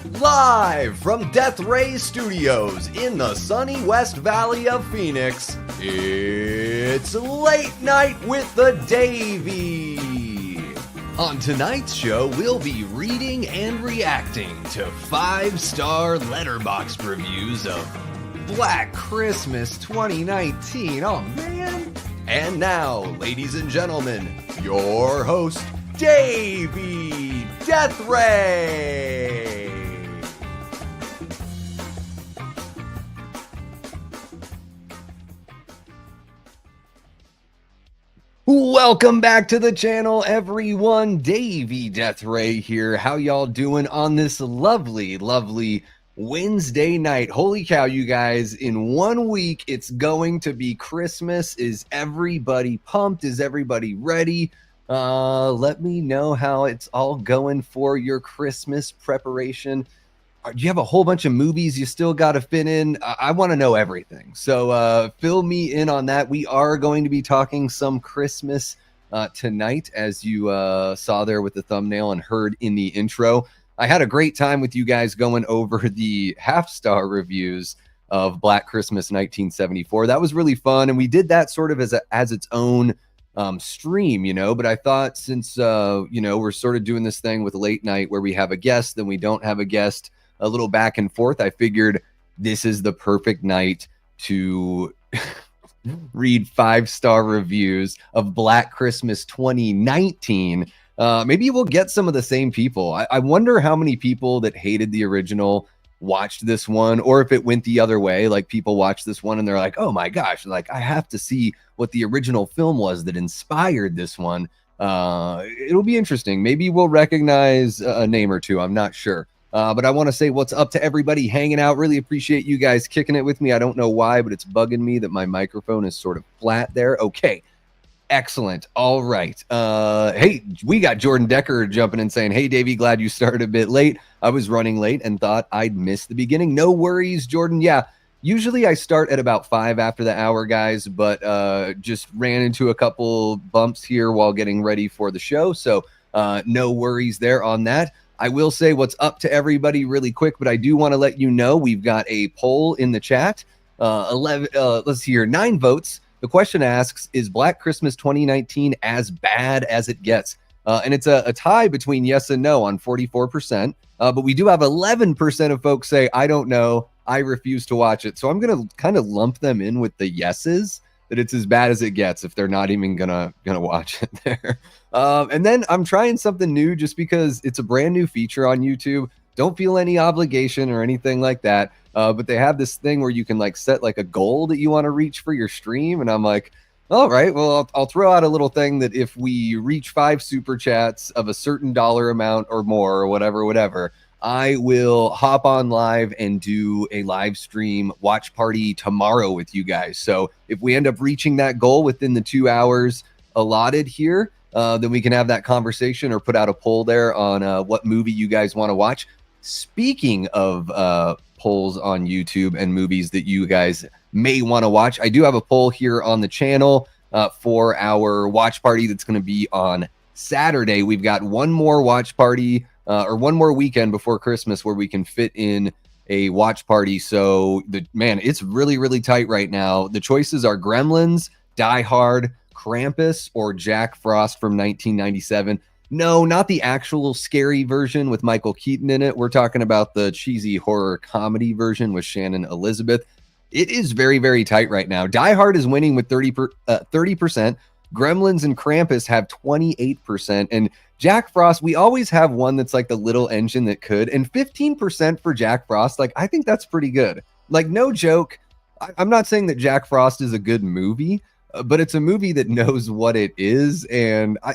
Live from Death Ray Studios in the sunny West Valley of Phoenix, it's Late Night with the Davey. On tonight's show, we'll be reading and reacting to 5-star letterboxd reviews of Black Christmas 2019. Oh, man. And now, ladies and gentlemen, your host, Davey Death Ray. Welcome back to the channel, everyone. Davey Death Ray here. How y'all doing on this lovely, lovely Wednesday night? Holy cow, you guys. In 1 week, it's going to be Christmas. Is everybody pumped? Is everybody ready? Let me know how it's all going for your Christmas preparation. Do you have a whole bunch of movies you still got to fit in? I want to know everything. So fill me in on that. We are going to be talking some Christmas tonight, as you saw there with the thumbnail and heard in the intro. I had a great time with you guys going over the half-star reviews of Black Christmas 1974. That was really fun, and we did that sort of as its own stream, you know. But I thought since we're sort of doing this thing with late night where we have a guest, then we don't have a guest, a little back and forth, I figured this is the perfect night to read 5-star reviews of Black Christmas 2019. Maybe we'll get some of the same people. I wonder how many people that hated the original watched this one, or if it went the other way, like people watched this one and they're like, oh my gosh, like I have to see what the original film was that inspired this one. It'll be interesting. Maybe we'll recognize a name or two. I'm not sure. But I want to say what's up to everybody hanging out. Really appreciate you guys kicking it with me. I don't know why, but it's bugging me that my microphone is sort of flat there. Okay. Excellent. All right. Hey, we got Jordan Decker jumping in saying, hey, Davey, glad you started a bit late. I was running late and thought I'd miss the beginning. No worries, Jordan. Yeah, usually I start at about 5 after the hour, guys, but just ran into a couple bumps here while getting ready for the show. So no worries there on that. I will say what's up to everybody really quick, but I do want to let you know we've got a poll in the chat. let's see here, 9 votes. The question asks, is Black Christmas 2019 as bad as it gets? And it's a tie between yes and no on 44%. But we do have 11% of folks say, I don't know, I refuse to watch it. So I'm going to kind of lump them in with the yeses, that it's as bad as it gets if they're not even gonna watch it there. And then I'm trying something new just because it's a brand new feature on YouTube. Don't feel any obligation or anything like that. But they have this thing where you can like set like a goal that you want to reach for your stream. And I'm like, all right, well, I'll throw out a little thing that if we reach 5 super chats of a certain dollar amount or more or whatever, I will hop on live and do a live stream watch party tomorrow with you guys. So if we end up reaching that goal within the 2 hours allotted here, then we can have that conversation or put out a poll there on what movie you guys want to watch. Speaking of polls on YouTube and movies that you guys may want to watch, I do have a poll here on the channel for our watch party that's going to be on Saturday. We've got one more watch party or one more weekend before Christmas where we can fit in a watch party. So it's really, really tight right now. The choices are Gremlins, Die Hard, Krampus, or Jack Frost from 1997. No, not the actual scary version with Michael Keaton in it. We're talking about the cheesy horror comedy version with Shannon Elizabeth. It is very, very tight right now. Die Hard is winning with 30%. Gremlins and Krampus have 28%. And Jack Frost, we always have one that's like the little engine that could. And 15% for Jack Frost, like, I think that's pretty good. Like, no joke. I'm not saying that Jack Frost is a good movie, but it's a movie that knows what it is. And, I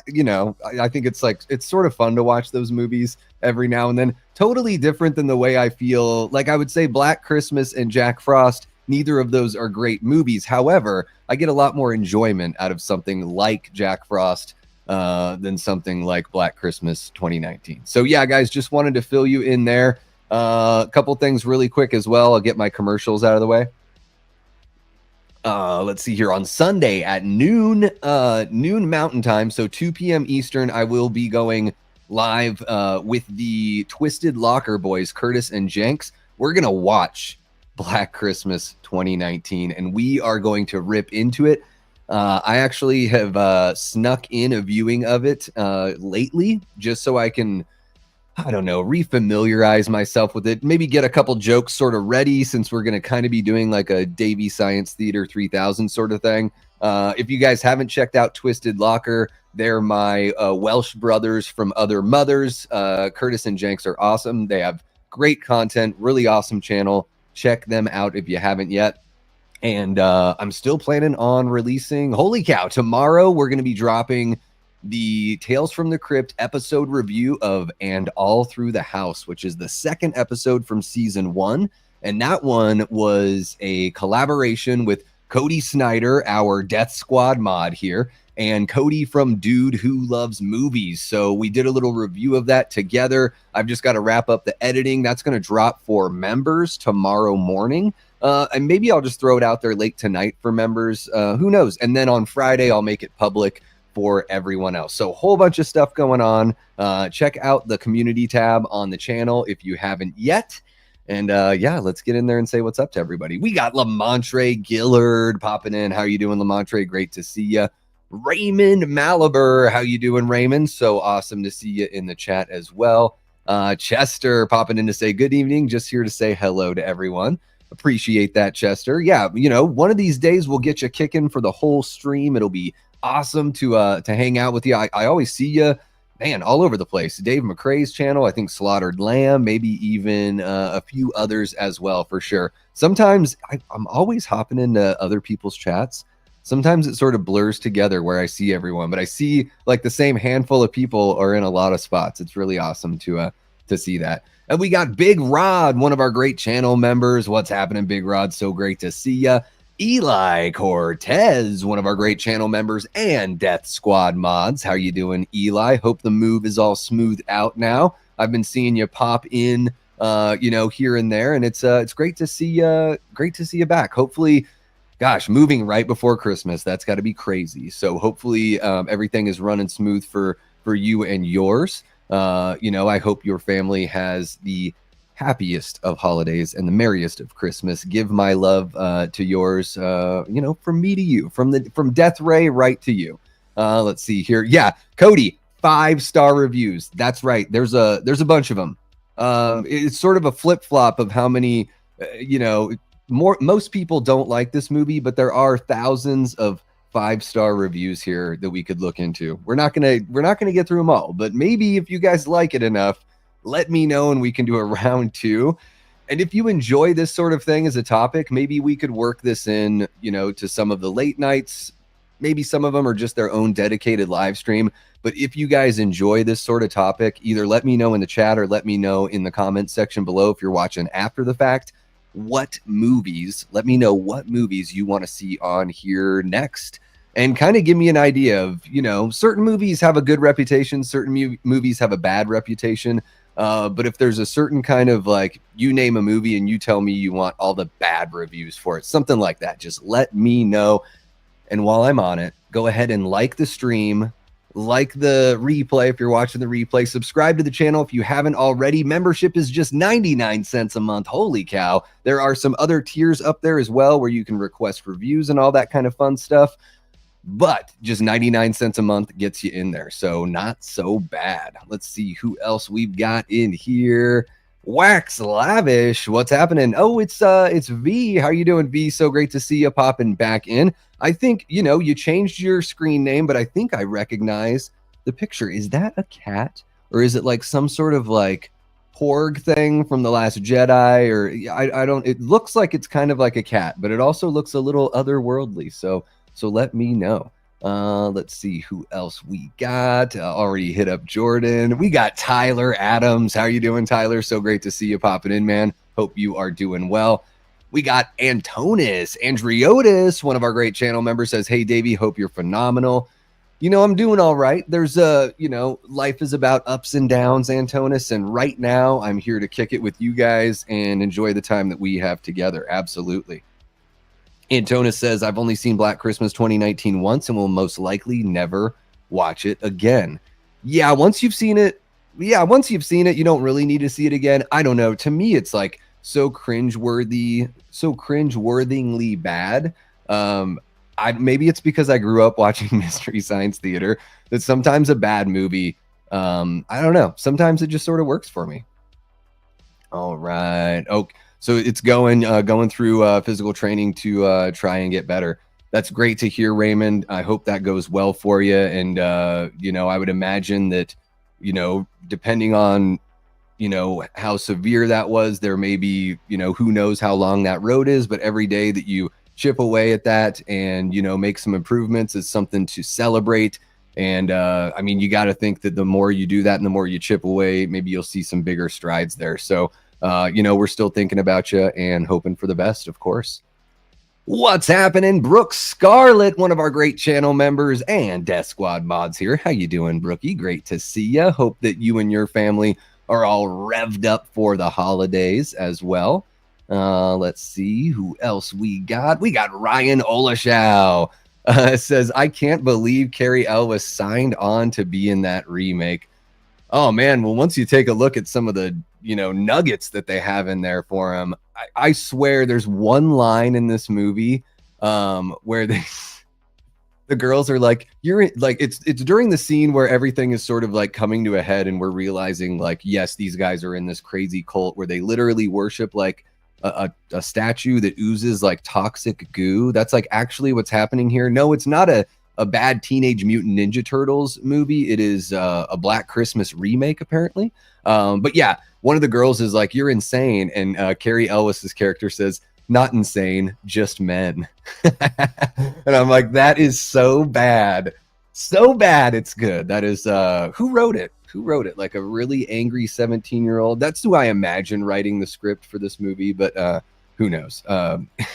think it's sort of fun to watch those movies every now and then. Totally different than the way I feel. Like, I would say Black Christmas and Jack Frost, neither of those are great movies. However, I get a lot more enjoyment out of something like Jack Frost than something like Black Christmas 2019. So yeah, guys, just wanted to fill you in there. A couple things really quick as well. I'll get my commercials out of the way. Let's see here. On Sunday at noon Mountain Time, so 2 p.m. Eastern, I will be going live with the Twisted Locker boys, Curtis and Jenks. We're going to watch Black Christmas 2019, and we are going to rip into it. I actually have snuck in a viewing of it lately, just so I can, I don't know, refamiliarize myself with it. Maybe get a couple jokes sort of ready, since we're going to kind of be doing like a Davy Science Theater 3000 sort of thing. If you guys haven't checked out Twisted Locker, they're my Welsh brothers from other mothers. Curtis and Jenks are awesome. They have great content, really awesome channel. Check them out if you haven't yet. And I'm still planning on releasing, holy cow, tomorrow we're going to be dropping the Tales from the Crypt episode review of And All Through the House, which is the second episode from season 1. And that one was a collaboration with Cody Snyder, our Death Squad mod here, and Cody from Dude Who Loves Movies. So we did a little review of that together. I've just got to wrap up the editing. That's going to drop for members tomorrow morning. And maybe I'll just throw it out there late tonight for members. Who knows? And then on Friday, I'll make it public for everyone else. So a whole bunch of stuff going on. Check out the community tab on the channel if you haven't yet. And yeah, let's get in there and say what's up to everybody. We got Lamontre Gillard popping in. How you doing, Lamontre? Great to see you. Raymond Malaber, how you doing, Raymond? So awesome to see you in the chat as well. Chester popping in to say good evening. Just here to say hello to everyone. Appreciate that, Chester. Yeah, you know, one of these days we'll get you kicking for the whole stream. It'll be awesome to hang out with you. I always see you, man, all over the place. Dave McCrae's channel, I think Slaughtered Lamb, maybe even a few others as well, for sure. Sometimes I'm always hopping into other people's chats. Sometimes it sort of blurs together where I see everyone, but I see like the same handful of people are in a lot of spots. It's really awesome to see that. And we got Big Rod, one of our great channel members. What's happening, Big Rod? So great to see ya. Eli Cortez, one of our great channel members and Death Squad mods. How you doing, Eli? Hope the move is all smoothed out now. I've been seeing you pop in, you know, here and there, and it's great to see you. Great to see you back. Hopefully, gosh, moving right before Christmas, that's got to be crazy. So hopefully, everything is running smooth for you and yours. You know, I hope your family has the happiest of holidays and the merriest of Christmas. Give my love to yours, you know, from me to you, from Death Ray right to you. Let's see here. Yeah, Cody, 5-star reviews. That's right. There's a bunch of them. It's sort of a flip-flop of how many, you know, most people don't like this movie, but there are thousands of 5-star reviews here that we could look into. We're not gonna get through them all, but maybe if you guys like it enough, let me know and we can do a round 2. And if you enjoy this sort of thing as a topic, maybe we could work this in, you know, to some of the late nights. Maybe some of them are just their own dedicated live stream. But if you guys enjoy this sort of topic, either let me know in the chat or let me know in the comments section below if you're watching after the fact. Let me know what movies you want to see on here next. And kind of give me an idea of, you know, certain movies have a good reputation, certain movies have a bad reputation. But if there's a certain kind of, like, you name a movie and you tell me you want all the bad reviews for it, something like that, just let me know. And while I'm on it, go ahead and like the stream, like the replay if you're watching the replay, subscribe to the channel if you haven't already. Membership is just 99 cents a month. Holy cow. There are some other tiers up there as well where you can request reviews and all that kind of fun stuff. But just 99 cents a month gets you in there. So not so bad. Let's see who else we've got in here. Wax Lavish, what's happening? Oh, it's V. How you doing, V? So great to see you popping back in. I think, you know, you changed your screen name, but I think I recognize the picture. Is that a cat? Or is it like some sort of like Porg thing from The Last Jedi? Or I don't, it looks like it's kind of like a cat, but it also looks a little otherworldly. So let me know. Let's see who else we got. Already hit up Jordan. We got Tyler Adams. How you doing, Tyler? So great to see you popping in, man. Hope you are doing well. We got Antonis Andriotis, one of our great channel members, says, hey, Davey, hope you're phenomenal. You know, I'm doing all right. There's you know, life is about ups and downs, Antonis. And right now I'm here to kick it with you guys and enjoy the time that we have together. Absolutely. Antonis says, I've only seen Black Christmas 2019 once and will most likely never watch it again. Yeah, once you've seen it, yeah, once you've seen it, you don't really need to see it again. I don't know. To me, it's like so cringeworthy, so cringeworthingly bad. I maybe it's because I grew up watching Mystery Science Theater that sometimes a bad movie, I don't know. Sometimes it just sort of works for me. All right. Oh, so it's going through physical training to try and get better. That's great to hear, Raymond. I hope that goes well for you. And I would imagine that, depending on how severe that was, there may be, who knows how long that road is, but every day that you chip away at that and make some improvements is something to celebrate. And I mean, you got to think that the more you do that and the more you chip away, maybe you'll see some bigger strides there. So we're still thinking about you and hoping for the best, of course. What's happening? Brooke Scarlett, one of our great channel members and Death Squad mods here. How you doing, Brookie? Great to see you. Hope that you and your family are all revved up for the holidays as well. Let's see who else we got. We got Ryan Olashow. Says, I can't believe Carrie Elwes signed on to be in that remake. Oh man, well, once you take a look at some of the nuggets that they have in there for him, I swear there's one line in this movie where the girls are like, it's during the scene where everything is sort of like coming to a head and we're realizing like, yes, these guys are in this crazy cult where they literally worship like a statue that oozes like toxic goo. That's like actually what's happening here. No, it's not a bad Teenage Mutant Ninja Turtles movie. It is a Black Christmas remake, apparently. But yeah, one of the girls is like, you're insane. And Carrie Elwes's character says, not insane, just men. And I'm like, that is so bad. So bad it's good. That is, who wrote it? Who wrote it? Like a really angry 17-year-old? That's who I imagine writing the script for this movie, but who knows?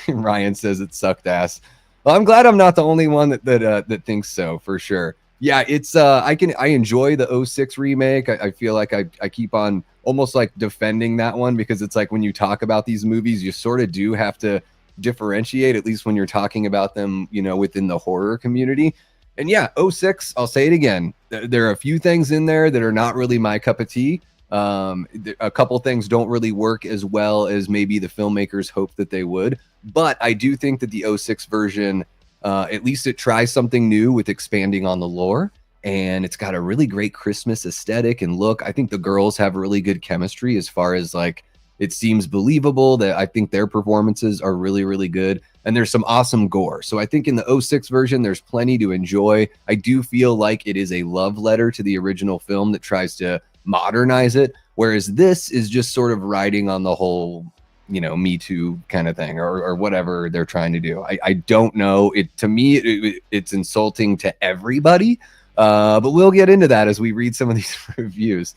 Ryan says it sucked ass. Well, I'm glad I'm not the only one that thinks so, for sure. Yeah, it's I enjoy the 06 remake. I feel like I keep on almost like defending that one because it's like when you talk about these movies, you sort of do have to differentiate, at least when you're talking about them, within the horror community. And yeah, 06, I'll say it again. There are a few things in there that are not really my cup of tea. A couple things don't really work as well as maybe the filmmakers hoped that they would. But I do think that the 06 version, at least it tries something new with expanding on the lore. And it's got a really great Christmas aesthetic and look. I think the girls have really good chemistry as far as like, it seems believable that I think their performances are really, really good. And there's some awesome gore. So I think in the 06 version, there's plenty to enjoy. I do feel like it is a love letter to the original film that tries to modernize it. Whereas this is just sort of riding on the whole, Me Too kind of thing or whatever they're trying to do. I don't know. To me, it's insulting to everybody. But we'll get into that as we read some of these reviews.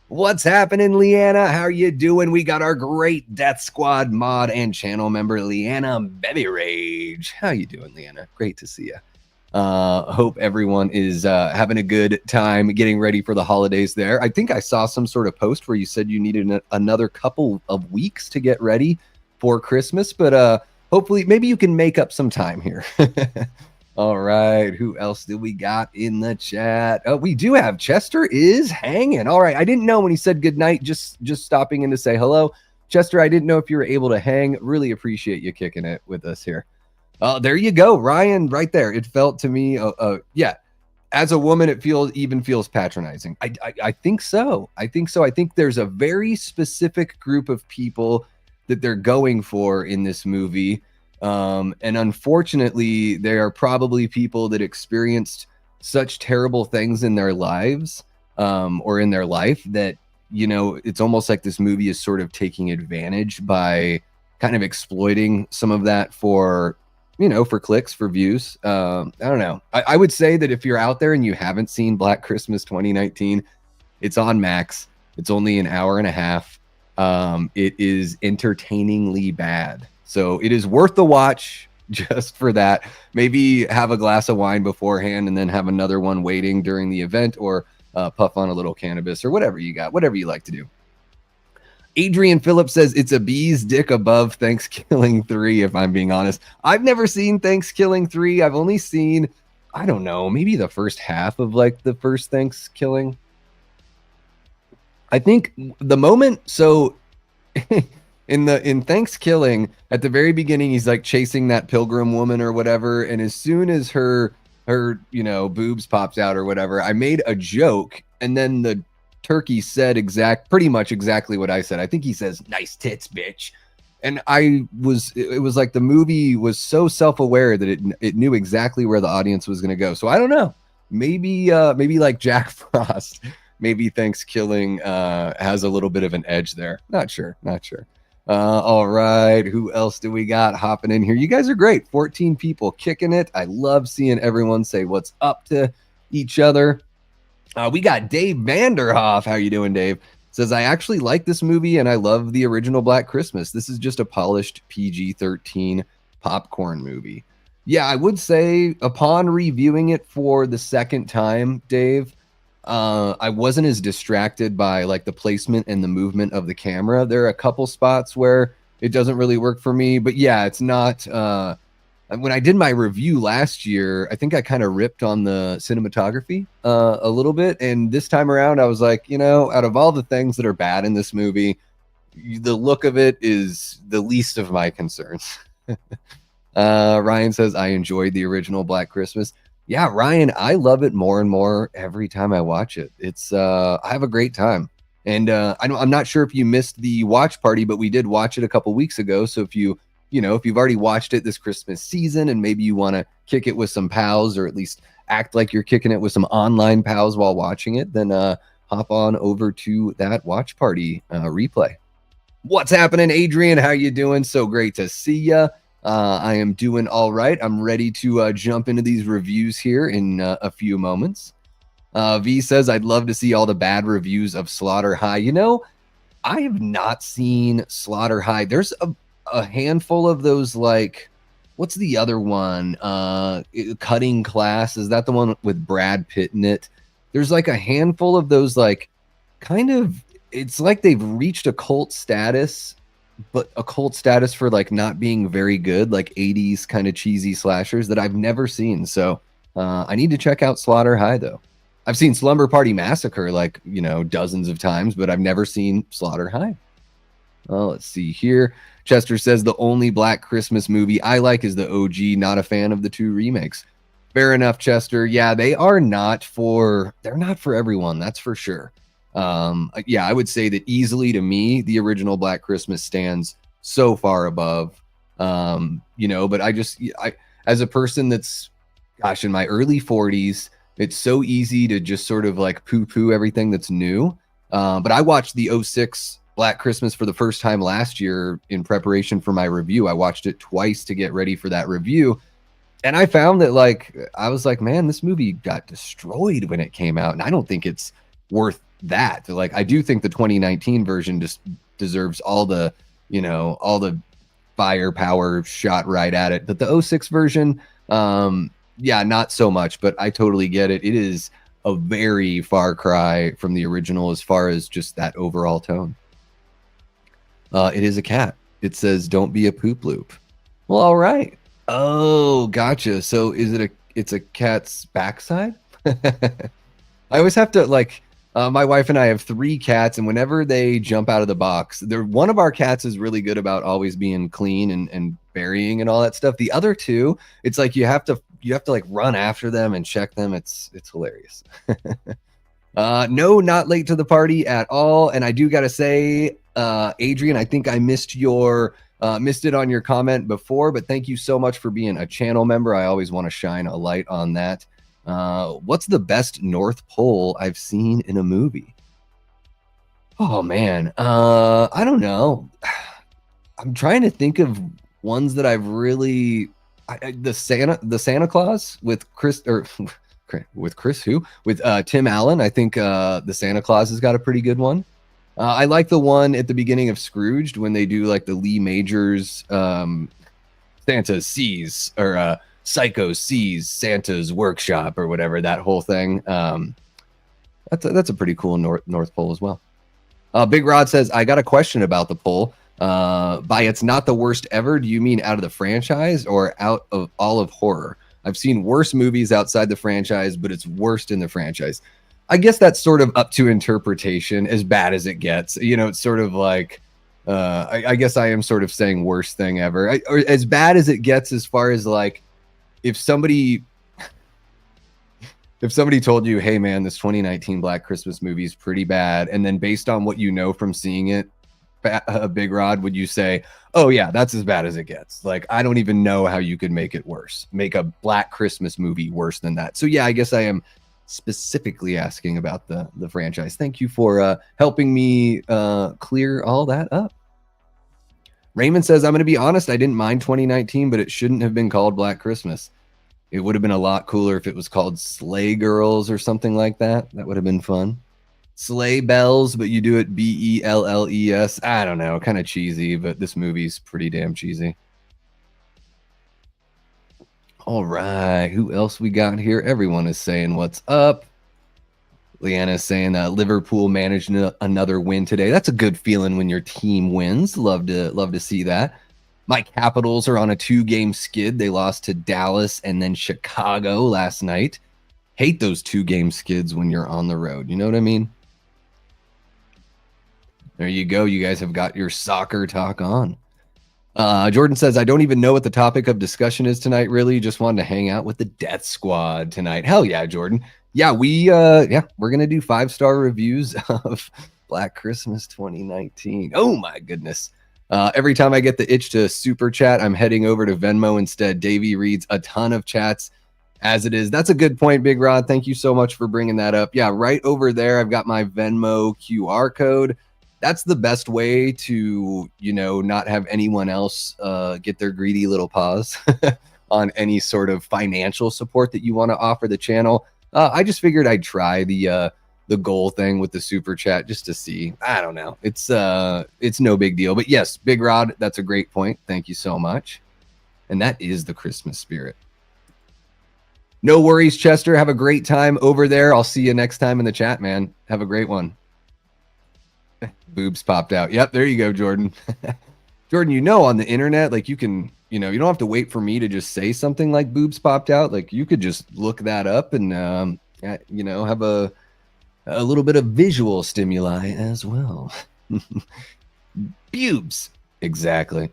What's happening, Leanna? How are you doing? We got our great Death Squad mod and channel member, Leanna Baby Rage. How you doing, Leanna? Great to see you. Hope everyone is having a good time getting ready for the holidays there. I think I saw some sort of post where you said you needed another couple of weeks to get ready for Christmas, but hopefully maybe you can make up some time here. All right, who else do we got in the chat? Oh, we do have Chester is hanging. All right, I didn't know when he said good night, just stopping in to say hello. Chester, I didn't know if you were able to hang. Really appreciate you kicking it with us here. There you go, Ryan, right there. It felt to me, yeah, as a woman, it feels patronizing. I think so. I think there's a very specific group of people that they're going for in this movie. And unfortunately, they are probably people that experienced such terrible things in their lives, or in their life that, it's almost like this movie is sort of taking advantage by kind of exploiting some of that for clicks, for views. I don't know. I would say that if you're out there and you haven't seen Black Christmas 2019, it's on Max. It's only an hour and a half. It is entertainingly bad. So it is worth the watch just for that. Maybe have a glass of wine beforehand and then have another one waiting during the event, or puff on a little cannabis or whatever you got, whatever you like to do. Adrian Phillips says it's a bee's dick above Thanksgiving 3, if I'm being honest. I've never seen Thanksgiving 3. I've only seen, I don't know, maybe the first half of like the first Thanksgiving. I think the moment, so in Thanksgiving, at the very beginning, he's like chasing that pilgrim woman or whatever, and as soon as her boobs pops out or whatever, I made a joke, and then the turkey said pretty much exactly what I said. I think he says, "Nice tits, bitch." And it was like the movie was so self-aware that it knew exactly where the audience was going to go. So I don't know. Maybe like Jack Frost, maybe Thanksgiving has a little bit of an edge there. Not sure. All right, who else do we got hopping in here? You guys are great. 14 people kicking it. I love seeing everyone say what's up to each other. We got Dave Vanderhoff. How you doing, Dave? Says, I actually like this movie and I love the original Black Christmas. This is just a polished PG-13 popcorn movie. Yeah, I would say upon reviewing it for the second time, Dave, I wasn't as distracted by like the placement and the movement of the camera. There are a couple spots where it doesn't really work for me, but yeah, it's not. When I did my review last year, I think I kind of ripped on the cinematography a little bit, and this time around, I was like, out of all the things that are bad in this movie, the look of it is the least of my concerns. Ryan says, I enjoyed the original Black Christmas. Yeah, Ryan, I love it more and more every time I watch it. I have a great time. And I'm not sure if you missed the watch party, but we did watch it a couple weeks ago. So if you've already watched it this Christmas season and maybe you want to kick it with some pals, or at least act like you're kicking it with some online pals while watching it, then hop on over to that watch party replay. What's happening, Adrian? How you doing? So great to see you. I am doing all right. I'm ready to jump into these reviews here in a few moments. V says, I'd love to see all the bad reviews of Slaughter High. I have not seen Slaughter High. There's a handful of those, like, what's the other one? Cutting Class. Is that the one with Brad Pitt in it? There's like a handful of those, like, kind of, it's like they've reached a cult status, but a cult status for like not being very good, like 80s kind of cheesy slashers that I've never seen. So I need to check out Slaughter High, though. I've seen Slumber Party Massacre like, dozens of times, but I've never seen Slaughter High. Well, let's see here. Chester says the only Black Christmas movie I like is the OG, not a fan of the 2 remakes. Fair enough, Chester. Yeah, they're not for everyone. That's for sure. Yeah, I would say that easily to me, the original Black Christmas stands so far above, but I as a person that's, gosh, in my early 40s, it's so easy to just sort of like poo-poo everything that's new. But I watched the 06 Black Christmas for the first time last year in preparation for my review. I watched it twice to get ready for that review. And I found that, like, I was like, man, this movie got destroyed when it came out. And I don't think it's worth that. Like, I do think the 2019 version just deserves all the firepower shot right at it. But the 06 version, yeah, not so much, but I totally get it. It is a very far cry from the original as far as just that overall tone. It is a cat. It says, don't be a poop loop. Well, all right. Oh, gotcha. So it's a cat's backside? I always have to, like, my wife and I have 3 cats, and whenever they jump out of the box, one of our cats is really good about always being clean and burying and all that stuff. The other 2, it's like you have to like run after them and check them. It's hilarious. No, not late to the party at all. And I do gotta say, Adrian, I think I missed it on your comment before, but thank you so much for being a channel member. I always want to shine a light on that. What's the best North Pole I've seen in a movie? Oh man, I don't know. I'm trying to think of ones that I've really. The Santa Claus with Chris with Tim Allen. I think the Santa Claus has got a pretty good one. I like the one at the beginning of Scrooged when they do like the Lee Majors Santa sees, or Psycho sees Santa's workshop or whatever, that whole thing. That's a pretty cool North Pole as well. Big Rod says, I got a question about the poll. By it's not the worst ever, do you mean out of the franchise or out of all of horror? I've seen worse movies outside the franchise, but it's worst in the franchise. I guess that's sort of up to interpretation, as bad as it gets. You know, it's sort of like, I guess I am sort of saying worst thing ever. Or as bad as it gets as far as like, if somebody told you, hey man, this 2019 Black Christmas movie is pretty bad, and then based on what you know from seeing it, Big Rod, would you say, oh yeah, that's as bad as it gets? Like, I don't even know how you could make it worse, make a Black Christmas movie worse than that. So yeah, I guess I am specifically asking about the franchise. Thank you for helping me clear all that up. Raymond says, I'm going to be honest, I didn't mind 2019, but it shouldn't have been called Black Christmas. It would have been a lot cooler if it was called Sleigh Girls or something like that. That would have been fun. Sleigh Bells, but you do it Belles. I don't know, kind of cheesy, but this movie's pretty damn cheesy. All right, who else we got here? Everyone is saying what's up. Leanna's saying that Liverpool managed another win today. That's a good feeling when your team wins. Love to see that. My Capitals are on a 2-game skid. They lost to Dallas and then Chicago last night. Hate those 2-game skids when you're on the road. You know what I mean? There you go. You guys have got your soccer talk on. Jordan says, I don't even know what the topic of discussion is tonight, really. Just wanted to hang out with the Death Squad tonight. Hell yeah, Jordan. Yeah, we're going to do 5-star reviews of Black Christmas 2019. Oh, my goodness. Every time I get the itch to super chat, I'm heading over to Venmo instead. Davey reads a ton of chats as it is. That's a good point, Big Rod. Thank you so much for bringing that up. Yeah, right over there, I've got my Venmo QR code. That's the best way to, not have anyone else get their greedy little paws on any sort of financial support that you want to offer the channel. I just figured I'd try the goal thing with the super chat just to see. I don't know. It's no big deal. But yes, Big Rod, that's a great point. Thank you so much. And that is the Christmas spirit. No worries, Chester. Have a great time over there. I'll see you next time in the chat, man. Have a great one. Boobs popped out. Yep, there you go, Jordan. Jordan, on the internet, like you can, you don't have to wait for me to just say something like boobs popped out. Like you could just look that up and, have a little bit of visual stimuli as well. Boobs. Exactly.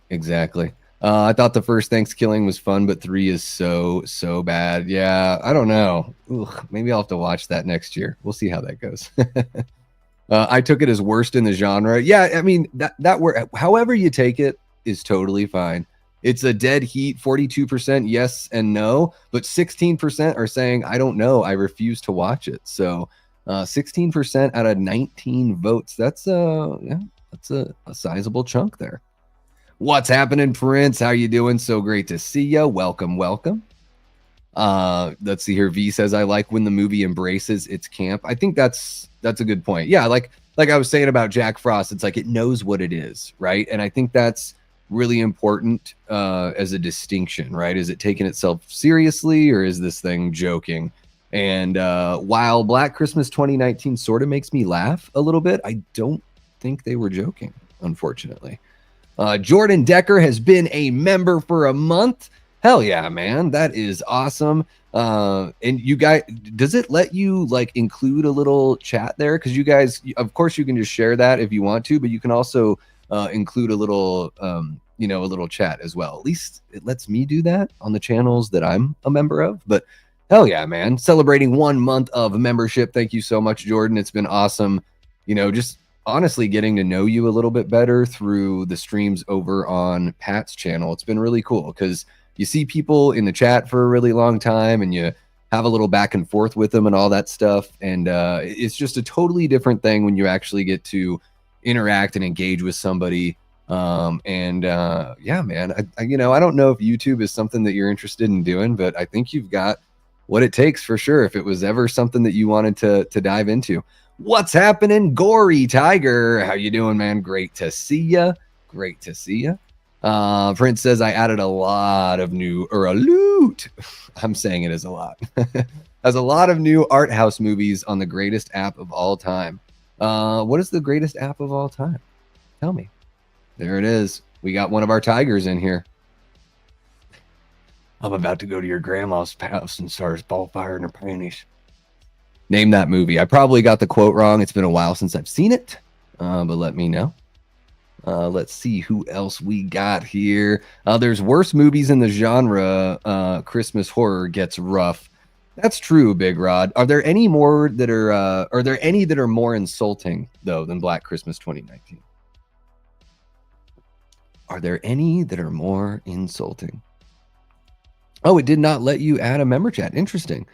I thought the first Thanksgiving was fun, but 3 is so bad. Yeah, I don't know. Ugh, maybe I'll have to watch that next year. We'll see how that goes. I took it as worst in the genre. Yeah, I mean, that however you take it is totally fine. It's a dead heat, 42% yes and no, but 16% are saying, I don't know, I refuse to watch it. So 16% out of 19 votes. That's a sizable chunk there. What's happening, Prince? How you doing? So great to see you. Welcome. Let's see here. V says, I like when the movie embraces its camp. I think that's a good point. Yeah, like I was saying about Jack Frost, it's like it knows what it is, right? And I think that's really important as a distinction, right? Is it taking itself seriously or is this thing joking? And while Black Christmas 2019 sort of makes me laugh a little bit, I don't think they were joking, unfortunately. Jordan Decker has been a member for a month. Hell yeah, man. That is awesome. And you guys, does it let you like include a little chat there? Because you guys, of course, you can just share that if you want to, but you can also include a little, a little chat as well. At least it lets me do that on the channels that I'm a member of. But hell yeah, man. Celebrating 1 month of membership. Thank you so much, Jordan. It's been awesome. Just honestly getting to know you a little bit better through the streams over on Pat's channel. It's been really cool because you see people in the chat for a really long time and you have a little back and forth with them and all that stuff. And it's just a totally different thing when you actually get to interact and engage with somebody. Yeah, man, I don't know if YouTube is something that you're interested in doing, but I think you've got what it takes for sure. If it was ever something that you wanted to dive into. What's happening, Gory Tiger? How you doing, man? Great to see you. Prince says, I added a lot of I'm saying it as a lot. Has a lot of new art house movies on the greatest app of all time. What is the greatest app of all time? Tell me. There it is. We got one of our tigers in here. I'm about to go to your grandma's house and start ball firing her panties. Name that movie. I probably got the quote wrong. It's been a while since I've seen it, but let me know. Let's see who else we got here. There's worse movies in the genre. Christmas horror gets rough. That's true, Big Rod. Are there any more that are there any that are more insulting though than Black Christmas 2019? Are there any that are more insulting? Oh, it did not let you add a member chat. Interesting.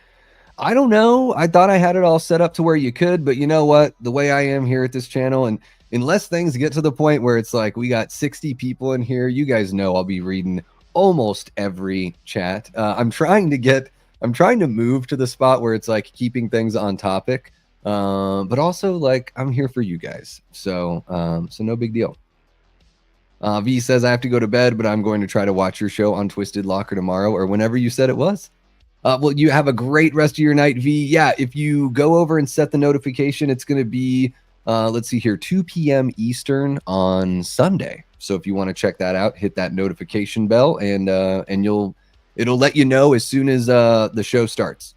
I don't know. I thought I had it all set up to where you could, but you know what? The way I am here at this channel, and unless things get to the point where it's like we got 60 people in here, you guys know I'll be reading almost every chat. I'm trying to move to the spot where it's like keeping things on topic, but also like I'm here for you guys. So no big deal. V says I have to go to bed, but I'm going to try to watch your show on Twisted Locker tomorrow or whenever you said it was. Well, you have a great rest of your night, V. Yeah, if you go over and set the notification, it's going to be, let's see here, 2 p.m. Eastern on Sunday. So if you want to check that out, hit that notification bell, and it'll let you know as soon as the show starts.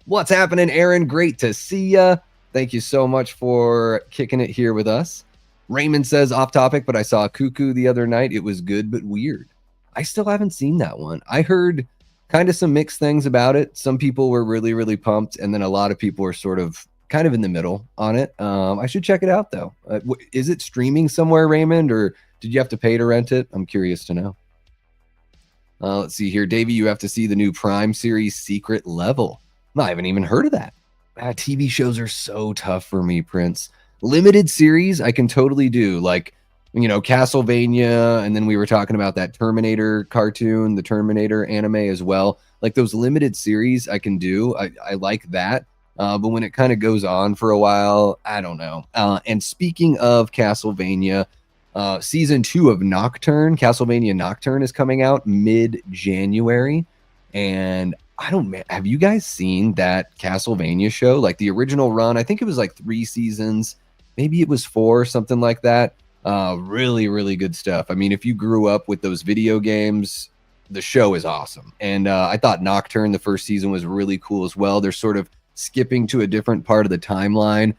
What's happening, Aaron? Great to see ya. Thank you so much for kicking it here with us. Raymond says, off topic, but I saw Cuckoo the other night. It was good but weird. I still haven't seen that one. I heard kind of some mixed things about it. Some people were really, really pumped, and then a lot of people were sort of kind of in the middle on it. I should check it out, though. Is it streaming somewhere, Raymond, or did you have to pay to rent it? I'm curious to know. Let's see here. Davey, you have to see the new Prime series, Secret Level. I haven't even heard of that. TV shows are so tough for me, Prince. Limited series, I can totally do. Like, you know, Castlevania, and then we were talking about that Terminator cartoon, the Terminator anime as well. Like those limited series I can do. I like that. But when it kind of goes on for a while, I don't know. And speaking of Castlevania, season 2 of Castlevania Nocturne is coming out mid-January. And have you guys seen that Castlevania show? Like the original run, I think it was like 3 seasons. Maybe it was 4, something like that. Really, really good stuff. I mean, if you grew up with those video games, the show is awesome. And I thought Nocturne, the first season, was really cool as well. They're sort of skipping to a different part of the timeline.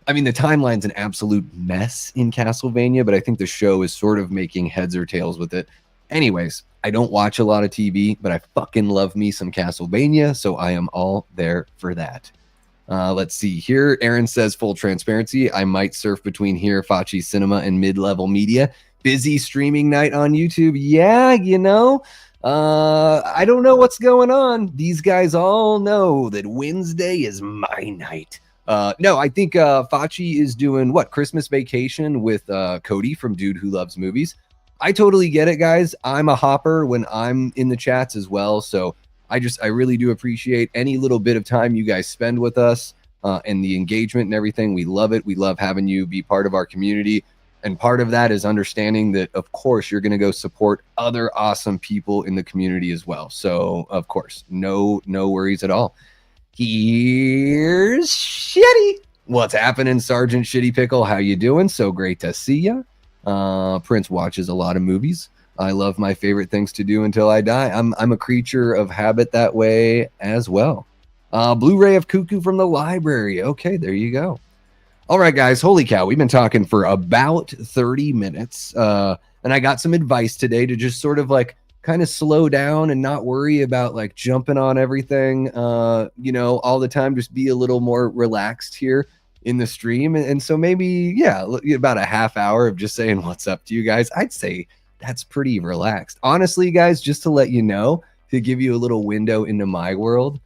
I mean, the timeline's an absolute mess in Castlevania, but I think the show is sort of making heads or tails with it. Anyways, I don't watch a lot of TV, but I fucking love me some Castlevania, so I am all there for that. Let's see here. Aaron says, full transparency, I might surf between here, Fachi Cinema, and Mid-Level Media. Busy streaming night on YouTube. Yeah, you know, I don't know what's going on. These guys all know that Wednesday is my night. No, I think Fachi is doing, Christmas Vacation with Cody from Dude Who Loves Movies. I totally get it, guys. I'm a hopper when I'm in the chats as well, so I really do appreciate any little bit of time you guys spend with us and the engagement and everything. We love it. We love having you be part of our community. And part of that is understanding that, of course, you're going to go support other awesome people in the community as well. So, of course, no worries at all. Here's Shitty. What's happening, Sergeant Shitty Pickle? How you doing? So great to see you. Prince watches a lot of movies. I love my favorite things to do until I die. I'm a creature of habit that way as well. Blu-ray of Cuckoo from the library. Okay, there you go. All right, guys. Holy cow. We've been talking for about 30 minutes. And I got some advice today to just sort of like kind of slow down and not worry about like jumping on everything, you know, all the time. Just be a little more relaxed here in the stream. And so maybe, yeah, about a half hour of just saying what's up to you guys. I'd say that's pretty relaxed. Honestly, guys, just to let you know, to give you a little window into my world,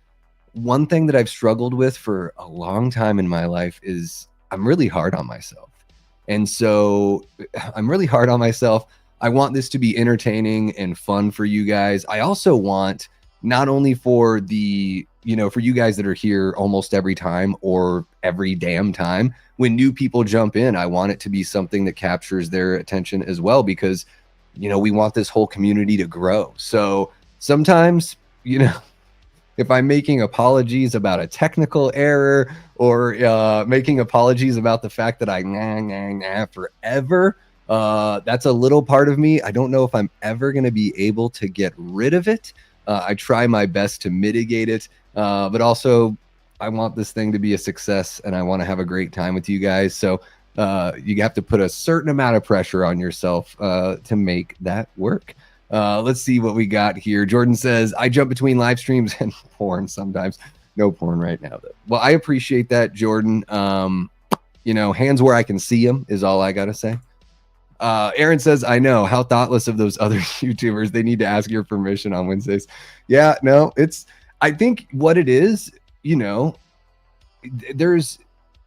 one thing that I've struggled with for a long time in my life is I'm really hard on myself. And so I'm really hard on myself. I want this to be entertaining and fun for you guys. I also want not only for the, you know, for you guys that are here almost every time or every damn time, when new people jump in, I want it to be something that captures their attention as well, because you know, we want this whole community to grow. So sometimes, you know, if I'm making apologies about a technical error or making apologies about the fact that I forever, that's a little part of me. I don't know if I'm ever going to be able to get rid of it. I try my best to mitigate it. But also, I want this thing to be a success, and I want to have a great time with you guys. So you have to put a certain amount of pressure on yourself to make that work. Let's see what we got here. Jordan says, I jump between live streams and porn sometimes. No porn right now, though. Well, I appreciate that, Jordan. Hands where I can see them is all I got to say. Aaron says, I know how thoughtless of those other YouTubers. They need to ask your permission on Wednesdays. Yeah, no, I think what it is, there's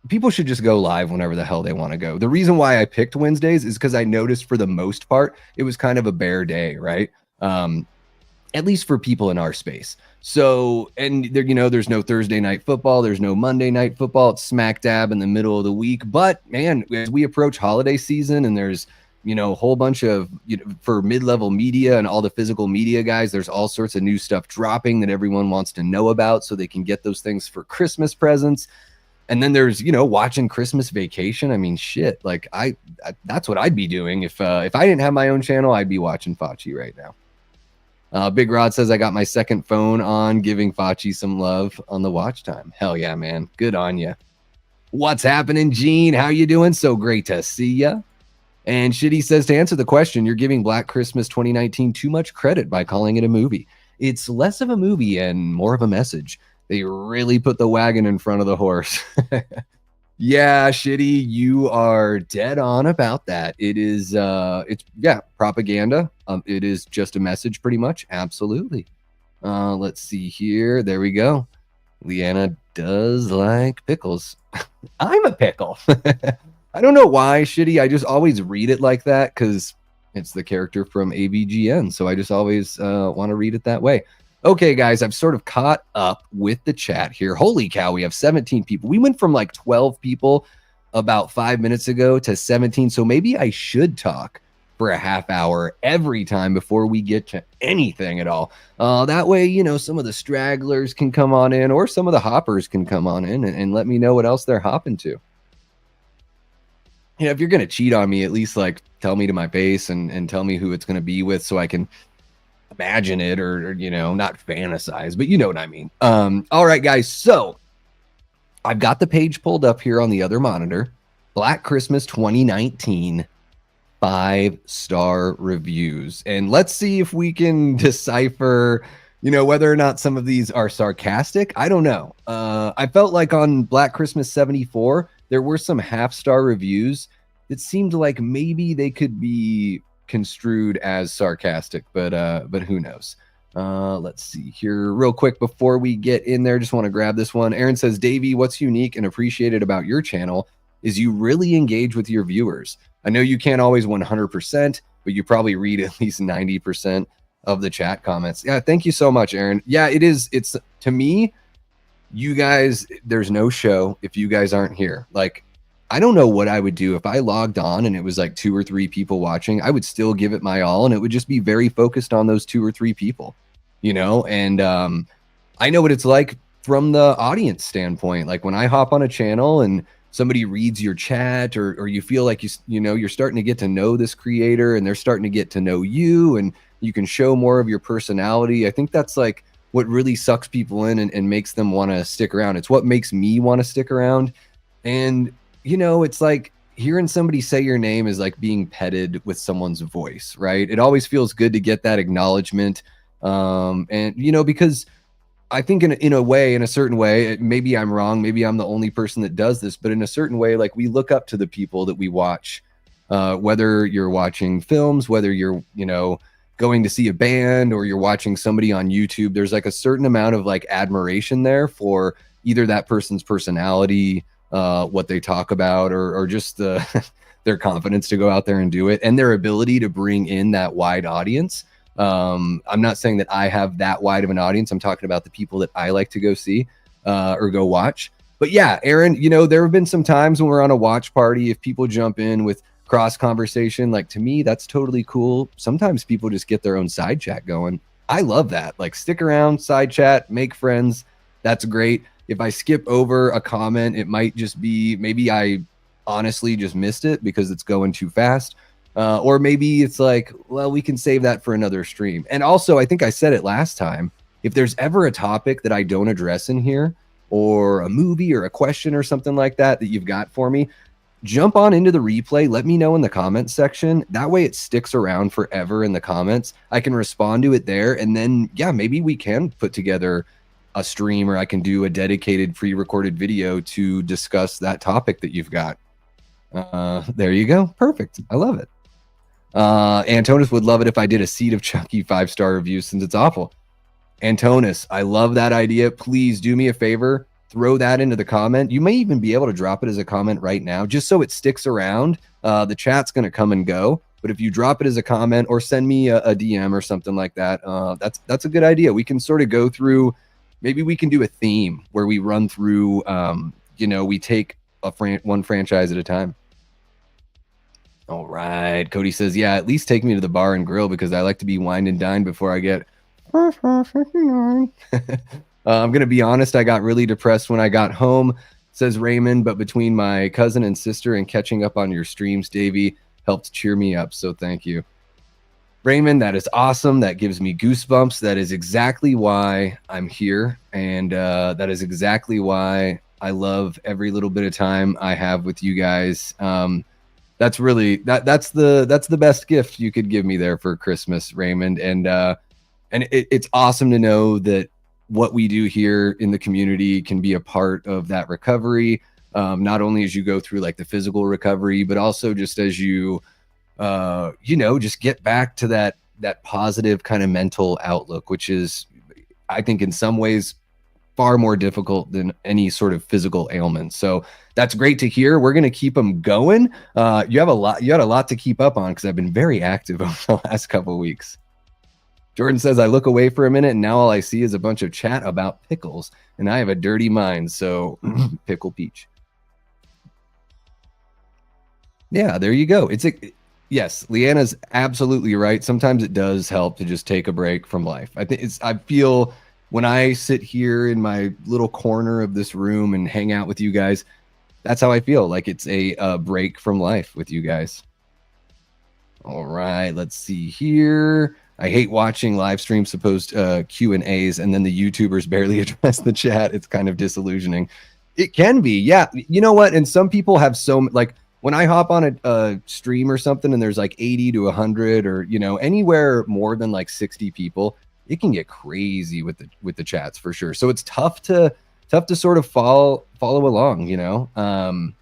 people should just go live whenever the hell they want to go. The reason why I picked Wednesdays is because I noticed for the most part, it was kind of a bare day, right? At least for people in our space. So, and there, there's no Thursday night football. There's no Monday night football. It's smack dab in the middle of the week. But man, as we approach holiday season and there's, a whole bunch of, for mid-level media and all the physical media guys, there's all sorts of new stuff dropping that everyone wants to know about so they can get those things for Christmas presents. And then there's, watching Christmas Vacation. I mean, shit, like I that's what I'd be doing. If I didn't have my own channel, I'd be watching Fauci right now. Big Rod says, I got my second phone on, giving Fauci some love on the watch time. Hell yeah, man. Good on you. What's happening, Gene? How you doing? So great to see ya. And Shitty says, to answer the question, you're giving Black Christmas 2019 too much credit by calling it a movie. It's less of a movie and more of a message. They really put the wagon in front of the horse. Yeah, Shitty, you are dead on about that. It is, it's propaganda. It is just a message pretty much. Absolutely. Let's see here. There we go. Leanna does like pickles. I'm a pickle. I don't know why, Shitty. I just always read it like that because it's the character from AVGN. So I just always want to read it that way. Okay, guys, I've sort of caught up with the chat here. Holy cow, we have 17 people. We went from like 12 people about 5 minutes ago to 17. So maybe I should talk for a half hour every time before we get to anything at all. That way, some of the stragglers can come on in or some of the hoppers can come on in and let me know what else they're hopping to. If you're going to cheat on me, at least like tell me to my face and tell me who it's going to be with so I can imagine it or not fantasize, but you know what I mean. All right, guys. So I've got the page pulled up here on the other monitor. Black Christmas 2019 5-star reviews. And let's see if we can decipher, whether or not some of these are sarcastic. I don't know. I felt like on Black Christmas 74, there were some half-star reviews that seemed like maybe they could be construed as sarcastic, but who knows. Let's see here real quick before we get in there. Just want to grab this one. Aaron says, Davey, what's unique and appreciated about your channel is you really engage with your viewers. I know you can't always 100%, but you probably read at least 90% of the chat comments. Yeah, thank you so much, Aaron. Yeah, it is. It's, to me, you guys, there's no show if you guys aren't here. Like, I don't know what I would do if I logged on and it was like 2 or 3 people watching. I would still give it my all, and it would just be very focused on those 2 or 3 people, and I know what it's like from the audience standpoint. Like when I hop on a channel and somebody reads your chat or you feel like you're starting to get to know this creator and they're starting to get to know you and you can show more of your personality. I think that's like what really sucks people in and makes them want to stick around. It's what makes me want to stick around. And it's like hearing somebody say your name is like being petted with someone's voice, right? It always feels good to get that acknowledgement. Because I think in a certain way, maybe I'm wrong. Maybe I'm the only person that does this, but in a certain way, like we look up to the people that we watch, whether you're watching films, whether you're, going to see a band or you're watching somebody on YouTube, there's like a certain amount of like admiration there for either that person's personality, what they talk about, or just their confidence to go out there and do it and their ability to bring in that wide audience. I'm not saying that I have that wide of an audience. I'm talking about the people that I like to go see or go watch. But yeah, Aaron, there have been some times when we're on a watch party, if people jump in with cross conversation, like to me, that's totally cool. Sometimes people just get their own side chat going. I love that. Like stick around, side chat, make friends. That's great. If I skip over a comment, it might just be maybe I honestly just missed it because it's going too fast. Or maybe it's like, well, we can save that for another stream. And also, I think I said it last time, if there's ever a topic that I don't address in here, or a movie or a question or something like that you've got for me, jump on into the replay. Let me know in the comments section. That way it sticks around forever in the comments. I can respond to it there. And then, yeah, maybe we can put together a stream, or I can do a dedicated pre-recorded video to discuss that topic that you've got. There you go. Perfect. I love it. Antonis would love it if I did a Seed of Chucky 5-star review since it's awful. Antonis, I love that idea. Please do me a favor. Throw that into the comment. You may even be able to drop it as a comment right now, just so it sticks around. The chat's going to come and go. But if you drop it as a comment or send me a DM or something like that, that's a good idea. We can sort of go through, maybe we can do a theme where we run through, we take one franchise at a time. All right. Cody says, yeah, at least take me to the bar and grill because I like to be wined and dined before I get I'm going to be honest. I got really depressed when I got home, says Raymond, but between my cousin and sister and catching up on your streams, Davey, helped cheer me up. So thank you. Raymond, that is awesome. That gives me goosebumps. That is exactly why I'm here. And that is exactly why I love every little bit of time I have with you guys. That's really, that's the best gift you could give me there for Christmas, Raymond. And it's awesome to know that what we do here in the community can be a part of that recovery. Not only as you go through like the physical recovery, but also just as you, just get back to that positive kind of mental outlook, which is, I think in some ways far more difficult than any sort of physical ailment. So that's great to hear. We're going to keep them going. You had a lot to keep up on because I've been very active over the last couple of weeks. Jordan says, I look away for a minute and now all I see is a bunch of chat about pickles and I have a dirty mind. So pickle peach. Yeah, there you go. Yes, Leanna's absolutely right. Sometimes it does help to just take a break from life. I feel when I sit here in my little corner of this room and hang out with you guys, that's how I feel. Like it's a break from life with you guys. All right, let's see here. I hate watching live streams, supposed Q&As, and then the YouTubers barely address the chat. It's kind of disillusioning. It can be, yeah. You know what? And some people have like when I hop on a stream or something and there's like 80 to 100 or, anywhere more than like 60 people, it can get crazy with the chats for sure. So it's tough to sort of follow along,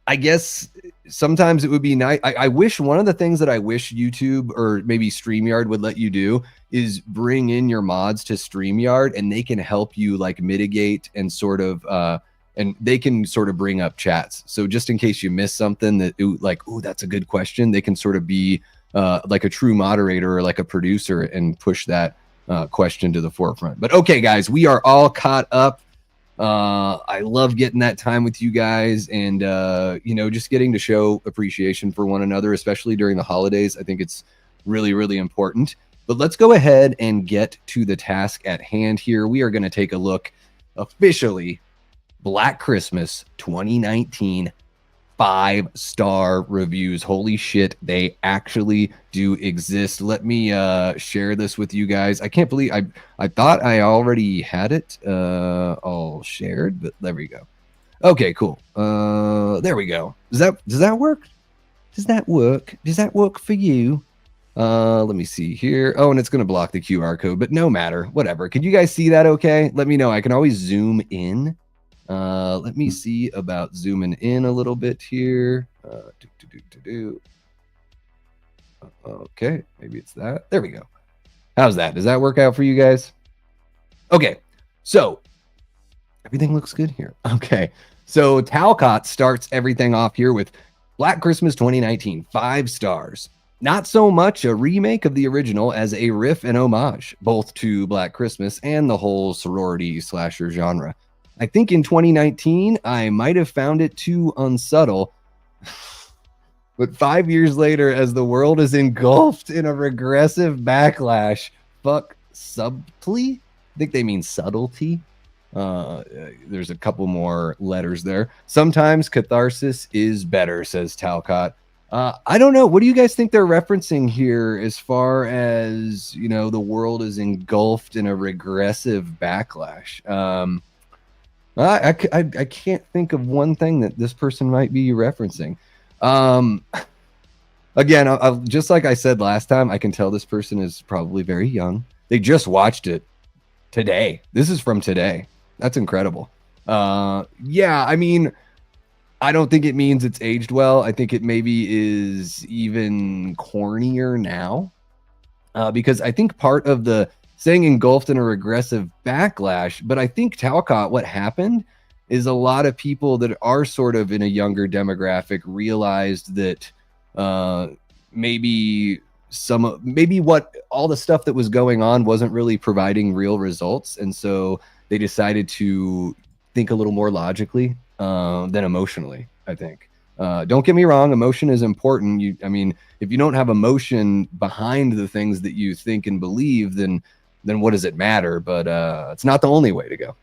I guess sometimes it would be nice. I wish one of the things that I wish YouTube or maybe StreamYard would let you do is bring in your mods to StreamYard and they can help you like mitigate and sort of and they can sort of bring up chats. So just in case you miss something that's a good question, they can sort of be like a true moderator or like a producer and push that question to the forefront. But okay, guys, we are all caught up. I love getting that time with you guys and, just getting to show appreciation for one another, especially during the holidays. I think it's really, really important. But let's go ahead and get to the task at hand here. We are going to take a look officially Black Christmas 2019 5-star reviews. Holy shit, they actually do exist. Let me share this with you guys. I can't believe I thought I already had it all shared, but there we go. Okay, cool. There we go. Does that work? Does that work? Does that work for you? Let me see here. Oh, and it's gonna block the QR code, but no matter. Whatever. Can you guys see that okay? Let me know. I can always zoom in. Let me see about zooming in a little bit here. Okay, maybe it's that. There we go. How's that? Does that work out for you guys? Okay, so everything looks good here. Okay, so Talcott starts everything off here with Black Christmas 2019, 5 stars. Not so much a remake of the original as a riff and homage, both to Black Christmas and the whole sorority slasher genre. I think in 2019, I might have found it too unsubtle. But 5 years later, as the world is engulfed in a regressive backlash, fuck subtly? I think they mean subtlety. There's a couple more letters there. Sometimes catharsis is better, says Talcott. I don't know. What do you guys think they're referencing here as far as, the world is engulfed in a regressive backlash? I can't think of one thing that this person might be referencing. Um, Again, just like I said last time, I can tell this person is probably very young. They just watched it today. This is from today. That's incredible. Yeah, I mean, I don't think it means it's aged well. I think it maybe is even cornier now, because I think part of the saying engulfed in a regressive backlash, but I think Talcott, what happened is a lot of people that are sort of in a younger demographic realized that uh, maybe what all the stuff that was going on wasn't really providing real results, and so they decided to think a little more logically than emotionally, I think. Don't get me wrong, emotion is important. I mean, if you don't have emotion behind the things that you think and believe, then what does it matter? But it's not the only way to go.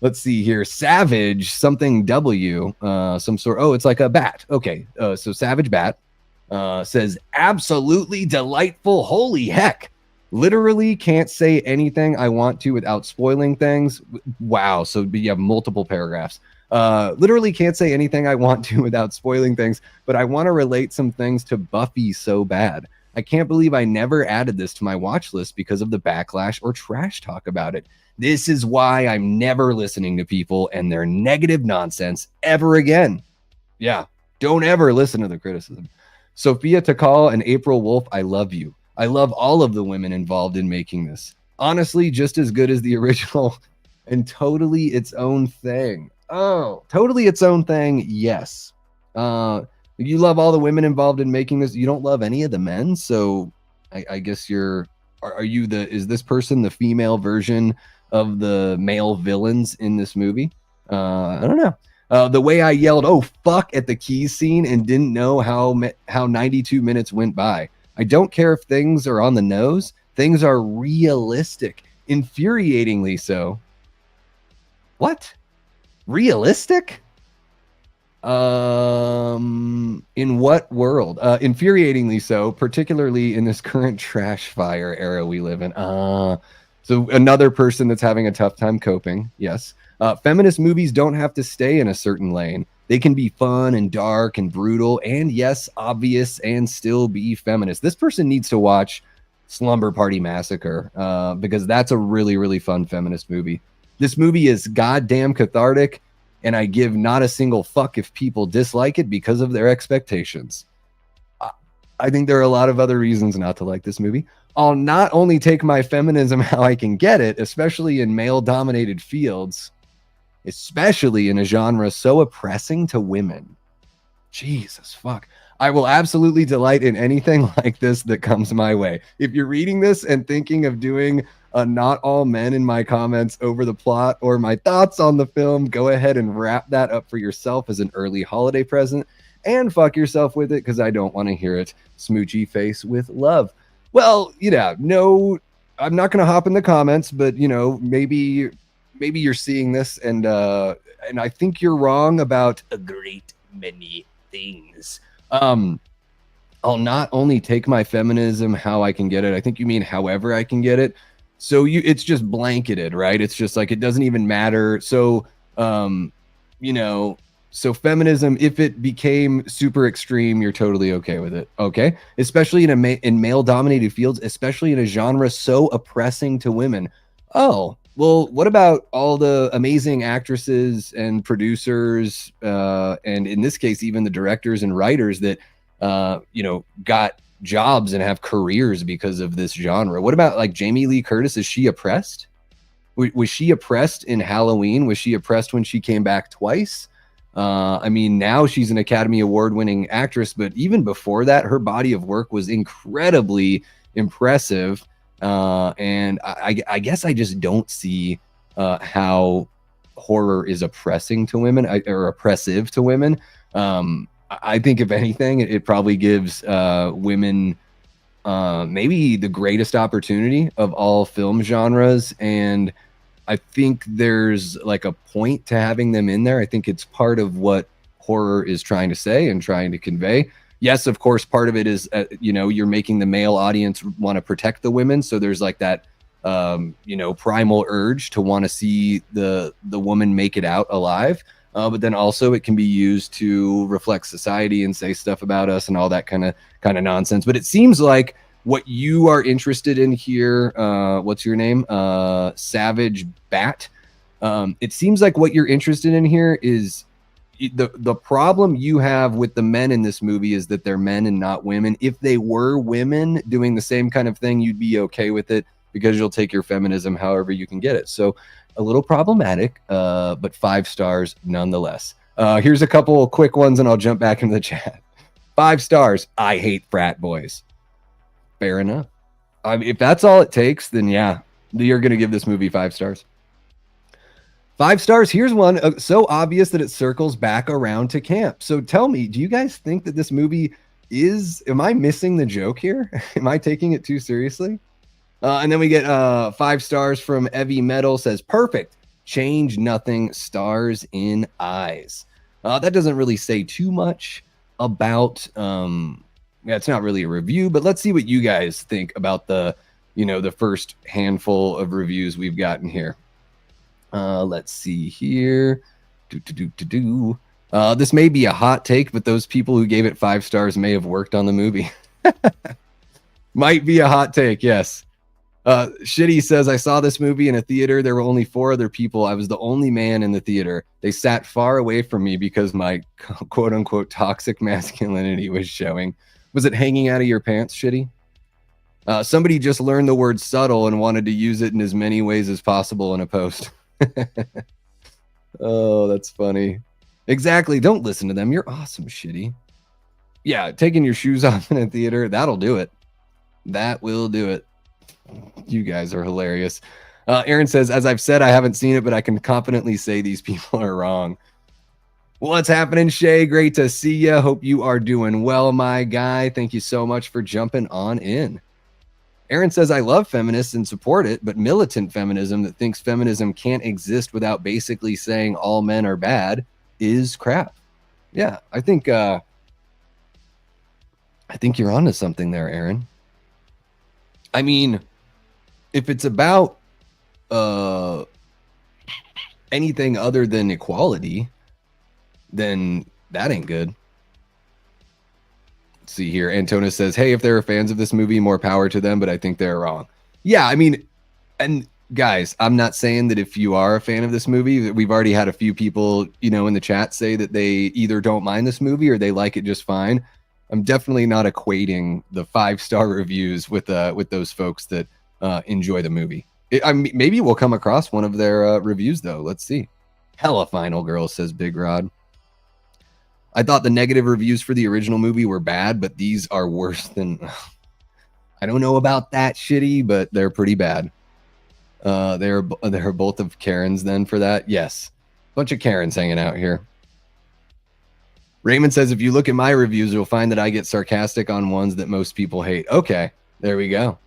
Let's see here. Savage something W, some sort. Oh, it's like a bat. Okay, so Savage Bat says absolutely delightful. Holy heck! Literally can't say anything I want to without spoiling things. Wow. So you have multiple paragraphs. Literally can't say anything I want to without spoiling things, but I want to relate some things to Buffy so bad. I can't believe I never added this to my watch list because of the backlash or trash talk about it. This is why I'm never listening to people and their negative nonsense ever again. Yeah, don't ever listen to the criticism. Sophia Takal and April Wolf, I love you. I love all of the women involved in making this. Honestly, just as good as the original and totally its own thing. Oh, totally its own thing. Yes. You love all the women involved in making this. You don't love any of the men. So I guess is this person the female version of the male villains in this movie? I don't know. The way I yelled, "Oh fuck," at the keys scene and didn't know how 92 minutes went by. I don't care if things are on the nose. Things are realistic, infuriatingly so. What? Realistic? In what world? Infuriatingly so, particularly in this current trash fire era we live in. So another person that's having a tough time coping. Yes. Feminist movies don't have to stay in a certain lane. They can be fun and dark and brutal and, yes, obvious and still be feminist. This person needs to watch Slumber Party Massacre because that's a really, really fun feminist movie. This movie is goddamn cathartic, and I give not a single fuck if people dislike it because of their expectations. I think there are a lot of other reasons not to like this movie. I'll not only take my feminism how I can get it, especially in male-dominated fields, especially in a genre so oppressing to women. Jesus fuck. I will absolutely delight in anything like this that comes my way. If you're reading this and thinking of doing a not all men in my comments over the plot or my thoughts on the film, go ahead and wrap that up for yourself as an early holiday present and fuck yourself with it because I don't want to hear it. Smoochy face with love. Well, no, I'm not going to hop in the comments, but maybe you're seeing this and I think you're wrong about a great many things. I'll not only take my feminism how I can get it. I think you mean however I can get it. So it's just blanketed, right? It's just like it doesn't even matter. So so feminism, if it became super extreme, you're totally okay with it. Okay. Especially in male-dominated fields, especially in a genre so oppressing to women. Oh, well, what about all the amazing actresses and producers, and in this case, even the directors and writers that, got jobs and have careers because of this genre? What about like Jamie Lee Curtis? Is she oppressed? Was she oppressed in Halloween? Was she oppressed when she came back twice? I mean, now she's an Academy Award-winning actress, but even before that, her body of work was incredibly impressive. And I guess I just don't see how horror is oppressing to women or oppressive to women. I think if anything, it probably gives women maybe the greatest opportunity of all film genres. And I think there's like a point to having them in there. I think it's part of what horror is trying to say and trying to convey. Yes, of course, part of it is, you're making the male audience want to protect the women. So there's like that primal urge to want to see the woman make it out alive. But then also it can be used to reflect society and say stuff about us and all that kind of nonsense. But it seems like what you are interested in here, what's your name? Savage Bat. It seems like what you're interested in here is the problem you have with the men in this movie is that they're men and not women. If they were women doing the same kind of thing, you'd be okay with it because you'll take your feminism however you can get it. So a little problematic, but 5 stars nonetheless. Here's a couple quick ones and I'll jump back into the chat. 5 stars. I hate frat boys. Fair enough. I mean, if that's all it takes, then yeah, you're going to give this movie 5 stars. 5 stars. Here's one so obvious that it circles back around to camp. So tell me, do you guys think that this movie am I missing the joke here? Am I taking it too seriously? And then we get 5 stars from Evie Metal, says, perfect. Change nothing, stars in eyes. That doesn't really say too much about, it's not really a review, but let's see what you guys think about the first handful of reviews we've gotten here. Let's see here. This may be a hot take, but those people who gave it 5 stars may have worked on the movie. Might be a hot take, yes. Shitty says, I saw this movie in a theater. There were only 4 other people. I was the only man in the theater. They sat far away from me because my quote unquote toxic masculinity was showing. Was it hanging out of your pants, Shitty? Somebody just learned the word subtle and wanted to use it in as many ways as possible in a post. Oh, that's funny. Exactly. Don't listen to them. You're awesome, Shitty. Yeah, taking your shoes off in a theater, that'll do it. That will do it. You guys are hilarious. Aaron says, as I've said, I haven't seen it, but I can confidently say these people are wrong. What's happening, Shay? Great to see you. Hope you are doing well, my guy. Thank you so much for jumping on in. Aaron says, I love feminists and support it, but militant feminism that thinks feminism can't exist without basically saying all men are bad is crap. Yeah, I think you're onto something there, Aaron. I mean, if it's about anything other than equality, then that ain't good. Let's see here. Antonis says, hey, if there are fans of this movie, more power to them, but I think they're wrong. Yeah, I mean, and guys, I'm not saying that if you are a fan of this movie, we've already had a few people, in the chat say that they either don't mind this movie or they like it just fine. I'm definitely not equating the 5-star reviews with those folks that enjoy the movie. Maybe we'll come across one of their reviews, though. Let's see. Hella Final Girl, says Big Rod. I thought the negative reviews for the original movie were bad, but these are worse than... I don't know about that, Shitty, but they're pretty bad. They're both of Karens then for that. Yes. Bunch of Karens hanging out here. Raymond says, if you look at my reviews, you'll find that I get sarcastic on ones that most people hate. Okay, there we go.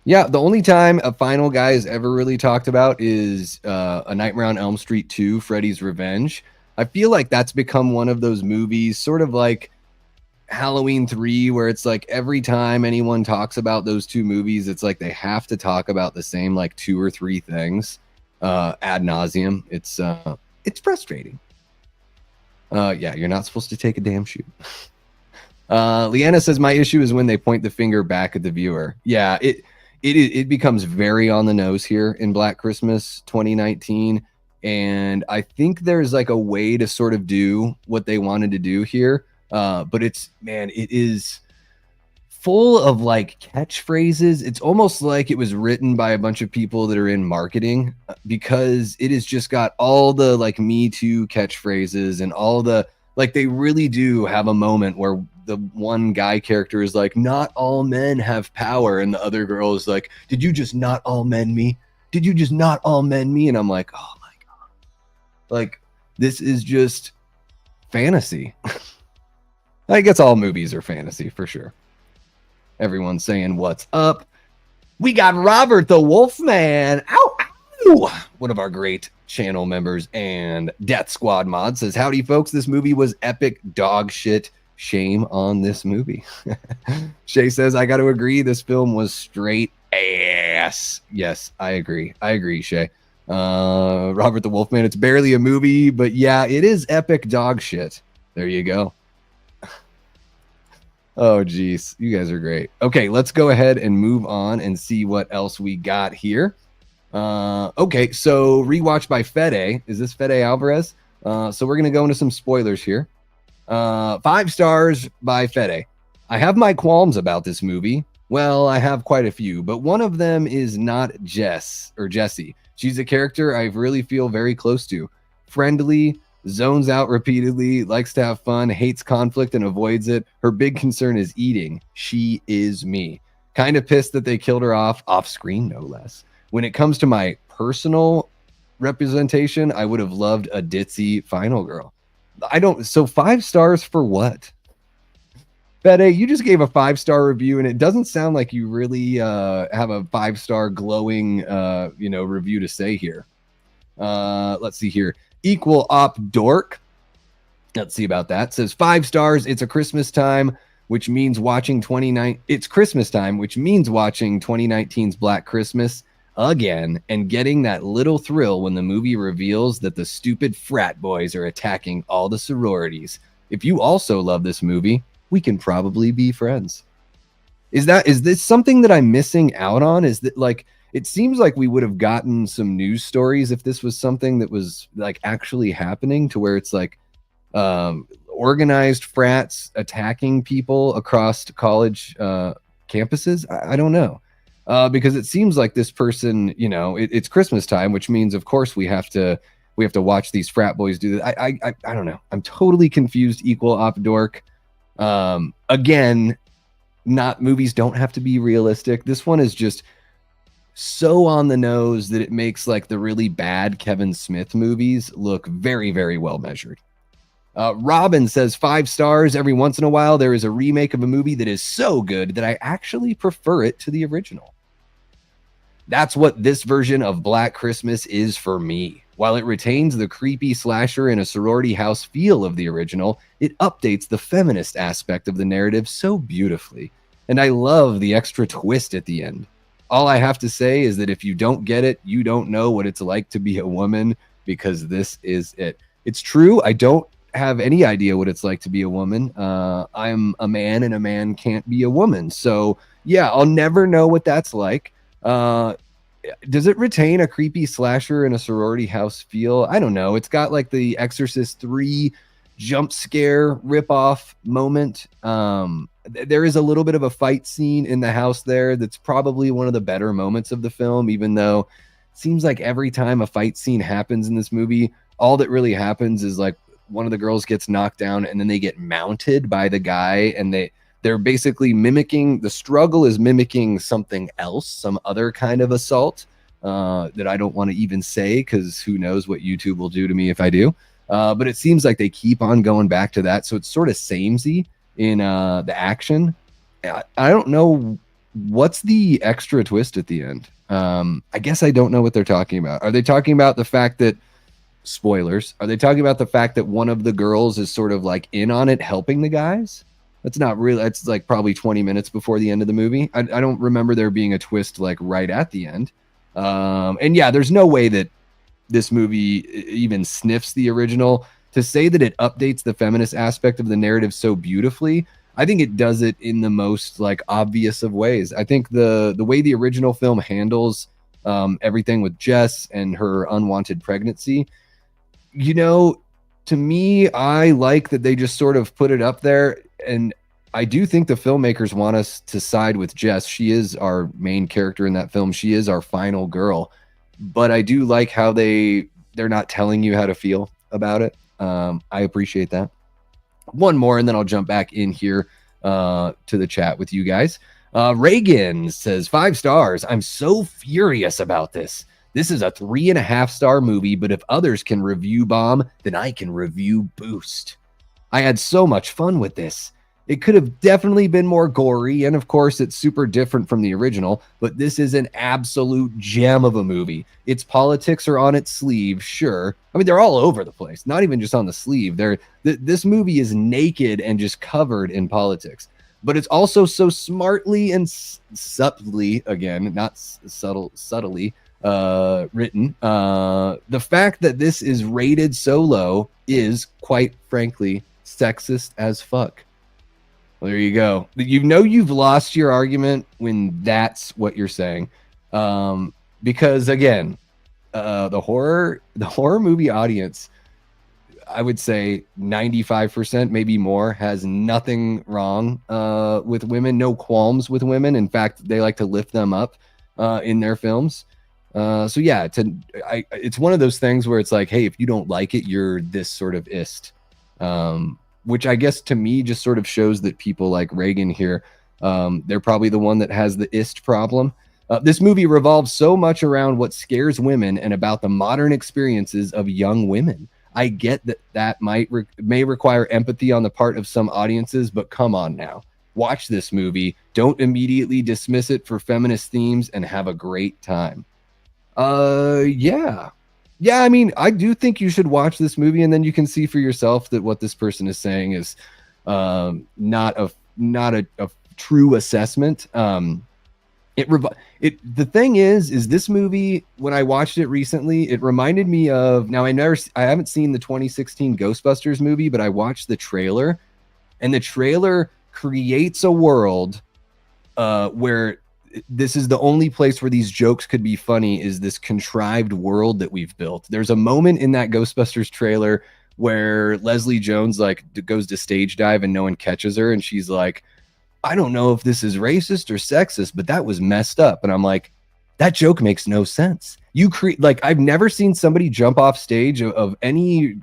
Yeah, the only time a Final Guy is ever really talked about is A Nightmare on Elm Street 2, Freddy's Revenge. I feel like that's become one of those movies, sort of like Halloween 3, where it's like every time anyone talks about those 2 movies, it's like they have to talk about the same like 2 or 3 things ad nauseum. It's frustrating. Yeah, you're not supposed to take a damn shoot. Leanna says, my issue is when they point the finger back at the viewer. Yeah, it becomes very on the nose here in Black Christmas 2019. And I think there's like a way to sort of do what they wanted to do here. But it is full of like catchphrases. It's almost like it was written by a bunch of people that are in marketing, because it has just got all the like Me Too catchphrases and all the, like, they really do have a moment where the one guy character is like, not all men have power. And the other girl is like, did you just not all men me? Did you just not all men me? And I'm like, oh my God. Like, this is just fantasy. I guess all movies are fantasy for sure. Everyone's saying what's up. We got Robert the Wolfman. Ow, ow. One of our great channel members and Death Squad mod says, howdy folks, this movie was epic dog shit. Shame on this movie. Shay says, I got to agree, this film was straight ass. Yes, I agree. I agree, Shay. Robert the Wolfman, it's barely a movie, but yeah, it is epic dog shit. There you go. Oh, geez. You guys are great. Okay, let's go ahead and move on and see what else we got here. Okay, so rewatch by Fede. Is this Fede Alvarez? So we're going to go into some spoilers here. 5 stars by Fede. I have my qualms about this movie. Well, I have quite a few, but one of them is not Jess or Jessie. She's a character I really feel very close to. Friendly, zones out repeatedly, likes to have fun, hates conflict and avoids it. Her big concern is eating. She is me. Kind of pissed that they killed her off screen, no less. When it comes to my personal representation, I would have loved a ditzy final girl. So 5 stars for what? Fede, you just gave a 5-star review, and it doesn't sound like you really have a 5-star glowing, review to say here. Let's see here. Equal op dork. Let's see about that. It says 5 stars. It's Christmas time, which means watching 2019's Black Christmas again, and getting that little thrill when the movie reveals that the stupid frat boys are attacking all the sororities. If you also love this movie, we can probably be friends. Is this something that I'm missing out on? Is that like, it seems like we would have gotten some news stories if this was something that was like actually happening, to where it's like organized frats attacking people across college campuses. I don't know. Because it seems like this person, it's Christmas time, which means of course we have to watch these frat boys do that. I don't know. I'm totally confused. Equal op dork. Again, movies don't have to be realistic. This one is just so on the nose that it makes like the really bad Kevin Smith movies look very, very well measured. Robin says 5 stars. Every once in a while, there is a remake of a movie that is so good that I actually prefer it to the original. That's what this version of Black Christmas is for me. While it retains the creepy slasher in a sorority house feel of the original, it updates the feminist aspect of the narrative so beautifully. And I love the extra twist at the end. All I have to say is that if you don't get it, you don't know what it's like to be a woman, because this is it. It's true. I don't have any idea what it's like to be a woman. I'm a man, and a man can't be a woman. So yeah, I'll never know what that's like. Does it retain a creepy slasher in a sorority house feel? I don't know. It's got like the Exorcist 3 jump scare ripoff moment. There is a little bit of a fight scene in the house there that's probably one of the better moments of the film, even though it seems like every time a fight scene happens in this movie, all that really happens is like one of the girls gets knocked down and then they get mounted by the guy, and they're basically mimicking, the struggle is mimicking something else, some other kind of assault that I don't want to even say, because who knows what YouTube will do to me if I do. But it seems like they keep on going back to that. So it's sort of samey in the action. I don't know what's the extra twist at the end. I guess I don't know what they're talking about. Are they talking about the fact that, spoilers, are they talking about the fact that one of the girls is sort of like in on it, helping the guys? That's not real. That's like probably 20 minutes before the end of the movie. I don't remember there being a twist like right at the end. And yeah, there's no way that this movie even sniffs the original. To say that it updates the feminist aspect of the narrative so beautifully, I think it does it in the most like obvious of ways. I think the way the original film handles everything with Jess and her unwanted pregnancy, to me, I like that they just sort of put it up there. And I do think the filmmakers want us to side with Jess. She is our main character in that film. She is our final girl. But I do like how they're not telling you how to feel about it. I appreciate that. One more, and then I'll jump back in here to the chat with you guys. Reagan says 5 stars. I'm so furious about this. This is a 3.5-star movie, but if others can review bomb, then I can review boost. I had so much fun with this. It could have definitely been more gory, and of course, it's super different from the original, but this is an absolute gem of a movie. Its politics are on its sleeve, sure. I mean, they're all over the place, not even just on the sleeve. This movie is naked and just covered in politics. but it's also so smartly and subtly, again, not subtly written. The fact that this is rated so low is, quite frankly, sexist as fuck. Well, there you go. You know you've lost your argument when that's what you're saying, because again, the horror movie audience, I would say 95%, maybe more, has nothing wrong with women, no qualms with women. In fact, they like to lift them up in their films. So yeah, it's one of those things where it's like, hey, if you don't like it, you're this sort of ist. Which I guess to me just sort of shows that people like Reagan here, they're probably the one that has the ist problem. This movie revolves so much around what scares women and about the modern experiences of young women. I get that may require empathy on the part of some audiences, but come on now. Watch this movie. Don't immediately dismiss it for feminist themes and have a great time. Yeah. Yeah, I mean, I do think you should watch this movie, and then you can see for yourself that what this person is saying is not a true assessment. The thing is this movie, when I watched it recently, it reminded me of, now I haven't seen the 2016 Ghostbusters movie, but I watched the trailer, and the trailer creates a world where this is the only place where these jokes could be funny, is this contrived world that we've built. There's a moment in that Ghostbusters trailer where Leslie Jones like goes to stage dive and no one catches her, and she's like, I don't know if this is racist or sexist, but that was messed up. And I'm like, that joke makes no sense. I've never seen somebody jump off stage of any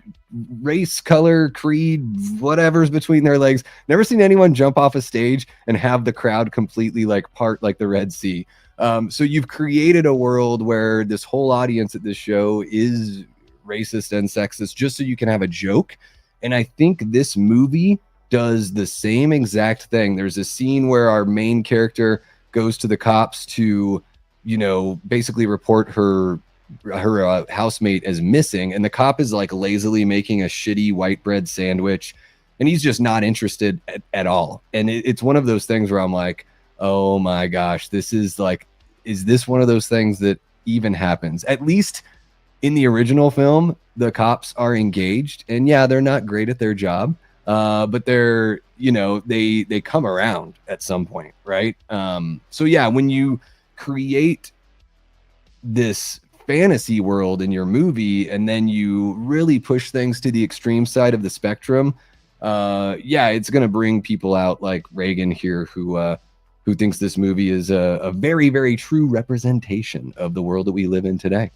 race, color, creed, whatever's between their legs. Never seen anyone jump off a stage and have the crowd completely like part like the Red Sea. So you've created a world where this whole audience at this show is racist and sexist just so you can have a joke. And I think this movie does the same exact thing. There's a scene where our main character goes to the cops to, basically report her housemate as missing, and the cop is like lazily making a shitty white bread sandwich, and he's just not interested at all. And it's one of those things where I'm like, oh my gosh, this is like, is this one of those things that even happens? At least in the original film, the cops are engaged, and yeah, they're not great at their job, but they're, they come around at some point, right? So yeah, when you create this fantasy world in your movie and then you really push things to the extreme side of the spectrum, yeah, it's going to bring people out like Reagan here, who thinks this movie is a very, very true representation of the world that we live in today.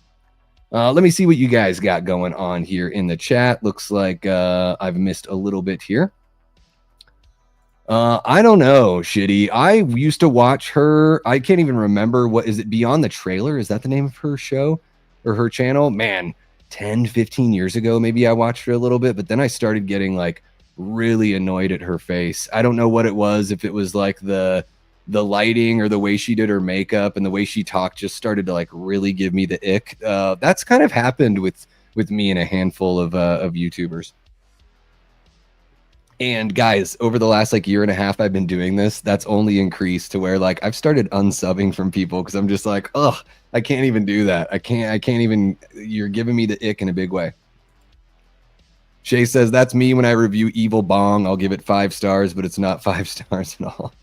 Let me see what you guys got going on here in the chat. Looks like I've missed a little bit here. I don't know, Shitty. I used to watch her. I can't even remember. What is it? Beyond the Trailer? Is that the name of her show or her channel? Man, 10, 15 years ago, maybe I watched her a little bit, but then I started getting like really annoyed at her face. I don't know what it was. If it was like the lighting or the way she did her makeup and the way she talked just started to like really give me the ick. That's kind of happened with me and a handful of YouTubers. And guys, over the last like year and a half I've been doing this, that's only increased to where like I've started unsubbing from people because I'm just like, oh, I can't even do that. I can't even, you're giving me the ick in a big way. Shay says, that's me when I review Evil Bong. I'll give it 5 stars, but it's not 5 stars at all.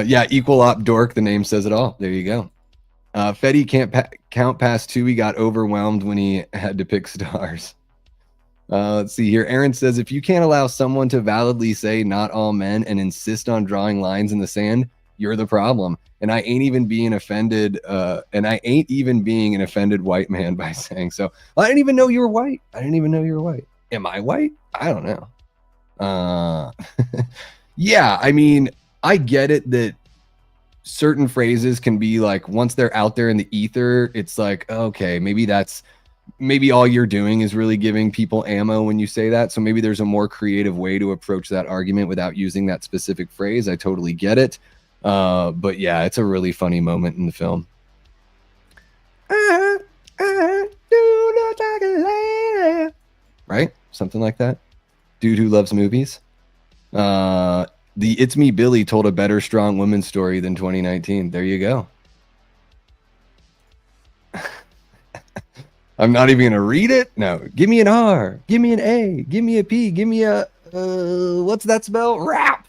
Yeah, Equal Op Dork, the name says it all. There you go. Fetty can't count past 2. He got overwhelmed when he had to pick stars. Let's see here. Aaron says, if you can't allow someone to validly say not all men and insist on drawing lines in the sand, you're the problem. And I ain't even being offended. And I ain't even being an offended white man by saying so. Well, I didn't even know you were white. I didn't even know you were white. Am I white? I don't know. Yeah, I mean, I get it that certain phrases can be like, once they're out there in the ether, it's like, okay, maybe all you're doing is really giving people ammo when you say that. So maybe there's a more creative way to approach that argument without using that specific phrase. I totally get it. But yeah, it's a really funny moment in the film. Right? Something like that. Dude who loves movies. The It's Me Billy told a better strong woman story than 2019. There you go. I'm not even gonna read it. No, give me an R, give me an A, give me a P, give me a what's that spell? Rap.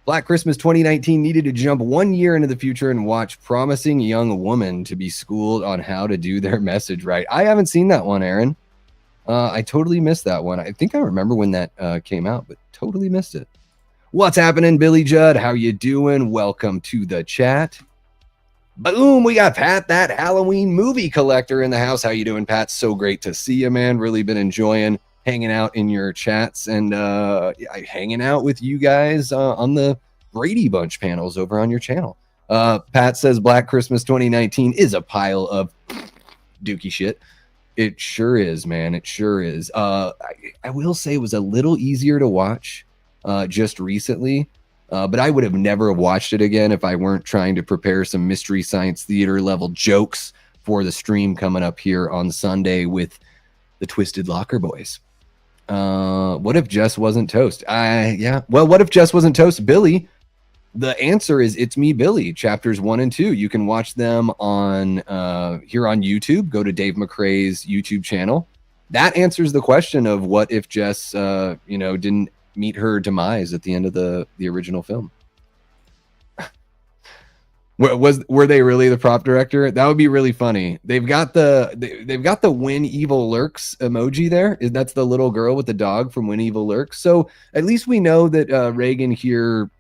Black Christmas 2019 needed to jump 1 year into the future and watch promising young woman to be schooled on how to do their message right. I haven't seen that one, Aaron. I totally missed that one. I think I remember when that came out, but totally missed it. What's happening, Billy Judd? How you doing? Welcome to the chat. Boom, we got Pat, that Halloween movie collector, in the house. How you doing, Pat? So great to see you, man. Really been enjoying hanging out in your chats and hanging out with you guys on the Brady Bunch panels over on your channel. Pat says Black Christmas 2019 is a pile of dookie shit. It sure is, man. It sure is. I will say it was a little easier to watch just recently. But I would have never watched it again if I weren't trying to prepare some Mystery Science Theater level jokes for the stream coming up here on Sunday with the Twisted Locker Boys. What if Jess wasn't toast? Yeah. Well, what if Jess wasn't toast? Billy, the answer is It's Me, Billy, chapters 1 and 2. You can watch them on here on YouTube. Go to Dave McCrae's YouTube channel. That answers the question of what if Jess, didn't meet her demise at the end of the original film. Were they really the prop director? That would be really funny. They've got the When Evil Lurks emoji there. That's the little girl with the dog from When Evil Lurks. So at least we know that Reagan here,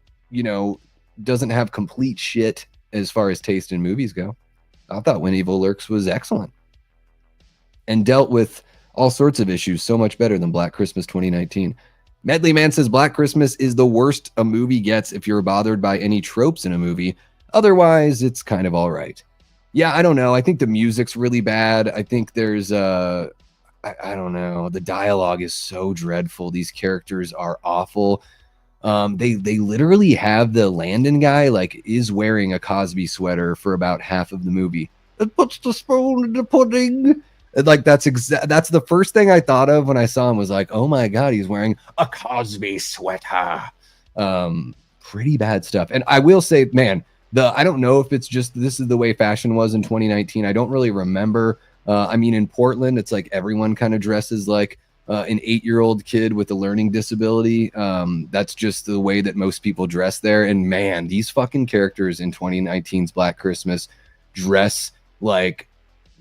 doesn't have complete shit as far as taste in movies go. I thought When Evil Lurks was excellent and dealt with all sorts of issues so much better than Black Christmas 2019. Medley Man says Black Christmas is the worst a movie gets if you're bothered by any tropes in a movie. Otherwise, it's kind of all right. Yeah, I don't know. I think the music's really bad. I think there's I don't know. The dialogue is so dreadful. These characters are awful. They literally have the Landon guy is wearing a Cosby sweater for about half of the movie. It puts the spoon in the pudding. That's the first thing I thought of when I saw him was like, oh my God, he's wearing a Cosby sweater. Pretty bad stuff. And I will say, man, I don't know if it's just this is the way fashion was in 2019. I don't really remember. In Portland, it's like everyone kind of dresses like an 8-year-old kid with a learning disability. That's just the way that most people dress there. And man, these fucking characters in 2019's Black Christmas dress like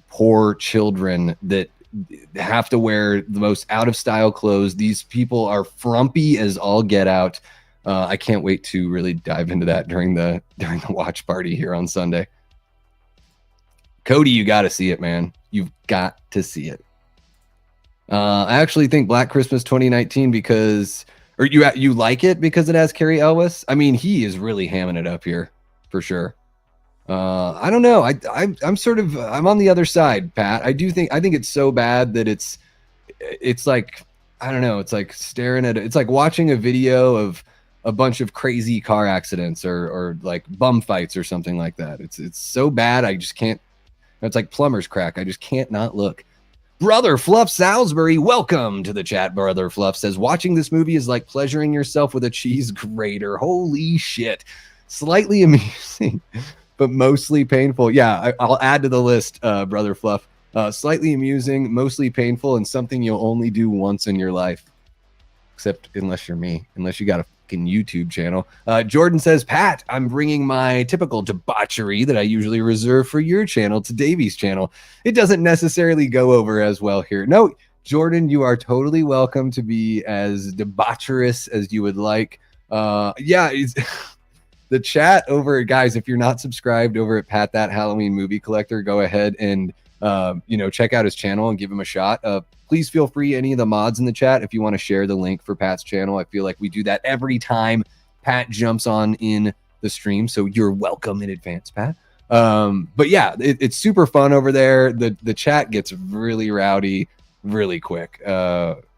poor children that have to wear the most out of style clothes. These people are frumpy as all get out. I can't wait to really dive into that during the watch party here on Sunday. Cody, you got to see it, man. You've got to see it. I actually think Black Christmas 2019 you like it because it has Cary Elwes. I mean, he is really hamming it up here for sure. I don't know. I'm on the other side, Pat. I think it's so bad that it's like, I don't know. It's like it's like watching a video of a bunch of crazy car accidents or like bum fights or something like that. It's so bad. I just can't. It's like plumber's crack. I just can't not look. Brother Fluff Salisbury, welcome to the chat. Brother Fluff says watching this movie is like pleasuring yourself with a cheese grater. Holy shit. Slightly amusing, but mostly painful. Yeah, I'll add to the list, Brother Fluff. Slightly amusing, mostly painful, and something you'll only do once in your life. Except unless you're me, unless you got a fucking YouTube channel. Jordan says, Pat, I'm bringing my typical debauchery that I usually reserve for your channel to Davey's channel. It doesn't necessarily go over as well here. No, Jordan, you are totally welcome to be as debaucherous as you would like. Yeah, the chat over, guys, if you're not subscribed over at Pat That Halloween Movie Collector, go ahead and check out his channel and give him a shot. Please feel free, any of the mods in the chat, if you want to share the link for Pat's channel. I feel like we do that every time Pat jumps on in the stream, so you're welcome in advance, Pat. But yeah, it's super fun over there. The chat gets really rowdy really quick.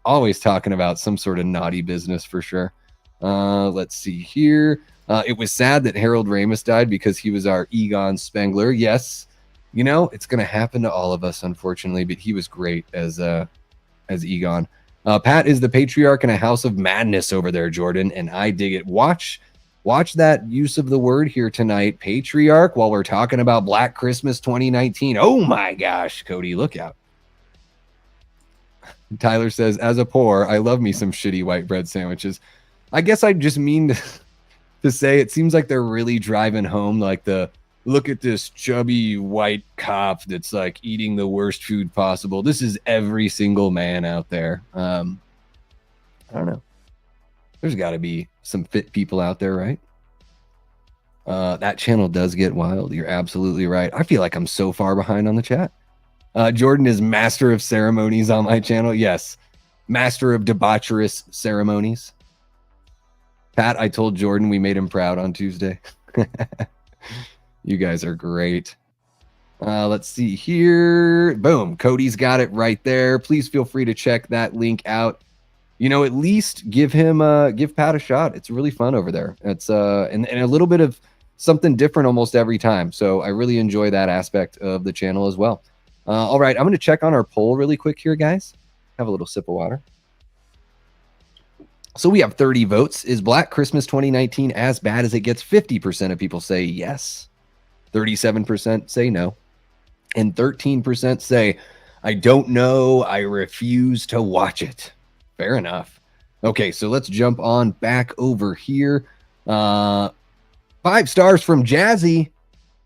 Always talking about some sort of naughty business for sure. Let's see here. It was sad that Harold Ramis died because he was our Egon Spengler. Yes, it's going to happen to all of us, unfortunately, but he was great as Egon. Pat is the patriarch in a house of madness over there, Jordan, and I dig it. Watch that use of the word here tonight, patriarch, while we're talking about Black Christmas 2019. Oh my gosh, Cody, look out. Tyler says, as a poor, I love me some shitty white bread sandwiches. I guess I just mean to say it seems like they're really driving home like the look at this chubby white cop that's like eating the worst food possible. This is every single man out there. I don't know. There's got to be some fit people out there, right? That channel does get wild. You're absolutely right. I feel like I'm so far behind on the chat. Jordan is master of ceremonies on my channel. Yes. Master of debaucherous ceremonies. Pat, I told Jordan we made him proud on Tuesday. You guys are great. Let's see here. Boom. Cody's got it right there. Please feel free to check that link out. You know, at least give Pat a shot. It's really fun over there. It's and a little bit of something different almost every time. So I really enjoy that aspect of the channel as well. All right, I'm going to check on our poll really quick here, guys. Have a little sip of water. So we have 30 votes. Is Black Christmas 2019 as bad as it gets? 50% of people say yes. 37% say no. And 13% say, I don't know. I refuse to watch it. Fair enough. Okay, so let's jump on back over here. 5 stars from Jazzy.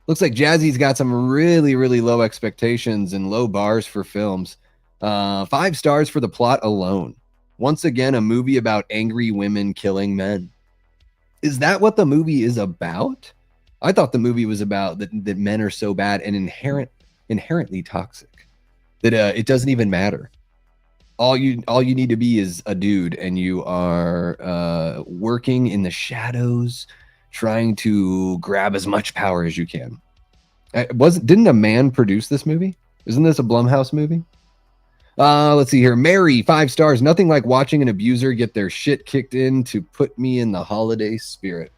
Looks like Jazzy's got some really, really low expectations and low bars for films. 5 stars for the plot alone. Once again, a movie about angry women killing men. Is that what the movie is about? I thought the movie was about that men are so bad and inherently toxic that it doesn't even matter. All you need to be is a dude, and you are working in the shadows, trying to grab as much power as you can. Didn't a man produce this movie? Isn't this a Blumhouse movie? Let's see here. Mary, 5 stars. Nothing like watching an abuser get their shit kicked in to put me in the holiday spirit.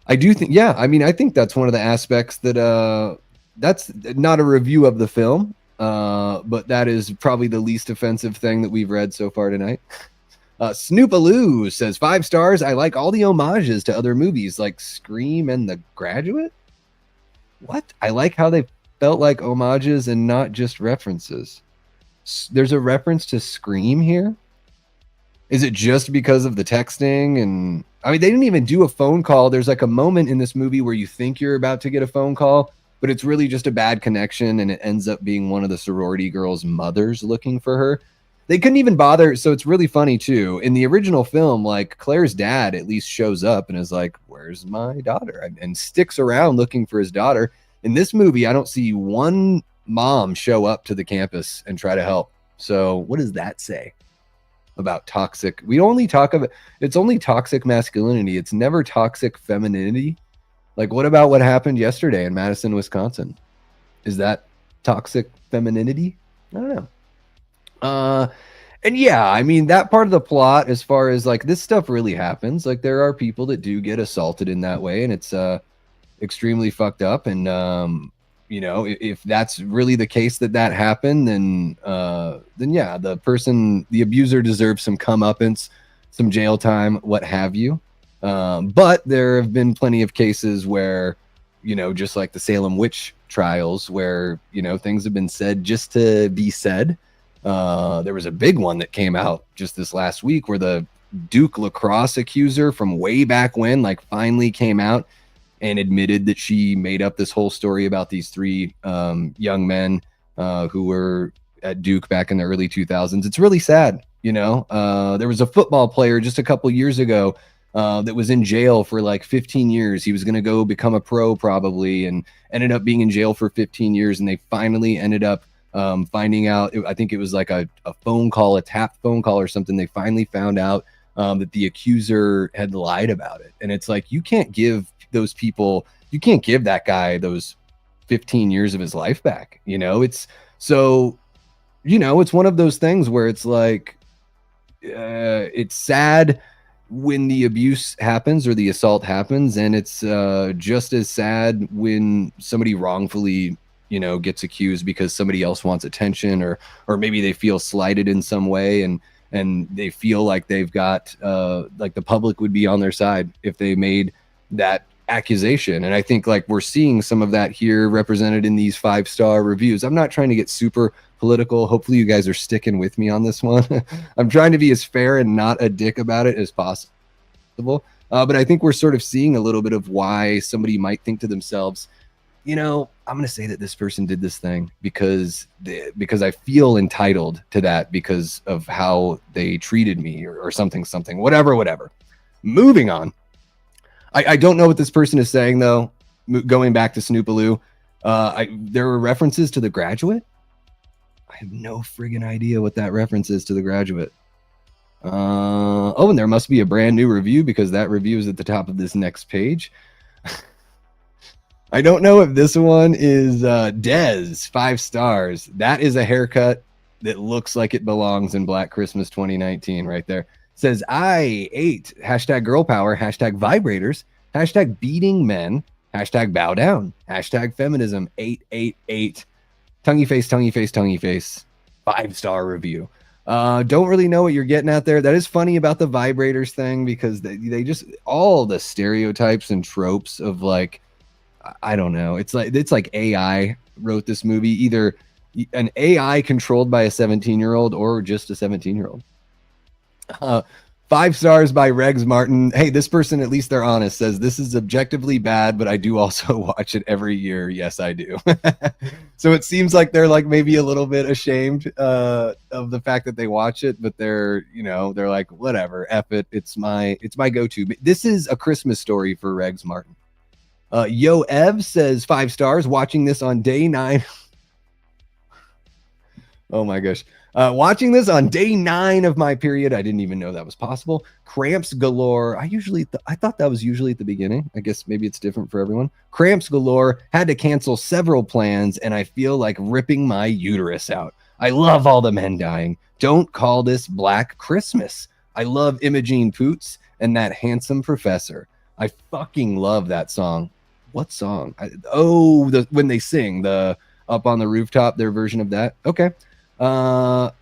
I do think, yeah, I mean, I think that's one of the aspects that that's not a review of the film, but that is probably the least offensive thing that we've read so far tonight. Snoopaloo says 5 stars. I like all the homages to other movies like Scream and The Graduate. What? I like how they felt like homages and not just references. There's a reference to Scream here. Is it just because of the texting? And I mean, they didn't even do a phone call. There's like a moment in this movie where you think you're about to get a phone call, but it's really just a bad connection, and it ends up being one of the sorority girls' mothers looking for her. They couldn't even bother. So it's really funny too. In the original film, like Claire's dad at least shows up and is like, where's my daughter? And sticks around looking for his daughter. In this movie, I don't see one mom show up to the campus and try to help. So what does that say about toxic? We only talk about, it's only toxic masculinity. It's never toxic femininity. Like, what about what happened yesterday in Madison, Wisconsin? Is that toxic femininity? I don't know. And yeah, I mean, that part of the plot, as far as like this stuff really happens, like there are people that do get assaulted in that way, and it's extremely fucked up. And you know, if that's really the case that happened, then yeah, the abuser deserves some comeuppance, some jail time, what have you. But there have been plenty of cases where, you know, just like the Salem witch trials, where, you know, things have been said just to be said. There was a big one that came out just this last week where the Duke lacrosse accuser from way back when, like, finally came out and admitted that she made up this whole story about these 3 young men who were at Duke back in the early 2000s. It's really sad, you know. There was a football player just a couple years ago that was in jail for like 15 years. He was going to go become a pro probably, and ended up being in jail for 15 years. And they finally ended up finding out, I think it was like a phone call, a tapped phone call or something. They finally found out that the accuser had lied about it. And it's like, you can't give those people, you can't give that guy those 15 years of his life back. You know, it's so, you know, it's one of those things where it's like, it's sad when the abuse happens or the assault happens, and it's just as sad when somebody wrongfully, you know, gets accused because somebody else wants attention, or maybe they feel slighted in some way. And and they feel like they've got like the public would be on their side if they made that accusation. And I think like we're seeing some of that here represented in these 5-star reviews. I'm not trying to get super political. Hopefully you guys are sticking with me on this one. I'm trying to be as fair and not a dick about it as possible. But I think we're sort of seeing a little bit of why somebody might think to themselves, you know, I'm going to say that this person did this thing because I feel entitled to that because of how they treated me or something, whatever. Moving on. I don't know what this person is saying, though. Going back to Snoopaloo, there were references to The Graduate. I have no friggin' idea what that reference is to The Graduate. Oh, and there must be a brand new review because that review is at the top of this next page. I don't know if this one is Dez, 5 stars. That is a haircut that looks like it belongs in Black Christmas 2019 right there. Says, I ate, hashtag girl power, hashtag vibrators, hashtag beating men, hashtag bow down, hashtag feminism, 888. Tonguey face, 5-star review. Don't really know what you're getting at there. That is funny about the vibrators thing because they just, all the stereotypes and tropes of like, I don't know. It's like AI wrote this movie, either an AI controlled by a 17-year-old or just a 17-year-old. 5 stars by Regs Martin. Hey, this person, at least they're honest, says this is objectively bad, but I do also watch it every year. Yes, I do. So it seems like they're like maybe a little bit ashamed of the fact that they watch it, but they're like, whatever, F it. It's my go-to. But this is a Christmas story for Regs Martin. Yo Ev says 5 stars, watching this on day 9. Oh my gosh. Watching this on day 9 of my period. I didn't even know that was possible. Cramps galore. I thought that was usually at the beginning. I guess maybe it's different for everyone. Cramps galore. Had to cancel several plans, and I feel like ripping my uterus out. I love all the men dying. Don't call this Black Christmas. I love Imogene Poots and that handsome professor. I fucking love that song. What song? When they sing the Up on the Rooftop, their version of that. Okay. A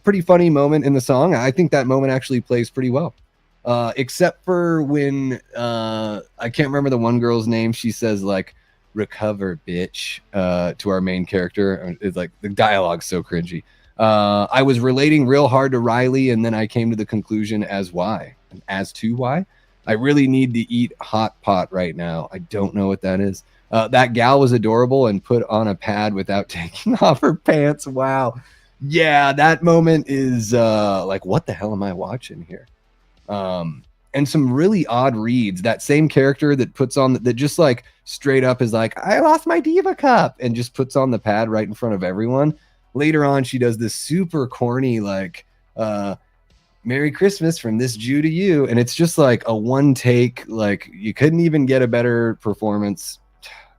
pretty funny moment in the song. I think that moment actually plays pretty well. Except for when I can't remember the one girl's name. She says like, recover bitch, to our main character. It's like the dialogue's so cringy. I was relating real hard to Riley, and then I came to the conclusion as to why. I really need to eat hot pot right now. I don't know what that is. That gal was adorable and put on a pad without taking off her pants. Wow. Yeah, that moment is like, what the hell am I watching here? And some really odd reads. That same character that puts on that just like straight up is like, I lost my diva cup, and just puts on the pad right in front of everyone. Later on, she does this super corny like, Merry Christmas from this Jew to you. And it's just like a one take, like you couldn't even get a better performance.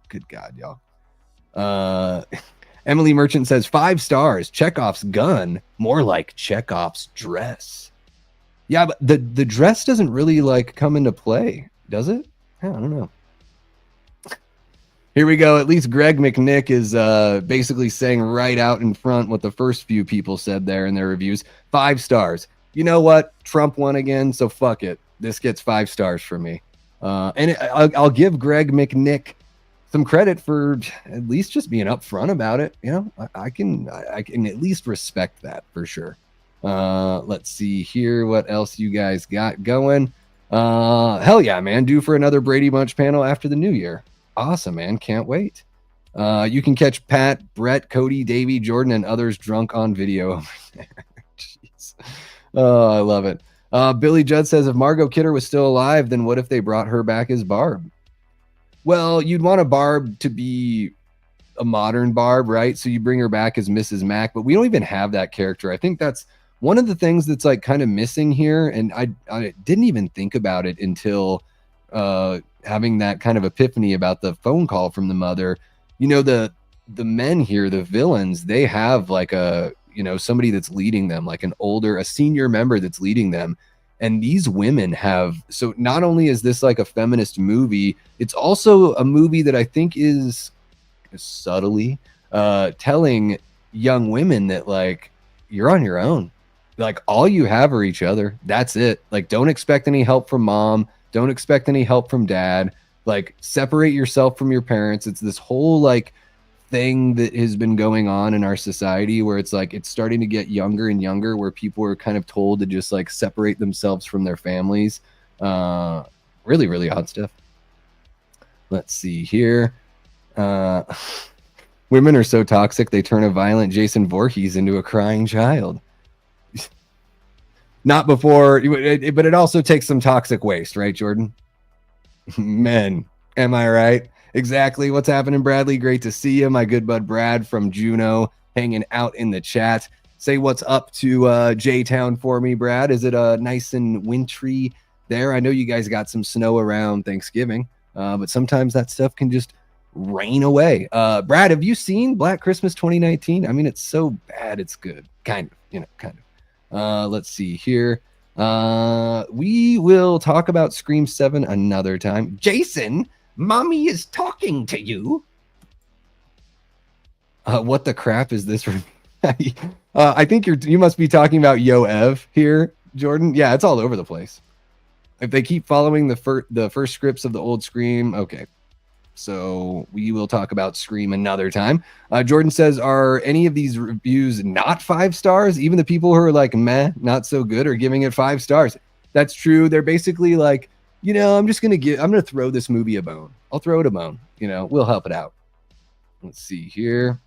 Good God, y'all. Emily Merchant says 5 stars. Chekhov's gun, more like Chekhov's dress. Yeah, but the dress doesn't really like come into play, does it? I don't know. Here we go. At least Greg McNick is basically saying right out in front what the first few people said there in their reviews. 5 stars. You know what? Trump won again, so fuck it. This gets 5 stars from me. I'll give Greg McNick some credit for at least just being upfront about it. You know, I can at least respect that for sure. Let's see here what else you guys got going. Hell yeah, man. Due for another Brady Bunch panel after the new year. Awesome, man. Can't wait. You can catch Pat, Brett, Cody, Davey, Jordan, and others drunk on video over there. Jeez. Oh, I love it. Billy Judd says, if Margot Kidder was still alive, then what if they brought her back as Barb? Well, you'd want a Barb to be a modern Barb, right? So you bring her back as Mrs. Mack, but we don't even have that character. I think that's one of the things that's like kind of missing here. And I didn't even think about it until having that kind of epiphany about the phone call from the mother. You know, the men here, the villains, they have like somebody that's leading them, like a senior member that's leading them. And these women have, so not only is this like a feminist movie, it's also a movie that I think is subtly telling young women that like, you're on your own. Like, all you have are each other. That's it. Like, don't expect any help from mom. Don't expect any help from dad. Like, separate yourself from your parents. It's this whole like thing that has been going on in our society where it's like it's starting to get younger and younger, where people are kind of told to just like separate themselves from their families. Really, really odd stuff. Let's see here. Women are so toxic they turn a violent Jason Voorhees into a crying child. Not before, but it also takes some toxic waste, right, Jordan? Men, am I right? Exactly. What's happening, Bradley? Great to see you, my good bud Brad from Juneau, hanging out in the chat. Say what's up to J-Town for me, Brad. Is it nice and wintry there? I know you guys got some snow around Thanksgiving, but sometimes that stuff can just rain away. Brad, have you seen Black Christmas 2019? I mean, it's so bad, it's good. Kind of, kind of. Let's see here. We will talk about Scream 7 another time. Jason, mommy is talking to you. What the crap is this? I think you must be talking about Yo Ev here, Jordan. Yeah, it's all over the place. If they keep following the first scripts of the old Scream, okay. So we will talk about Scream another time. Jordan says, are any of these reviews not 5 stars? Even the people who are like, meh, not so good, are giving it 5 stars. That's true. They're basically like, I'm going to throw this movie a bone. I'll throw it a bone. We'll help it out. Let's see here.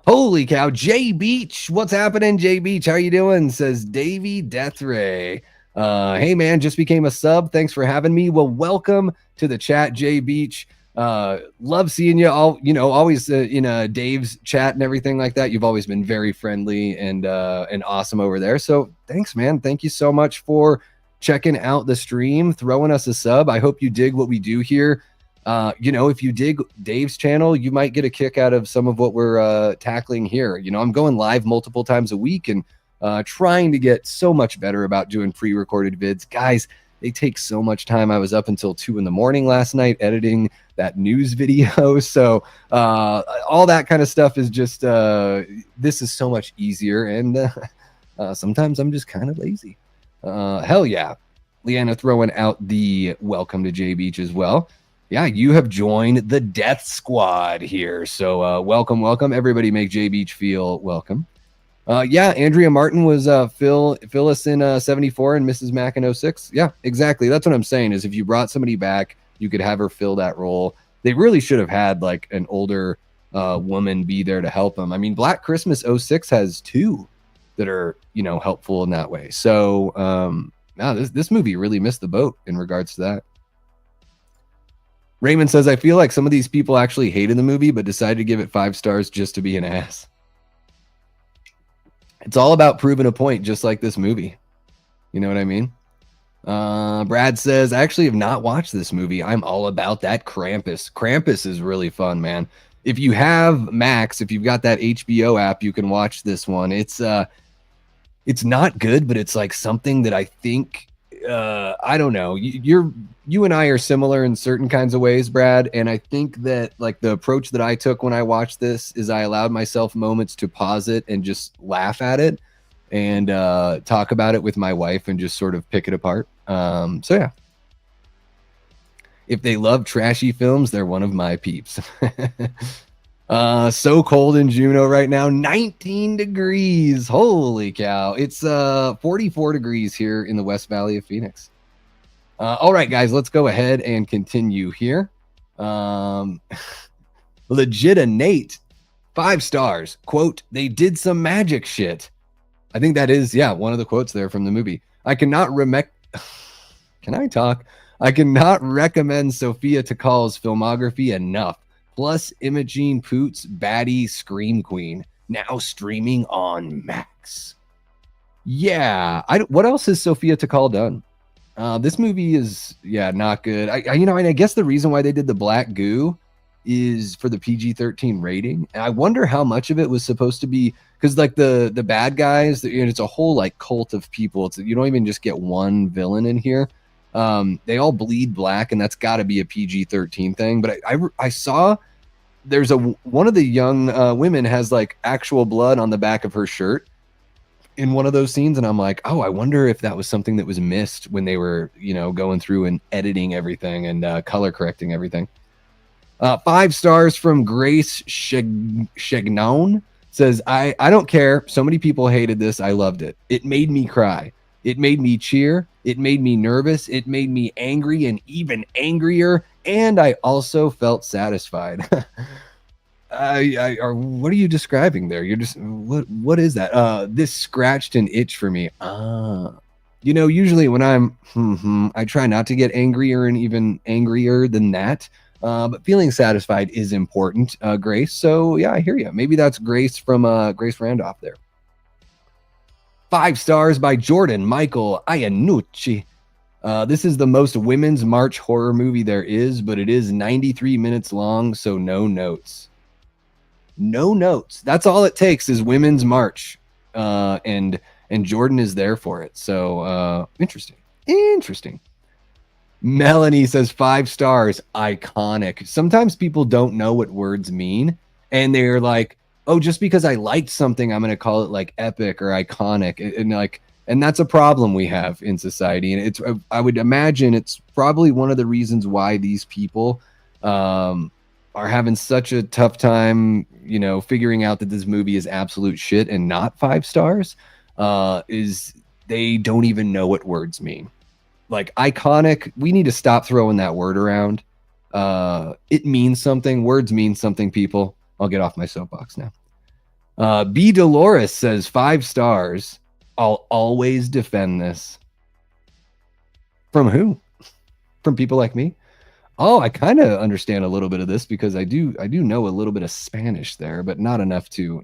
Holy cow. Jay Beach. What's happening, Jay Beach? How you doing? Says Davey Deathray. Hey man, just became a sub. Thanks for having me. Well, welcome to the chat, Jay Beach. Love seeing you all, always in Dave's chat and everything like that. You've always been very friendly and awesome over there. So thanks, man. Thank you so much for checking out the stream, throwing us a sub. I hope you dig what we do here. If you dig Dave's channel, you might get a kick out of some of what we're tackling here. I'm going live multiple times a week and trying to get so much better about doing pre-recorded vids. Guys, they take so much time. I was up until 2 a.m. last night editing that news video. So all that kind of stuff is just, this is so much easier. And sometimes I'm just kind of lazy. Hell yeah. Leanna throwing out the welcome to J Beach as well. Yeah, you have joined the Death Squad here. So welcome. Everybody make J Beach feel welcome. Yeah, Andrea Martin was Phyllis in 74 and Mrs. Mack in 06. Yeah, exactly. That's what I'm saying, is if you brought somebody back, you could have her fill that role. They really should have had like an older woman be there to help them. I mean, Black Christmas 06 has 2 that are, helpful in that way. So this movie really missed the boat in regards to that. Raymond says, I feel like some of these people actually hated the movie, but decided to give it 5 stars just to be an ass. It's all about proving a point, just like this movie. You know what I mean? Brad says, I actually have not watched this movie. I'm all about that Krampus. Krampus is really fun, man. If you have Max, if you've got that HBO app, you can watch this one. It's not good, but it's like something that I think, I don't know. You and I are similar in certain kinds of ways, Brad. And I think that like the approach that I took when I watched this is I allowed myself moments to pause it and just laugh at it and talk about it with my wife and just sort of pick it apart. So yeah. If they love trashy films, they're one of my peeps. So cold in Juneau right now, 19 degrees. Holy cow. It's 44 degrees here in the West Valley of Phoenix. All right, guys, let's go ahead and continue here. Legit Nate, 5 stars. Quote, they did some magic shit. I think that is, one of the quotes there from the movie. I cannot recommend Sophia Takal's filmography enough. Plus Imogene Poots' baddie Scream Queen, now streaming on Max. Yeah, what else has Sophia Takal done? This movie is, not good. I guess the reason why they did the black goo is for the PG-13 rating. And I wonder how much of it was supposed to be, because like the bad guys, it's a whole like cult of people. You don't even just get one villain in here. They all bleed black, and that's got to be a PG-13 thing. But I saw there's one of the young women has like actual blood on the back of her shirt in one of those scenes, and I'm like, oh, I wonder if that was something that was missed when they were, going through and editing everything and color correcting everything. 5 stars from Grace Chagnon says, I don't care. So many people hated this. I loved it. It made me cry. It made me cheer. It made me nervous. It made me angry and even angrier. And I also felt satisfied. What are you describing there? You're just, what is that? This scratched an itch for me. Usually when I try not to get angrier and even angrier than that. But feeling satisfied is important, Grace. So yeah, I hear you. Maybe that's Grace from Grace Randolph there. 5 stars by Jordan Michael Iannucci. This is the most women's March horror movie there is, but it is 93 minutes long, so no notes. No notes. That's all it takes is Women's March, and Jordan is there for it. So interesting. Melanie says 5 stars. Iconic. Sometimes people don't know what words mean, and they're like, "Oh, just because I liked something, I'm going to call it like epic or iconic," and that's a problem we have in society. And I would imagine it's probably one of the reasons why these people are having such a tough time, figuring out that this movie is absolute shit and not 5 stars, is they don't even know what words mean. Like iconic, we need to stop throwing that word around. It means something. Words mean something, people. I'll get off my soapbox now. B. Dolores says 5 stars. I'll always defend this. From who? From people like me? Oh, I kind of understand a little bit of this because I do know a little bit of Spanish there, but not enough to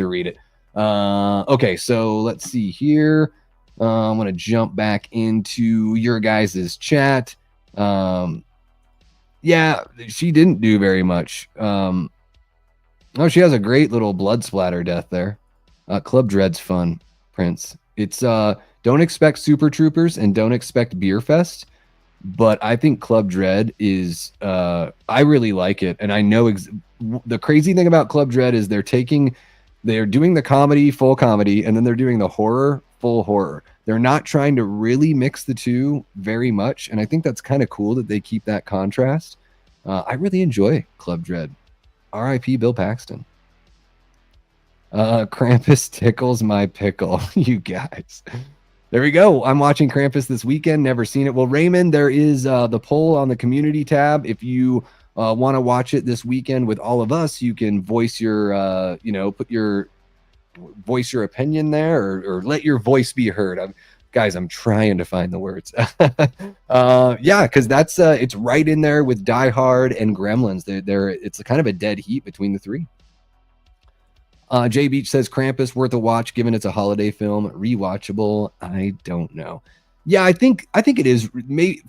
read it. Okay, so let's see here. I'm going to jump back into your guys' chat. Yeah, she didn't do very much. Oh, she has a great little blood splatter death there. Club Dread's fun, Prince. It's don't expect Super Troopers and don't expect Beer Fest. But I think Club Dread is, I really like it. And I know the crazy thing about Club Dread is they're doing the comedy, full comedy, and then they're doing the horror, full horror. They're not trying to really mix the two very much. And I think that's kind of cool that they keep that contrast. I really enjoy Club Dread. R.I.P. Bill Paxton. Krampus tickles my pickle, you guys. There we go. I'm watching Krampus this weekend. Never seen it. Well, Raymond, there is the poll on the community tab. If you want to watch it this weekend with all of us, you can voice your, voice your opinion there, or let your voice be heard. I'm trying to find the words. Yeah, because that's it's right in there with Die Hard and Gremlins. It's kind of a dead heat between the three. Jay Beach says Krampus worth a watch given it's a holiday film. Rewatchable? I don't know. Yeah, I think it is.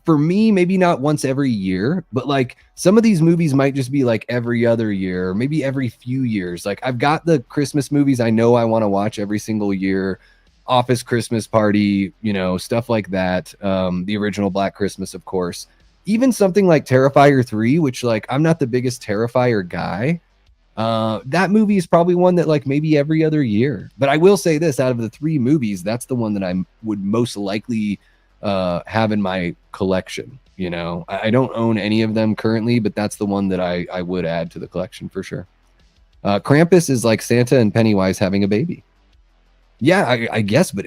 For me, maybe not once every year, but like some of these movies might just be like every other year, or maybe every few years. Like I've got the Christmas movies I know I want to watch every single year. Office Christmas Party, stuff like that. The original Black Christmas, of course. Even something like Terrifier 3, which like I'm not the biggest Terrifier guy. That movie is probably one that like maybe every other year. But I will say this, out of the 3 movies, that's the one that I would most likely have in my collection. I don't own any of them currently, but that's the one that I would add to the collection for sure. Krampus is like Santa and Pennywise having a baby. Yeah, I guess, but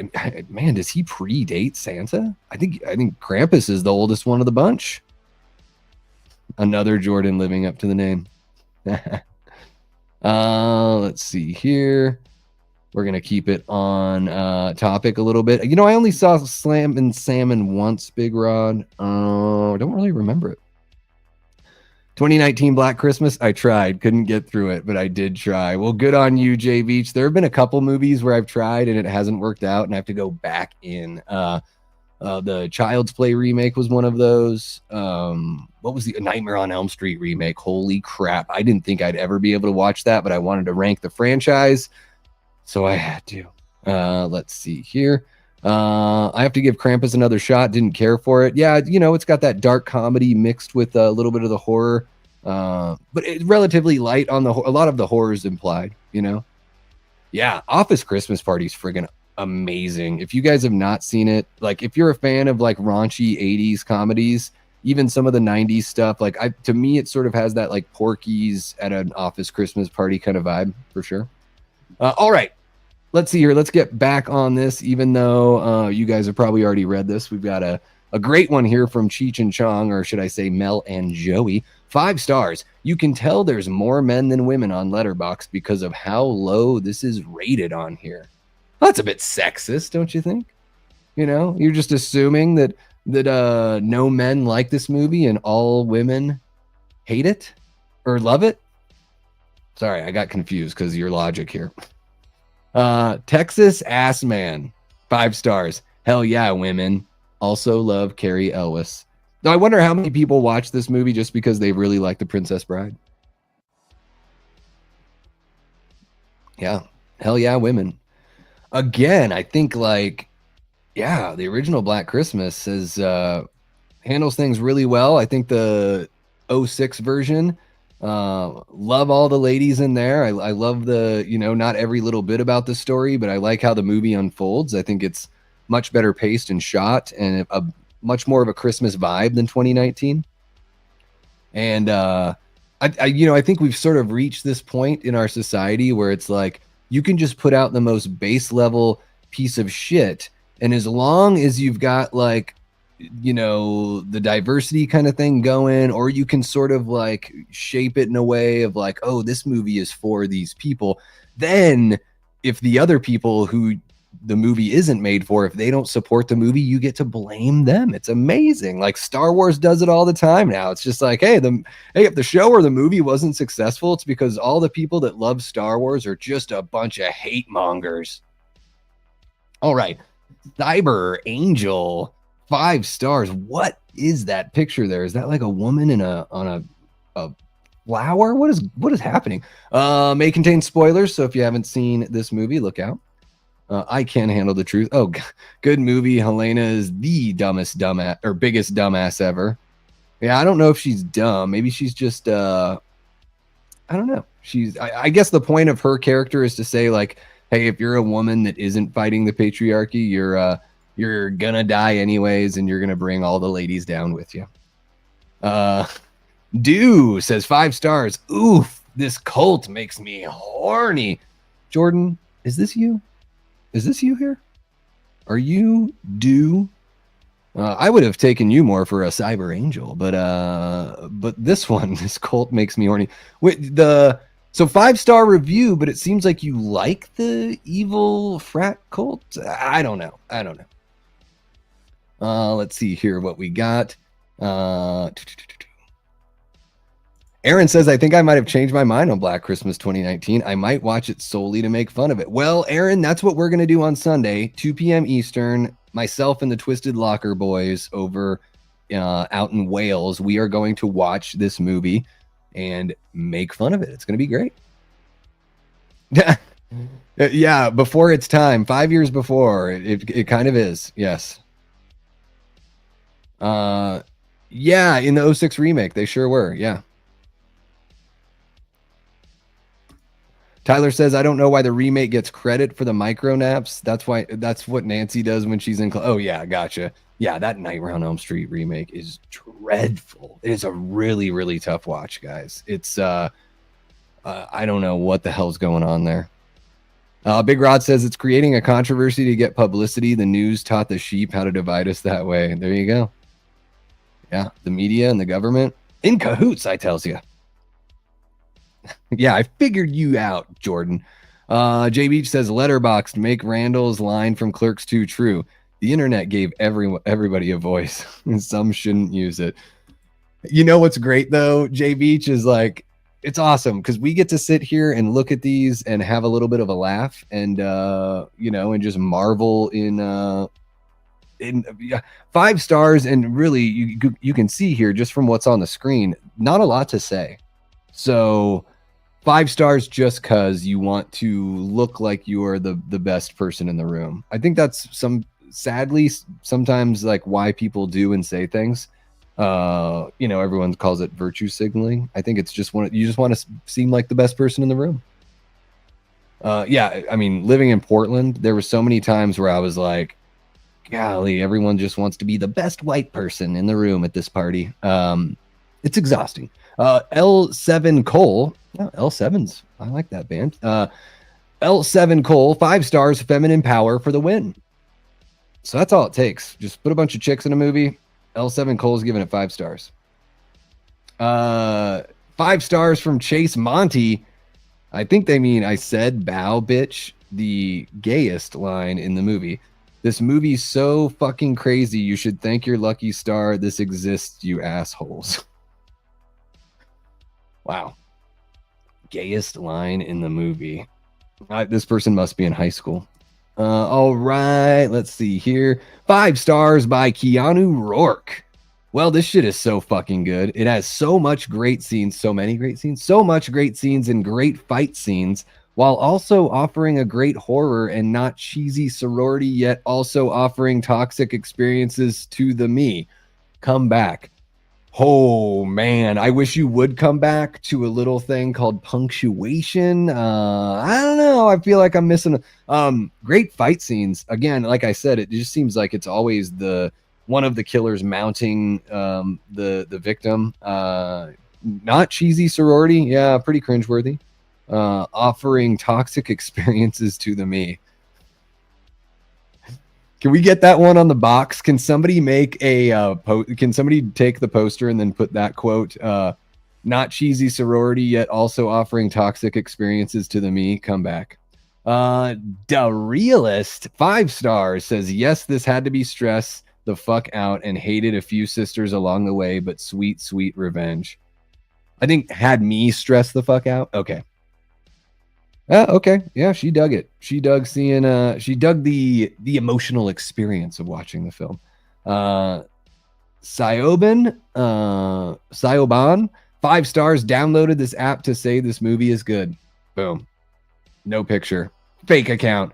man, does he predate Santa? I think Krampus is the oldest one of the bunch. Another Jordan living up to the name. Let's see here. We're gonna keep it on topic a little bit. I only saw Slam and Salmon once, Big Rod. I don't really remember it. 2019 Black Christmas, I tried, couldn't get through it, but I did try. Well, good on you, Jay Beach. There have been a couple movies where I've tried and it hasn't worked out, and I have to go back in. The Child's Play remake was one of those. What was the Nightmare on Elm Street remake? Holy crap. I didn't think I'd ever be able to watch that, but I wanted to rank the franchise, so I had to. Let's see here. I have to give Krampus another shot. Didn't care for it. Yeah, it's got that dark comedy mixed with a little bit of the horror. But it's relatively light on a lot of the horrors implied, you know. Yeah, Office Christmas Party is friggin' amazing. If you guys have not seen it, like if you're a fan of like raunchy 80s comedies, even some of the 90s stuff, like to me it sort of has that like Porky's at an Office Christmas Party kind of vibe for sure. All right, let's see here. Let's get back on this, even though you guys have probably already read this. We've got a great one here from Cheech and Chong, or should I say Mel and Joey. 5 stars. You can tell there's more men than women on Letterboxd because of how low this is rated on here. Well, that's a bit sexist, don't you think? You know, you're just assuming that no men like this movie and all women hate it or love it. Sorry, I got confused because of your logic here. Texas Ass Man, 5 stars. Hell yeah, women. Also love Carrie Elwes. Now, I wonder how many people watch this movie just because they really like The Princess Bride. Yeah. Hell yeah, women. Again, I think like, yeah, the original Black Christmas handles things really well. I think the 06 version, love all the ladies in there. I love the, you know, not every little bit about the story, but I like how the movie unfolds. I think it's much better paced and shot, and a much more of a Christmas vibe than 2019. And I think we've sort of reached this point in our society where it's like you can just put out the most base level piece of shit, and as long as you've got like, you know, the diversity kind of thing going, or you can sort of like shape it in a way of like, oh, this movie is for these people, then if the other people who the movie isn't made for, if they don't support the movie, you get to blame them. It's amazing. Like Star Wars does it all the time now. It's just like, hey, if the show or the movie wasn't successful, it's because all the people that love Star Wars are just a bunch of hate mongers. All right, Cyber Angel, 5 stars. What is that picture there? Is that like a woman on a flower? What is happening? May contain spoilers, so if you haven't seen this movie, look out. I can't handle the truth. Oh, good movie. Helena is the dumbest dumbass or biggest dumbass ever. Yeah, I don't know if she's dumb. Maybe she's just I don't know. I guess the point of her character is to say like, hey, if you're a woman that isn't fighting the patriarchy, you're gonna die anyways, and you're gonna bring all the ladies down with you. Do says 5 stars. Oof, this cult makes me horny. Jordan, is this you? Is this you here? Are you Do? I would have taken you more for a Cyber Angel, but this one, this cult makes me horny. Wait, so 5-star review, but it seems like you like the evil frat cult. I don't know. Let's see here what we got. Aaron says, I think I might have changed my mind on Black Christmas 2019. I might watch it solely to make fun of it. Well, Aaron, that's what we're going to do on Sunday, 2 p.m. Eastern. Myself and the Twisted Locker boys over out in Wales. We are going to watch this movie and make fun of it. It's going to be great. Yeah, before its time, 5 years before. It kind of is, yes. Yeah, in the 06 remake, they sure were, yeah. Tyler says, I don't know why the remake gets credit for the micro naps. That's what Nancy does when she's in oh yeah, gotcha. Yeah, that Nightmare on Elm Street remake is dreadful. It is a really, really tough watch, guys. It's I don't know what the hell's going on there. Big Rod says it's creating a controversy to get publicity. The news taught the sheep how to divide us that way. There you go. Yeah, the media and the government in cahoots, I tells you. Yeah, I figured you out, Jordan. J Beach says Letterboxd, make Randall's line from Clerks 2 true. The internet gave everybody a voice, and some shouldn't use it. You know what's great though, J Beach, is like, it's awesome because we get to sit here and look at these and have a little bit of a laugh and and just marvel in 5 stars. And really, you can see here just from what's on the screen, not a lot to say. So 5 stars just because you want to look like you are the best person in the room. I think that's sadly sometimes like why people do and say things. Everyone calls it virtue signaling. I think it's just you just want to seem like the best person in the room. Yeah, I mean, living in Portland, there were so many times where I was like, golly, everyone just wants to be the best white person in the room at this party. It's exhausting. L7 Cole, L7s, I like that band. L7 Cole, 5 stars, feminine power for the win. So that's all it takes. Just put a bunch of chicks in a movie. L7 Cole's giving it 5 stars. 5 stars from Chase Monty. I think they mean I said bow bitch, the gayest line in the movie. This movie's so fucking crazy. You should thank your lucky star. This exists, you assholes. Wow. Gayest line in the movie. This person must be in high school. All right, let's see here. 5 stars by Keanu Rourke. Well, this shit is so fucking good. It has so much great scenes, so many great scenes, so much great scenes and great fight scenes, while also offering a great horror and not cheesy sorority, yet also offering toxic experiences to the me. Come back. Oh, man. I wish you would come back to a little thing called punctuation. I don't know. I feel like I'm missing great fight scenes. Again, like I said, it just seems like it's always one of the killers mounting the victim. Not cheesy sorority. Yeah, pretty cringeworthy. Offering toxic experiences to the me. Can we get that one on the box? Can somebody make can somebody take the poster and then put that quote, not cheesy sorority, yet also offering toxic experiences to the me? Come back. The Realist, 5 stars, says, yes, this had to be stress the fuck out and hated a few sisters along the way, but sweet, sweet revenge. I think had me stress the fuck out. Okay. Okay. Yeah, she dug it. She dug seeing she dug the emotional experience of watching the film. Sioban, 5 stars, downloaded this app to say this movie is good. Boom. No picture. Fake account.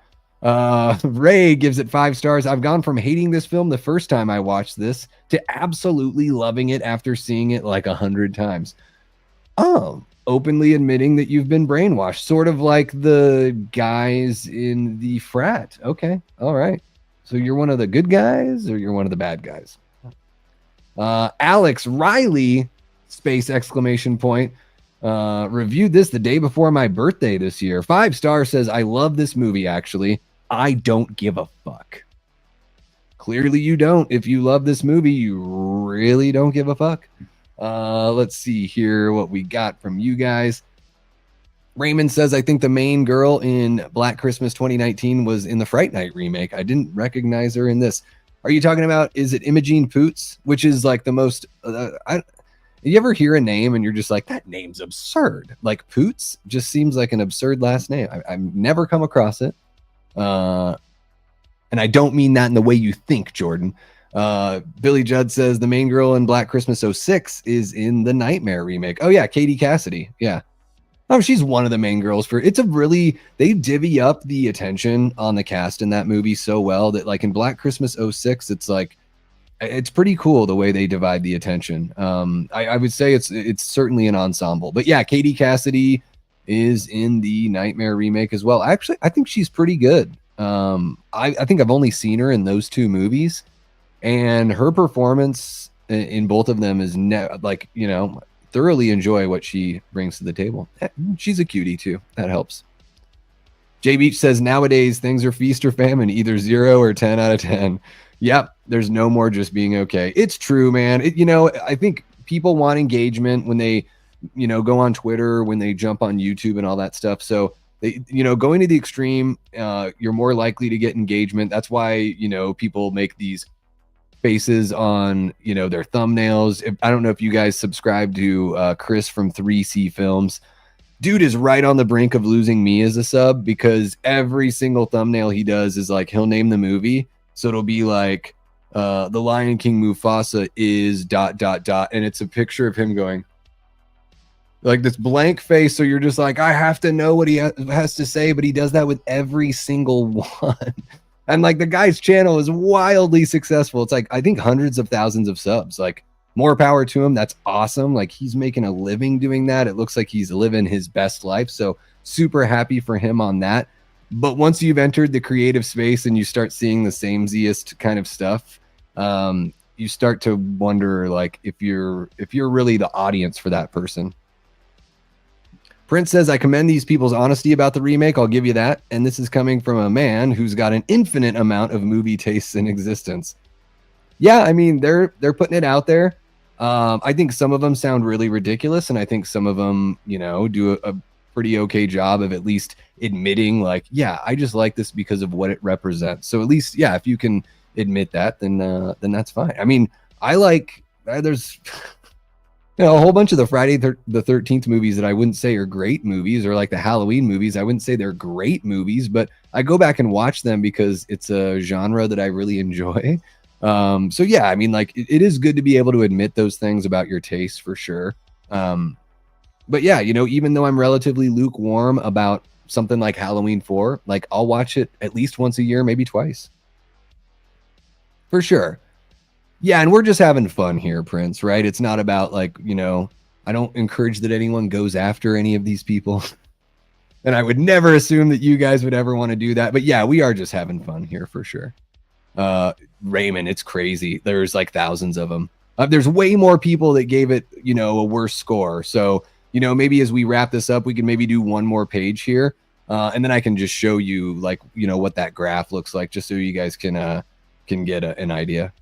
Ray gives it 5 stars. I've gone from hating this film the first time I watched this to absolutely loving it after seeing it like 100 times. Oh, openly admitting that you've been brainwashed, sort of like the guys in the frat. Okay, all right. So you're one of the good guys or you're one of the bad guys? Alex Riley, space exclamation point, reviewed this the day before my birthday this year. 5 stars, says, I love this movie, actually. I don't give a fuck. Clearly you don't. If you love this movie, you really don't give a fuck. Let's see here what we got from you guys. Raymond says, I think the main girl in Black Christmas 2019 was in the Fright Night remake. I didn't recognize her in this. Are you talking about, is it Imogene Poots, which is like the most, you ever hear a name and you're just like, that name's absurd. Like Poots just seems like an absurd last name. I've never come across it. And I don't mean that in the way you think, Jordan. Billy Judd says the main girl in Black Christmas 06 is in the Nightmare remake. Oh yeah, Katie Cassidy. Yeah. Oh, she's one of the main girls they divvy up the attention on the cast in that movie so well that like in Black Christmas 06, it's like, it's pretty cool the way they divide the attention. I would say it's certainly an ensemble, but yeah, Katie Cassidy is in the Nightmare remake as well. Actually, I think she's pretty good. I think I've only seen her in those 2 movies. And her performance in both of them is thoroughly enjoy what she brings to the table. She's a cutie too. That helps. Jay Beach says, nowadays things are feast or famine, either 0 or 10 out of 10. Yep. There's no more just being okay. It's true, man. I think people want engagement when they, go on Twitter, when they jump on YouTube and all that stuff. So they, going to the extreme, you're more likely to get engagement. That's why, people make these faces on their thumbnails. I don't know if you guys subscribe to Chris from 3C Films. Dude is right on the brink of losing me as a sub because every single thumbnail he does is like he'll name the movie, so it'll be like The Lion King Mufasa is ... and it's a picture of him going like this blank face, so you're just like, I have to know what he has to say, but he does that with every single one. And like the guy's channel is wildly successful. It's like, I think hundreds of thousands of subs. Like more power to him. That's awesome. Like, he's making a living doing that. It looks like he's living his best life. So super happy for him on that. But once you've entered the creative space and you start seeing the samesiest kind of stuff, you start to wonder, like, if you're really the audience for that person. Prince says, I commend these people's honesty about the remake. I'll give you that. And this is coming from a man who's got an infinite amount of movie tastes in existence. Yeah, I mean, they're putting it out there. I think some of them sound really ridiculous, and I think some of them, you know, do a pretty okay job of at least admitting, like, yeah, I just like this because of what it represents. So at least, yeah, if you can admit that, then that's fine. I mean, I like there's you know, a whole bunch of the Friday the 13th movies that I wouldn't say are great movies, or like the Halloween movies. I wouldn't say they're great movies, but I go back and watch them because it's a genre that I really enjoy. So yeah, I mean, like, it is good to be able to admit those things about your taste, for sure. But yeah, you know, even though I'm relatively lukewarm about something like Halloween 4, like, I'll watch it at least once a year, maybe twice. For sure. Yeah, and we're just having fun here, Prince, right? It's not about, like, you know, I don't encourage that anyone goes after any of these people. And I would never assume that you guys would ever want to do that. But yeah, we are just having fun here, for sure. Raymond, it's crazy. There's like thousands of them. There's way more people that gave it, you know, a worse score. So, you know, maybe as we wrap this up, we can maybe do one more page here. And then I can just show you, like, you know, what that graph looks like, just so you guys can get an idea.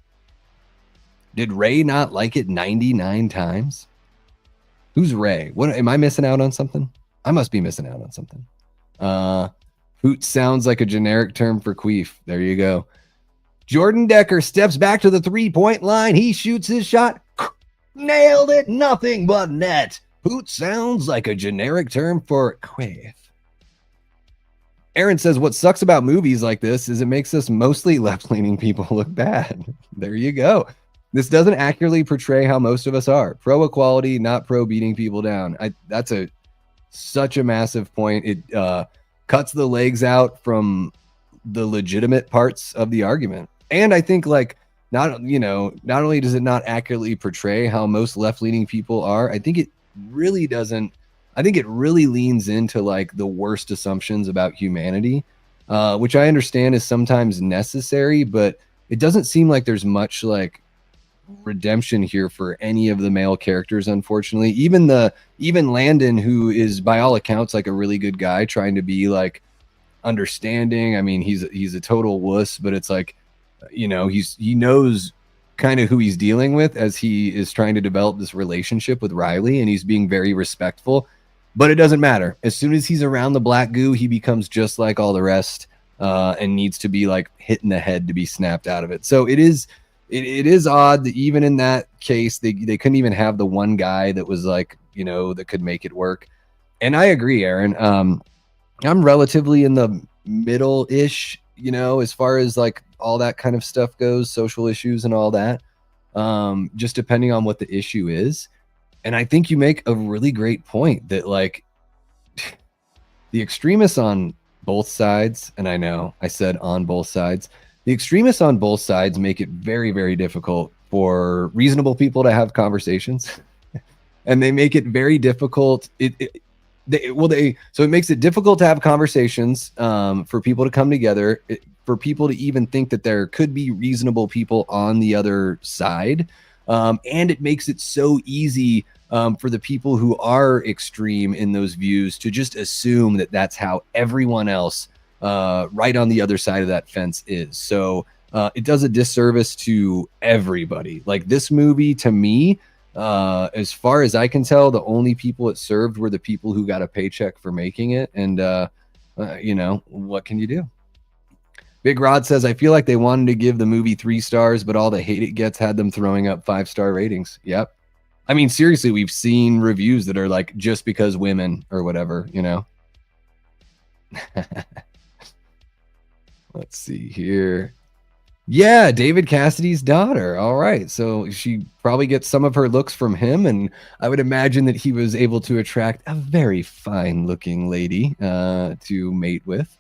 Did Ray not like it 99 times? Who's Ray? What, am I missing out on something? I must be missing out on something. Hoot sounds like a generic term for queef. There you go. Jordan Decker steps back to the 3-point line. He shoots his shot. Nailed it. Nothing but net. Hoot sounds like a generic term for queef. Aaron says, what sucks about movies like this is it makes us mostly left-leaning people look bad. There you go. This doesn't accurately portray how most of us are. Pro equality, not pro beating people down. That's such a massive point. It cuts the legs out from the legitimate parts of the argument. And I think, like, not only does it not accurately portray how most left-leaning people are, I think it really doesn't. I think it really leans into, like, the worst assumptions about humanity, which I understand is sometimes necessary, but it doesn't seem like there's much, like, redemption here for any of the male characters, unfortunately. Even Landon, who is by all accounts like a really good guy, trying to be, like, understanding. I mean, he's a total wuss, but it's like, you know, he knows kind of who he's dealing with as he is trying to develop this relationship with Riley, and he's being very respectful. But it doesn't matter. As soon as he's around the black goo, he becomes just like all the rest, and needs to be, like, hit in the head to be snapped out of it. So it is odd that even in that case, they couldn't even have the one guy that was, like, you know, that could make it work. And I agree, Aaron. I'm relatively in the middle-ish, you know, as far as, like, all that kind of stuff goes, social issues and all that, just depending on what the issue is. And I think you make a really great point that, like, the extremists on both sides, and I know I said on both sides, the extremists on both sides make it very, very difficult for reasonable people to have conversations. And they make it very difficult. So it makes it difficult to have conversations, for people to come together, for people to even think that there could be reasonable people on the other side. And it makes it so easy, for the people who are extreme in those views to just assume that that's how everyone else, right on the other side of that fence is. So it does a disservice to everybody. Like, this movie, to me, as far as I can tell, the only people it served were the people who got a paycheck for making it. And, you know, what can you do? Big Rod says, I feel like they wanted to give the movie 3 stars, but all the hate it gets had them throwing up 5-star ratings. Yep. I mean, seriously, we've seen reviews that are like, just because women or whatever, you know? Let's see here. Yeah, David Cassidy's daughter. All right. So she probably gets some of her looks from him, and I would imagine that he was able to attract a very fine-looking lady to mate with.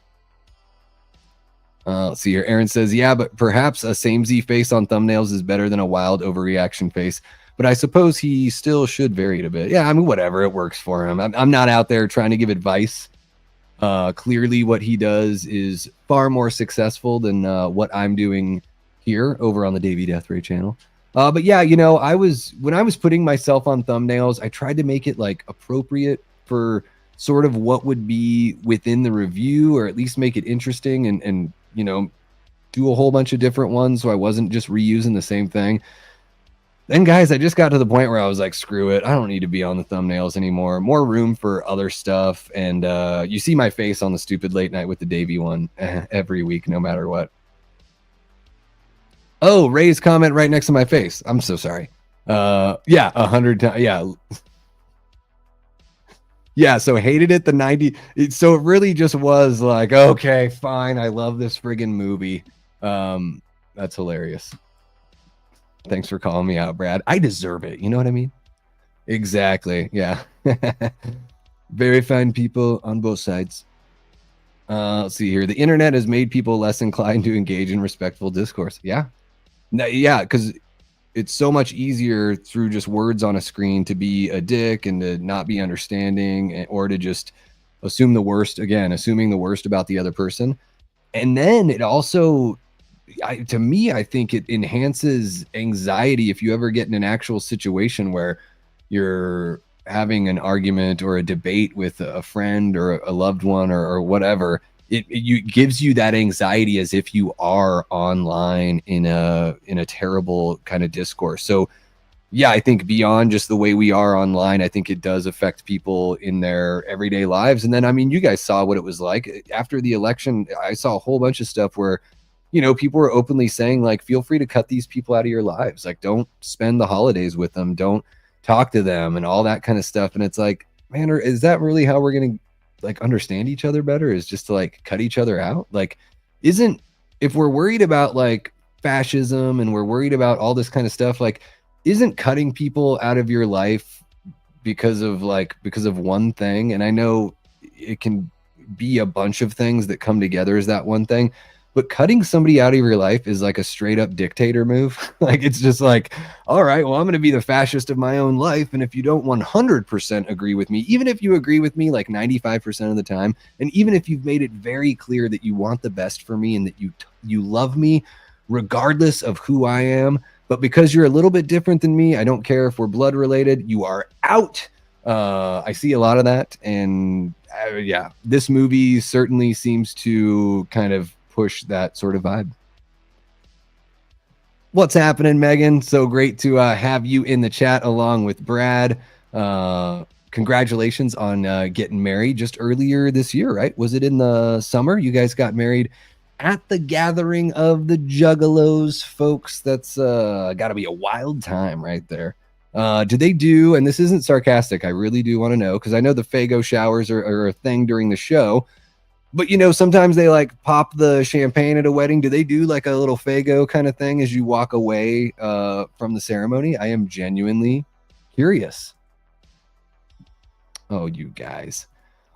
Let's see here. Aaron says, yeah, but perhaps a samey face on thumbnails is better than a wild overreaction face. but I suppose he still should vary it a bit. Yeah, I mean, whatever, it works for him. I'm not out there trying to give advice. Clearly what he does is far more successful than what I'm doing here over on the Davey Death Ray channel. But yeah, you know, when I was putting myself on thumbnails, I tried to make it like appropriate for sort of what would be within the review, or at least make it interesting, and you know, do a whole bunch of different ones so I wasn't just reusing the same thing. Then guys, I just got to the point where I was like, screw it, I don't need to be on the thumbnails anymore. More room for other stuff. And you see my face on the stupid late night with the Davey one every week, no matter what. Oh, Ray's comment right next to my face. I'm so sorry. Yeah, 100 times. Yeah. Yeah, so hated it the 90. So it really just was like, okay, fine. I love this friggin' movie. That's hilarious. Thanks for calling me out, Brad. I deserve it. You know what I mean? Exactly. Yeah. Very fine people on both sides. Let's see here. The internet has made people less inclined to engage in respectful discourse. Yeah. Yeah, because it's so much easier through just words on a screen to be a dick and to not be understanding, or to just assume the worst, again, assuming the worst about the other person. And then it also, to me, I think it enhances anxiety if you ever get in an actual situation where you're having an argument or a debate with a friend or a loved one, or whatever. It gives you that anxiety as if you are online in a terrible kind of discourse. So yeah, I think beyond just the way we are online, I think it does affect people in their everyday lives. And then, I mean, you guys saw what it was like after the election. I saw a whole bunch of stuff where, you know, people were openly saying, like, feel free to cut these people out of your lives. Like, don't spend the holidays with them. Don't talk to them and all that kind of stuff. And it's like, man, is that really how we're going to like understand each other better, is just to like cut each other out? Like, if we're worried about like fascism and we're worried about all this kind of stuff, like, isn't cutting people out of your life because of one thing? And I know it can be a bunch of things that come together as that one thing, but cutting somebody out of your life is like a straight up dictator move. Like, it's just like, all right, well, I'm going to be the fascist of my own life. And if you don't 100% agree with me, even if you agree with me like 95% of the time, and even if you've made it very clear that you want the best for me and that you love me regardless of who I am, but because you're a little bit different than me, I don't care if we're blood related, you are out. I see a lot of that. And yeah, this movie certainly seems to kind of push that sort of vibe. What's happening, Megan? So great to have you in the chat along with Brad. Congratulations on getting married just earlier this year, right? Was it in the summer? You guys got married at the gathering of the Juggalos, folks. That's got to be a wild time right there. Do they do, and this isn't sarcastic, I really do want to know, because I know the Faygo showers are a thing during the show. But, you know, sometimes they like pop the champagne at a wedding. Do they do like a little Faygo kind of thing as you walk away from the ceremony? I am genuinely curious. Oh, you guys.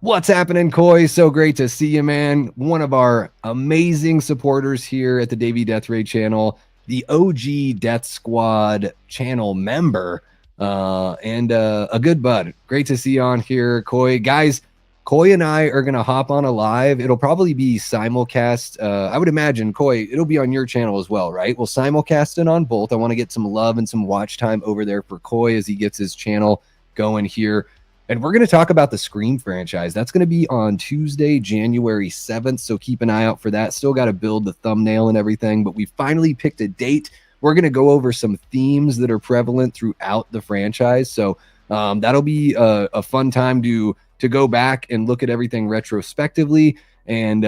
What's happening, Coy? So great to see you, man. One of our amazing supporters here at the Davey Death Ray channel, the OG Death Squad channel member, and a good bud. Great to see you on here, Coy. Guys, Coy and I are going to hop on a live. It'll probably be simulcast. I would imagine, Coy, it'll be on your channel as well, right? We'll simulcast it on both. I want to get some love and some watch time over there for Coy as he gets his channel going here. And we're going to talk about the Scream franchise. That's going to be on Tuesday, January 7th. So keep an eye out for that. Still got to build the thumbnail and everything, but we finally picked a date. We're going to go over some themes that are prevalent throughout the franchise. So that'll be a fun time to go back and look at everything retrospectively, and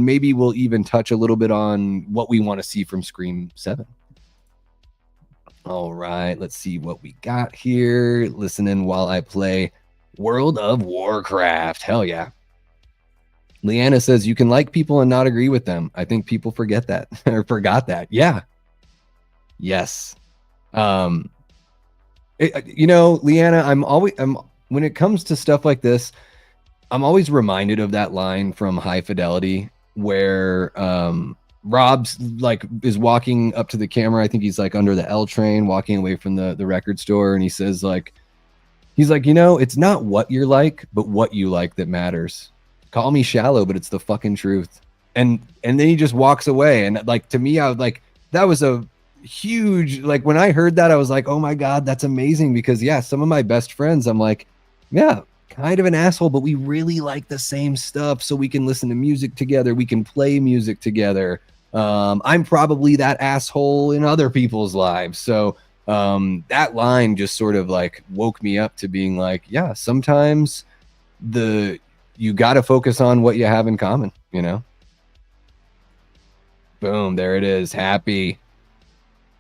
maybe we'll even touch a little bit on what we want to see from Scream 7. All right, let's see what we got here. Listening while I play World of Warcraft. Hell yeah. Leanna says you can like people and not agree with them. I think people forget that or forgot that. Yeah. Yes. You know, Leanna, when it comes to stuff like this, I'm always reminded of that line from High Fidelity where Rob's like is walking up to the camera. I think he's like under the L train, walking away from the record store, and he says like, he's like, it's not what you're like, but what you like that matters. Call me shallow, but it's the fucking truth. And then he just walks away. And like, to me, I was like, that was a huge, like, when I heard that, I was like, oh my God, that's amazing. Because yeah, some of my best friends, I'm like, yeah, kind of an asshole, but we really like the same stuff. So we can listen to music together. We can play music together. I'm probably that asshole in other people's lives. So that line just sort of like woke me up to being like, yeah, sometimes you got to focus on what you have in common, Boom, there it is. Happy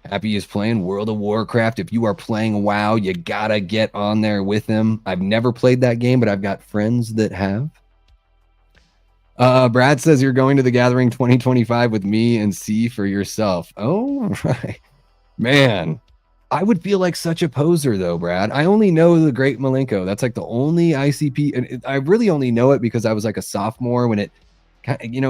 is playing World of Warcraft. If you are playing WoW, you gotta get on there with him. I've never played that game, but I've got friends that have. Brad says you're going to the Gathering 2025 with me and see for yourself. Oh, right. Man, I would feel like such a poser though, Brad. I only know the Great Malenko. That's like the only ICP, and I really only know it because I was like a sophomore when it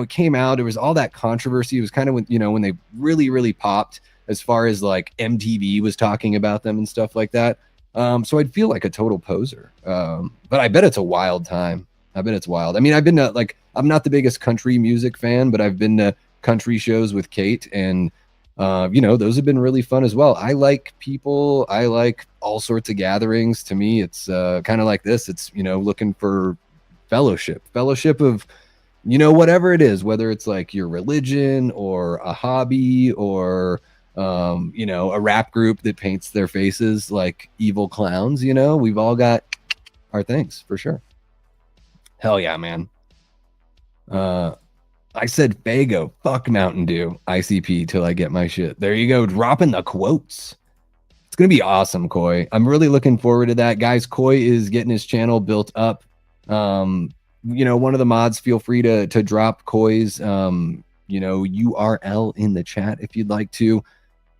came out. There was all that controversy. It was kind of when they really, really popped as far as like MTV was talking about them and stuff like that. So I'd feel like a total poser. But I bet it's a wild time. I bet it's wild. I mean, I've been to I'm not the biggest country music fan, but I've been to country shows with Kate, and those have been really fun as well. I like people. I like all sorts of gatherings. To me, it's kind of like this. It's, looking for fellowship of, whatever it is, whether it's like your religion or a hobby or, a rap group that paints their faces like evil clowns. We've all got our things for sure. Hell yeah, man. I said Fago, fuck Mountain Dew, ICP till I get my shit. There you go, dropping the quotes. It's going to be awesome, Koi. I'm really looking forward to that. Guys, Koi is getting his channel built up. One of the mods, feel free to drop Koi's, URL in the chat if you'd like to.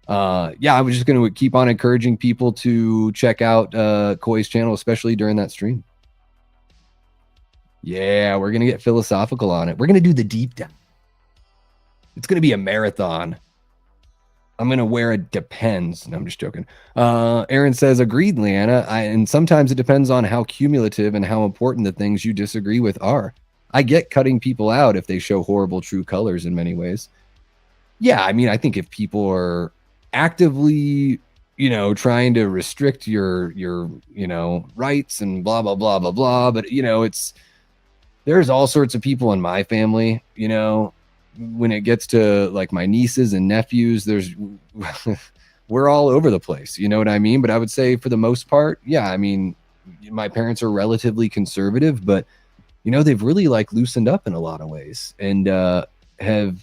I was just going to keep on encouraging people to check out Koi's channel, especially during that stream. Yeah, we're going to get philosophical on it. We're going to do the deep dive. It's going to be a marathon. I'm going to wear a depends. No, I'm just joking. Aaron says, agreed, Leanna. And sometimes it depends on how cumulative and how important the things you disagree with are. I get cutting people out if they show horrible true colors in many ways. Yeah, I mean, I think if people are actively, trying to restrict your rights and blah, blah, blah, blah, blah. But, there's all sorts of people in my family, when it gets to like my nieces and nephews, we're all over the place. You know what I mean? But I would say for the most part, yeah, I mean, my parents are relatively conservative, but they've really like loosened up in a lot of ways and have,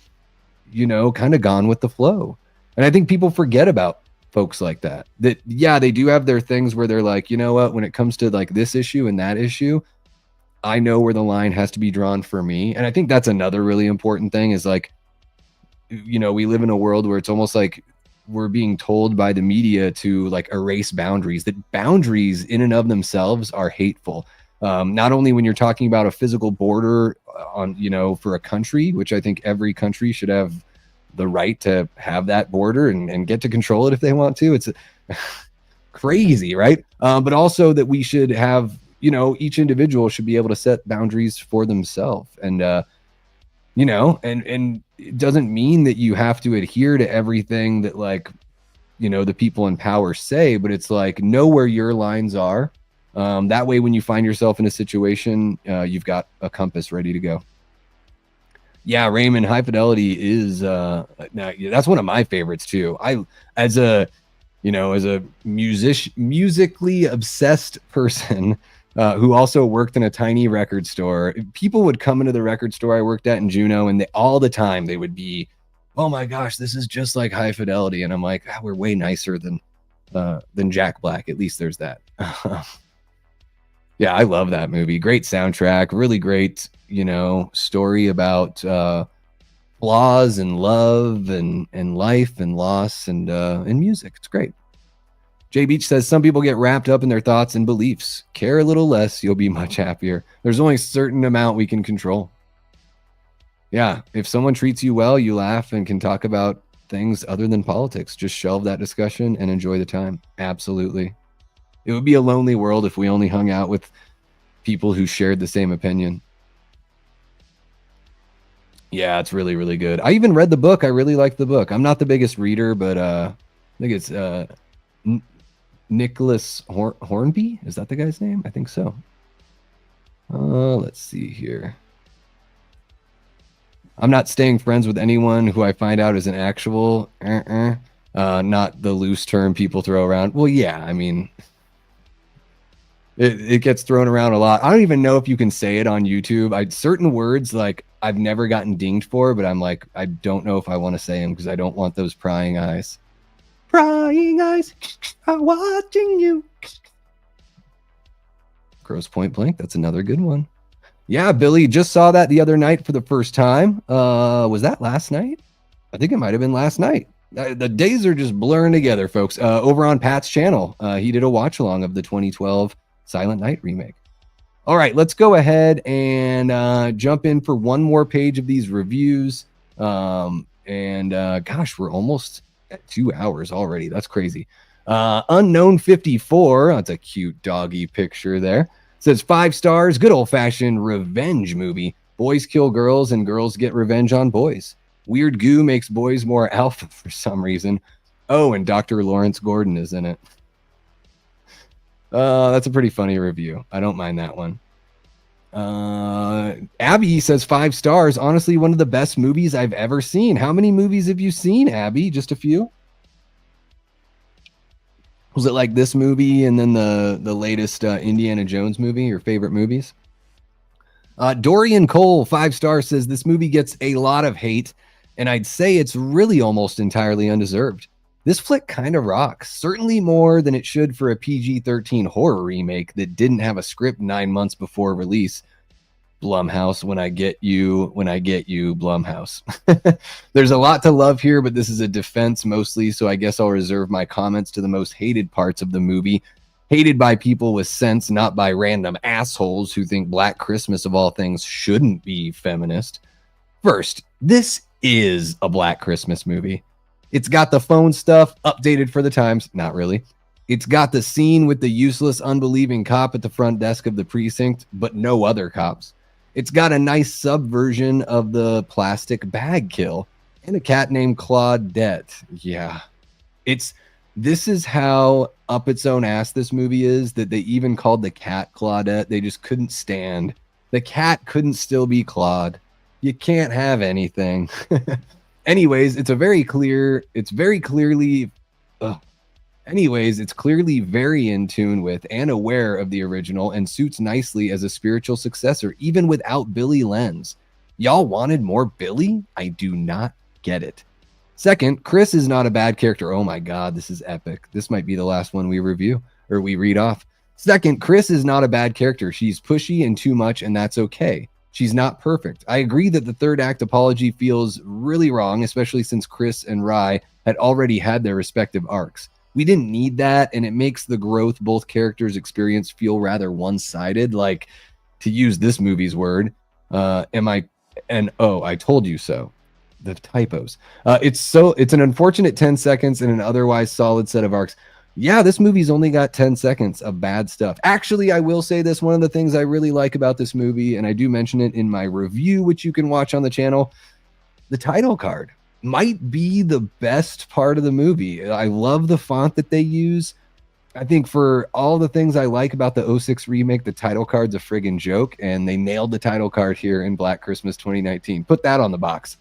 kind of gone with the flow. And I think people forget about folks like that, yeah, they do have their things where they're like, you know what, when it comes to like this issue and that issue, I know where the line has to be drawn for me. And I think that's another really important thing is like, we live in a world where it's almost like we're being told by the media to like erase boundaries, that boundaries in and of themselves are hateful. Not only when you're talking about a physical border on, for a country, which I think every country should have the right to have that border and get to control it if they want to. It's crazy, right? But also that we should have, each individual should be able to set boundaries for themselves. And, and it doesn't mean that you have to adhere to everything that like, the people in power say, but it's like, know where your lines are. That way, when you find yourself in a situation, you've got a compass ready to go. Yeah, Raymond, High Fidelity is, that's one of my favorites too. As a musically obsessed person, who also worked in a tiny record store, people would come into the record store I worked at in Juneau, and all the time they would be, oh my gosh, this is just like High Fidelity. And I'm like, we're way nicer than Jack Black. At least there's that. Yeah, I love that movie. Great soundtrack, really great, story about flaws and love and life and loss and music. It's great. Jay Beach says, some people get wrapped up in their thoughts and beliefs. Care a little less, you'll be much happier. There's only a certain amount we can control. Yeah, if someone treats you well, you laugh and can talk about things other than politics. Just shelve that discussion and enjoy the time. Absolutely. It would be a lonely world if we only hung out with people who shared the same opinion. Yeah, it's really, really good. I even read the book. I really like the book. I'm not the biggest reader, but I think it's Nicholas Hornby. Is that the guy's name? I think so. Let's see here. I'm not staying friends with anyone who I find out is an actual not the loose term people throw around. Well, yeah, I mean, it gets thrown around a lot. I don't even know if you can say it on YouTube. Certain words like I've never gotten dinged for, but I'm like, I don't know if I want to say them because I don't want those prying eyes. Prying eyes are watching you. Gross Point Blank. That's another good one. Yeah, Billy, just saw that the other night for the first time. Was that last night? I think it might have been last night. The days are just blurring together, folks. Over on Pat's channel, he did a watch along of the 2012 Silent Night remake. All right, let's go ahead and jump in for one more page of these reviews. Gosh, we're almost at 2 hours already. That's crazy. Unknown 54. That's a cute doggy picture there. Says 5 stars, good old-fashioned revenge movie. Boys kill girls and girls get revenge on boys. Weird goo makes boys more alpha for some reason. Oh, and Dr. Lawrence Gordon is in it. That's a pretty funny review. I don't mind that one. Abby says 5 stars. Honestly, one of the best movies I've ever seen. How many movies have you seen, Abby? Just a few? Was it like this movie and then the latest Indiana Jones movie, your favorite movies? Dorian Cole, 5 stars, says this movie gets a lot of hate, and I'd say it's really almost entirely undeserved. This flick kind of rocks, certainly more than it should for a PG-13 horror remake that didn't have a script 9 months before release. Blumhouse, when I get you, Blumhouse. There's a lot to love here, but this is a defense mostly, so I guess I'll reserve my comments to the most hated parts of the movie. Hated by people with sense, not by random assholes who think Black Christmas, of all things, shouldn't be feminist. First, this is a Black Christmas movie. It's got the phone stuff updated for the times. Not really. It's got the scene with the useless, unbelieving cop at the front desk of the precinct, but no other cops. It's got a nice subversion of the plastic bag kill and a cat named Claudette. Yeah. This is how up its own ass this movie is, that they even called the cat Claudette. They just couldn't stand. The cat couldn't still be Claude. You can't have anything. Anyways, it's very clearly very in tune with and aware of the original and suits nicely as a spiritual successor, even without Billy Lenz. Y'all wanted more Billy? I do not get it. Second, Chris is not a bad character. Oh my God, this is epic. This might be the last one we review or we read off. Second, Chris is not a bad character. She's pushy and too much, and that's okay. She's not perfect. I agree that the third act apology feels really wrong, especially since Chris and Rye had already had their respective arcs. We didn't need that, and it makes the growth both characters experience feel rather one-sided. Like, to use this movie's word, I told you so. The typos. It's an unfortunate 10 seconds in an otherwise solid set of arcs. Yeah, this movie's only got 10 seconds of bad stuff. Actually, I will say this. One of the things I really like about this movie, and I do mention it in my review, which you can watch on the channel, the title card might be the best part of the movie. I love the font that they use. I think for all the things I like about the 06 remake, the title card's a friggin' joke, and they nailed the title card here in Black Christmas 2019. Put that on the box.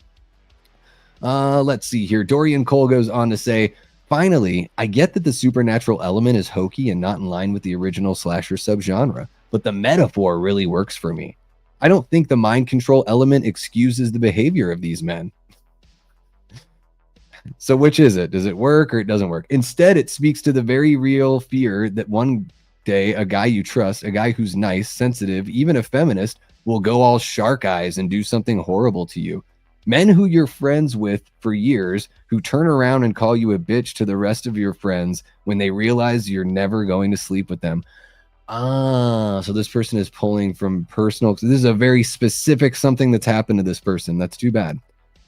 Let's see here. Dorian Cole goes on to say, finally, I get that the supernatural element is hokey and not in line with the original slasher subgenre, but the metaphor really works for me. I don't think the mind control element excuses the behavior of these men. So which is it? Does it work or it doesn't work? Instead, it speaks to the very real fear that one day a guy you trust, a guy who's nice, sensitive, even a feminist, will go all shark eyes and do something horrible to you. Men who you're friends with for years who turn around and call you a bitch to the rest of your friends when they realize you're never going to sleep with them. So this person is pulling from personal. This is a very specific something that's happened to this person. That's too bad.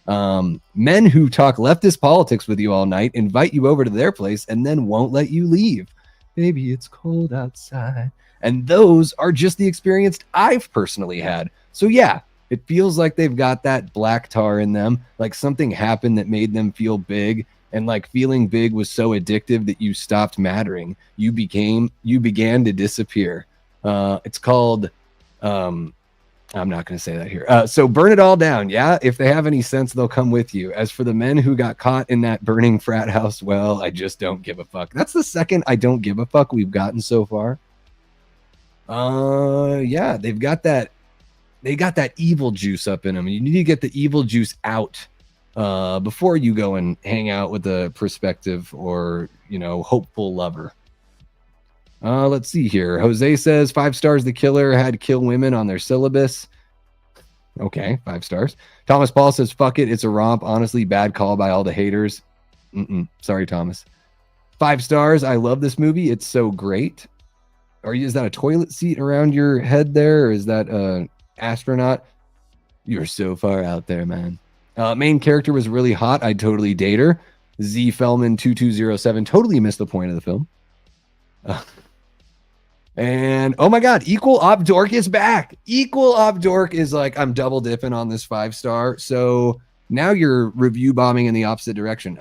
Men who talk leftist politics with you all night, invite you over to their place, and then won't let you leave. Baby, it's cold outside. And those are just the experience I've personally had. So yeah, it feels like they've got that black tar in them, like something happened that made them feel big, and like feeling big was so addictive that you stopped mattering. You began to disappear. It's called I'm not going to say that here. So burn it all down. Yeah. If they have any sense, they'll come with you. As for the men who got caught in that burning frat house, well, I just don't give a fuck. That's the second I don't give a fuck we've gotten so far. Yeah, they got that evil juice up in them. You need to get the evil juice out before you go and hang out with a prospective or, hopeful lover. Let's see here. Jose says 5 stars. The killer had kill women on their syllabus. Okay, 5 stars. Thomas Paul says, fuck it. It's a romp. Honestly, bad call by all the haters. Sorry, Thomas. 5 stars. I love this movie. It's so great. Is that a toilet seat around your head there? Or is that an astronaut? You're so far out there, man. Main character was really hot. I'd totally date her. Z Fellman 2207 totally missed the point of the film. And oh my god, Equal Op Dork is back. Equal Op Dork is like, I'm double dipping on this 5-star. So now you're review bombing in the opposite direction.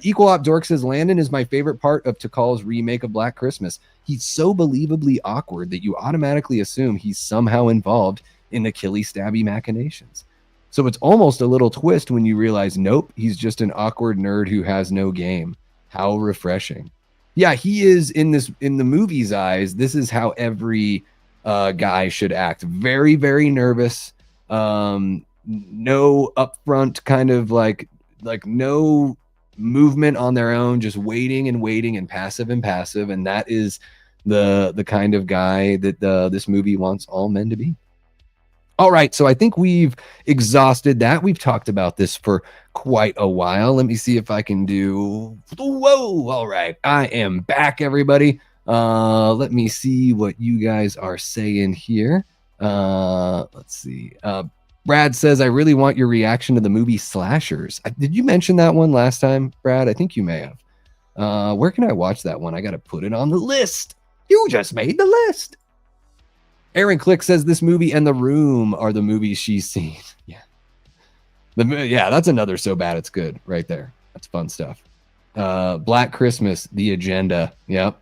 Equal Op Dork says Landon is my favorite part of Takal's remake of Black Christmas. He's so believably awkward that you automatically assume he's somehow involved in the killy stabby machinations. So it's almost a little twist when you realize, nope, he's just an awkward nerd who has no game. How refreshing. Yeah, he is in the movie's eyes. This is how every guy should act. Very, very nervous. No upfront kind of like no movement on their own, just waiting and passive. And that is the kind of guy that this movie wants all men to be. All right, so I think we've exhausted that. We've talked about this for quite a while. Let me see if I can do... Whoa! All right, I am back, everybody. Let me see what you guys are saying here. Let's see. Brad says, I really want your reaction to the movie Slashers. Did you mention that one last time, Brad? I think you may have. Where can I watch that one? I got to put it on the list. You just made the list. Aaron Click says this movie and The Room are the movies she's seen. Yeah. That's another so bad it's good right there. That's fun stuff. Black Christmas, The Agenda. Yep.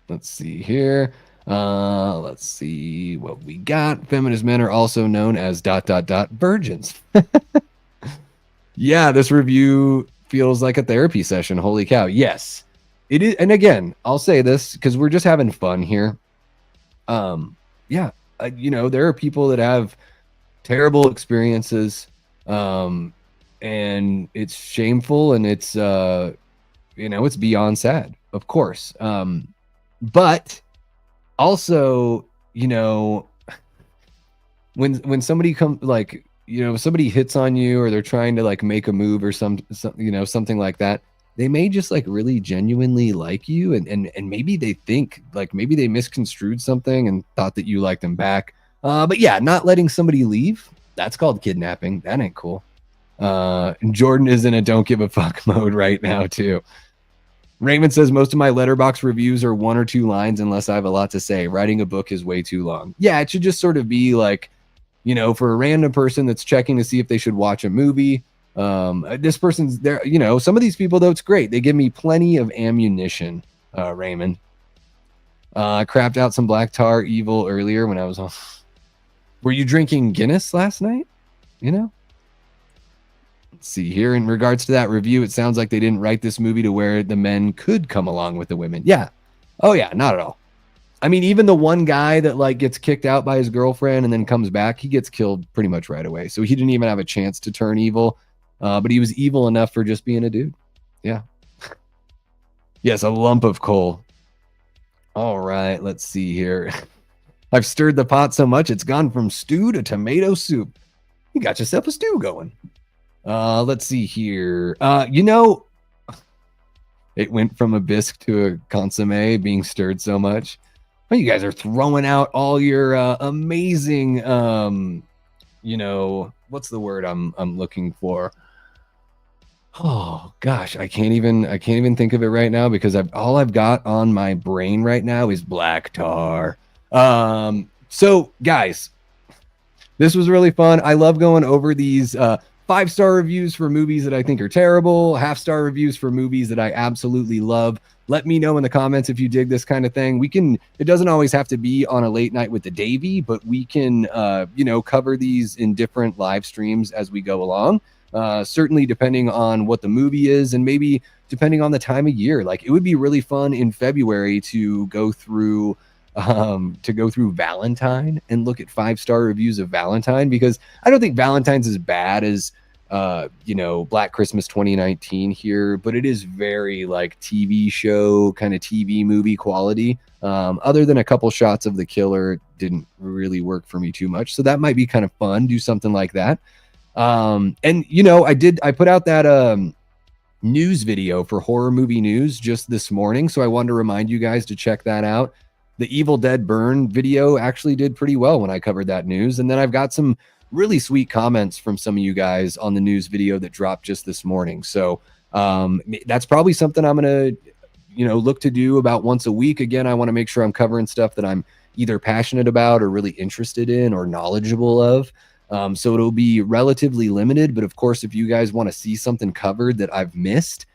Let's see here. Let's see what we got. Feminist men are also known as ... virgins. Yeah, this review feels like a therapy session. Holy cow. Yes. It is, and again, I'll say this because we're just having fun here. There are people that have terrible experiences, and it's shameful, and it's it's beyond sad, of course. But also, when somebody comes, like, somebody hits on you, or they're trying to like make a move or something like that. They may just like really genuinely like you, and maybe they think, like, maybe they misconstrued something and thought that you liked them back. But yeah, not letting somebody leave, that's called kidnapping. That ain't cool. And Jordan is in a don't give a fuck mode right now too. Raymond says most of my Letterboxd reviews are 1 or 2 lines unless I have a lot to say. Writing a book is way too long. Yeah, it should just sort of be like, for a random person that's checking to see if they should watch a movie. This person's there, some of these people, though, it's great. They give me plenty of ammunition. Raymond, I crapped out some black tar evil earlier when I was on. Were you drinking Guinness last night? Let's see here. In regards to that review, it sounds like they didn't write this movie to where the men could come along with the women. Yeah. Oh yeah, not at all. I mean, even the one guy that like gets kicked out by his girlfriend and then comes back, he gets killed pretty much right away. So he didn't even have a chance to turn evil. But he was evil enough for just being a dude. Yeah. Yes, a lump of coal. All right, let's see here. I've stirred the pot so much it's gone from stew to tomato soup. You got yourself a stew going. Let's see here. it went from a bisque to a consomme being stirred so much. Well, you guys are throwing out all your amazing, what's the word I'm looking for? Oh gosh, I can't even think of it right now because all I've got on my brain right now is black tar. So guys, this was really fun. I love going over these 5-star reviews for movies that I think are terrible, half-star reviews for movies that I absolutely love. Let me know in the comments if you dig this kind of thing. It doesn't always have to be on a late night with the Davy, but we can, cover these in different live streams as we go along. Certainly depending on what the movie is and maybe depending on the time of year. Like, it would be really fun in February to go through Valentine and look at 5-star reviews of Valentine, because I don't think Valentine's as bad as Black Christmas 2019 here, but it is very like TV show kind of TV movie quality. Other than a couple shots of the killer, it didn't really work for me too much. So that might be kind of fun. Do something like that. I put out that news video for horror movie news just this morning. So I wanted to remind you guys to check that out. The Evil Dead Burn video actually did pretty well when I covered that news. And then I've got some really sweet comments from some of you guys on the news video that dropped just this morning. So that's probably something I'm going to, look to do about once a week. Again, I want to make sure I'm covering stuff that I'm either passionate about or really interested in or knowledgeable of. So it'll be relatively limited. But of course, if you guys want to see something covered that I've missed,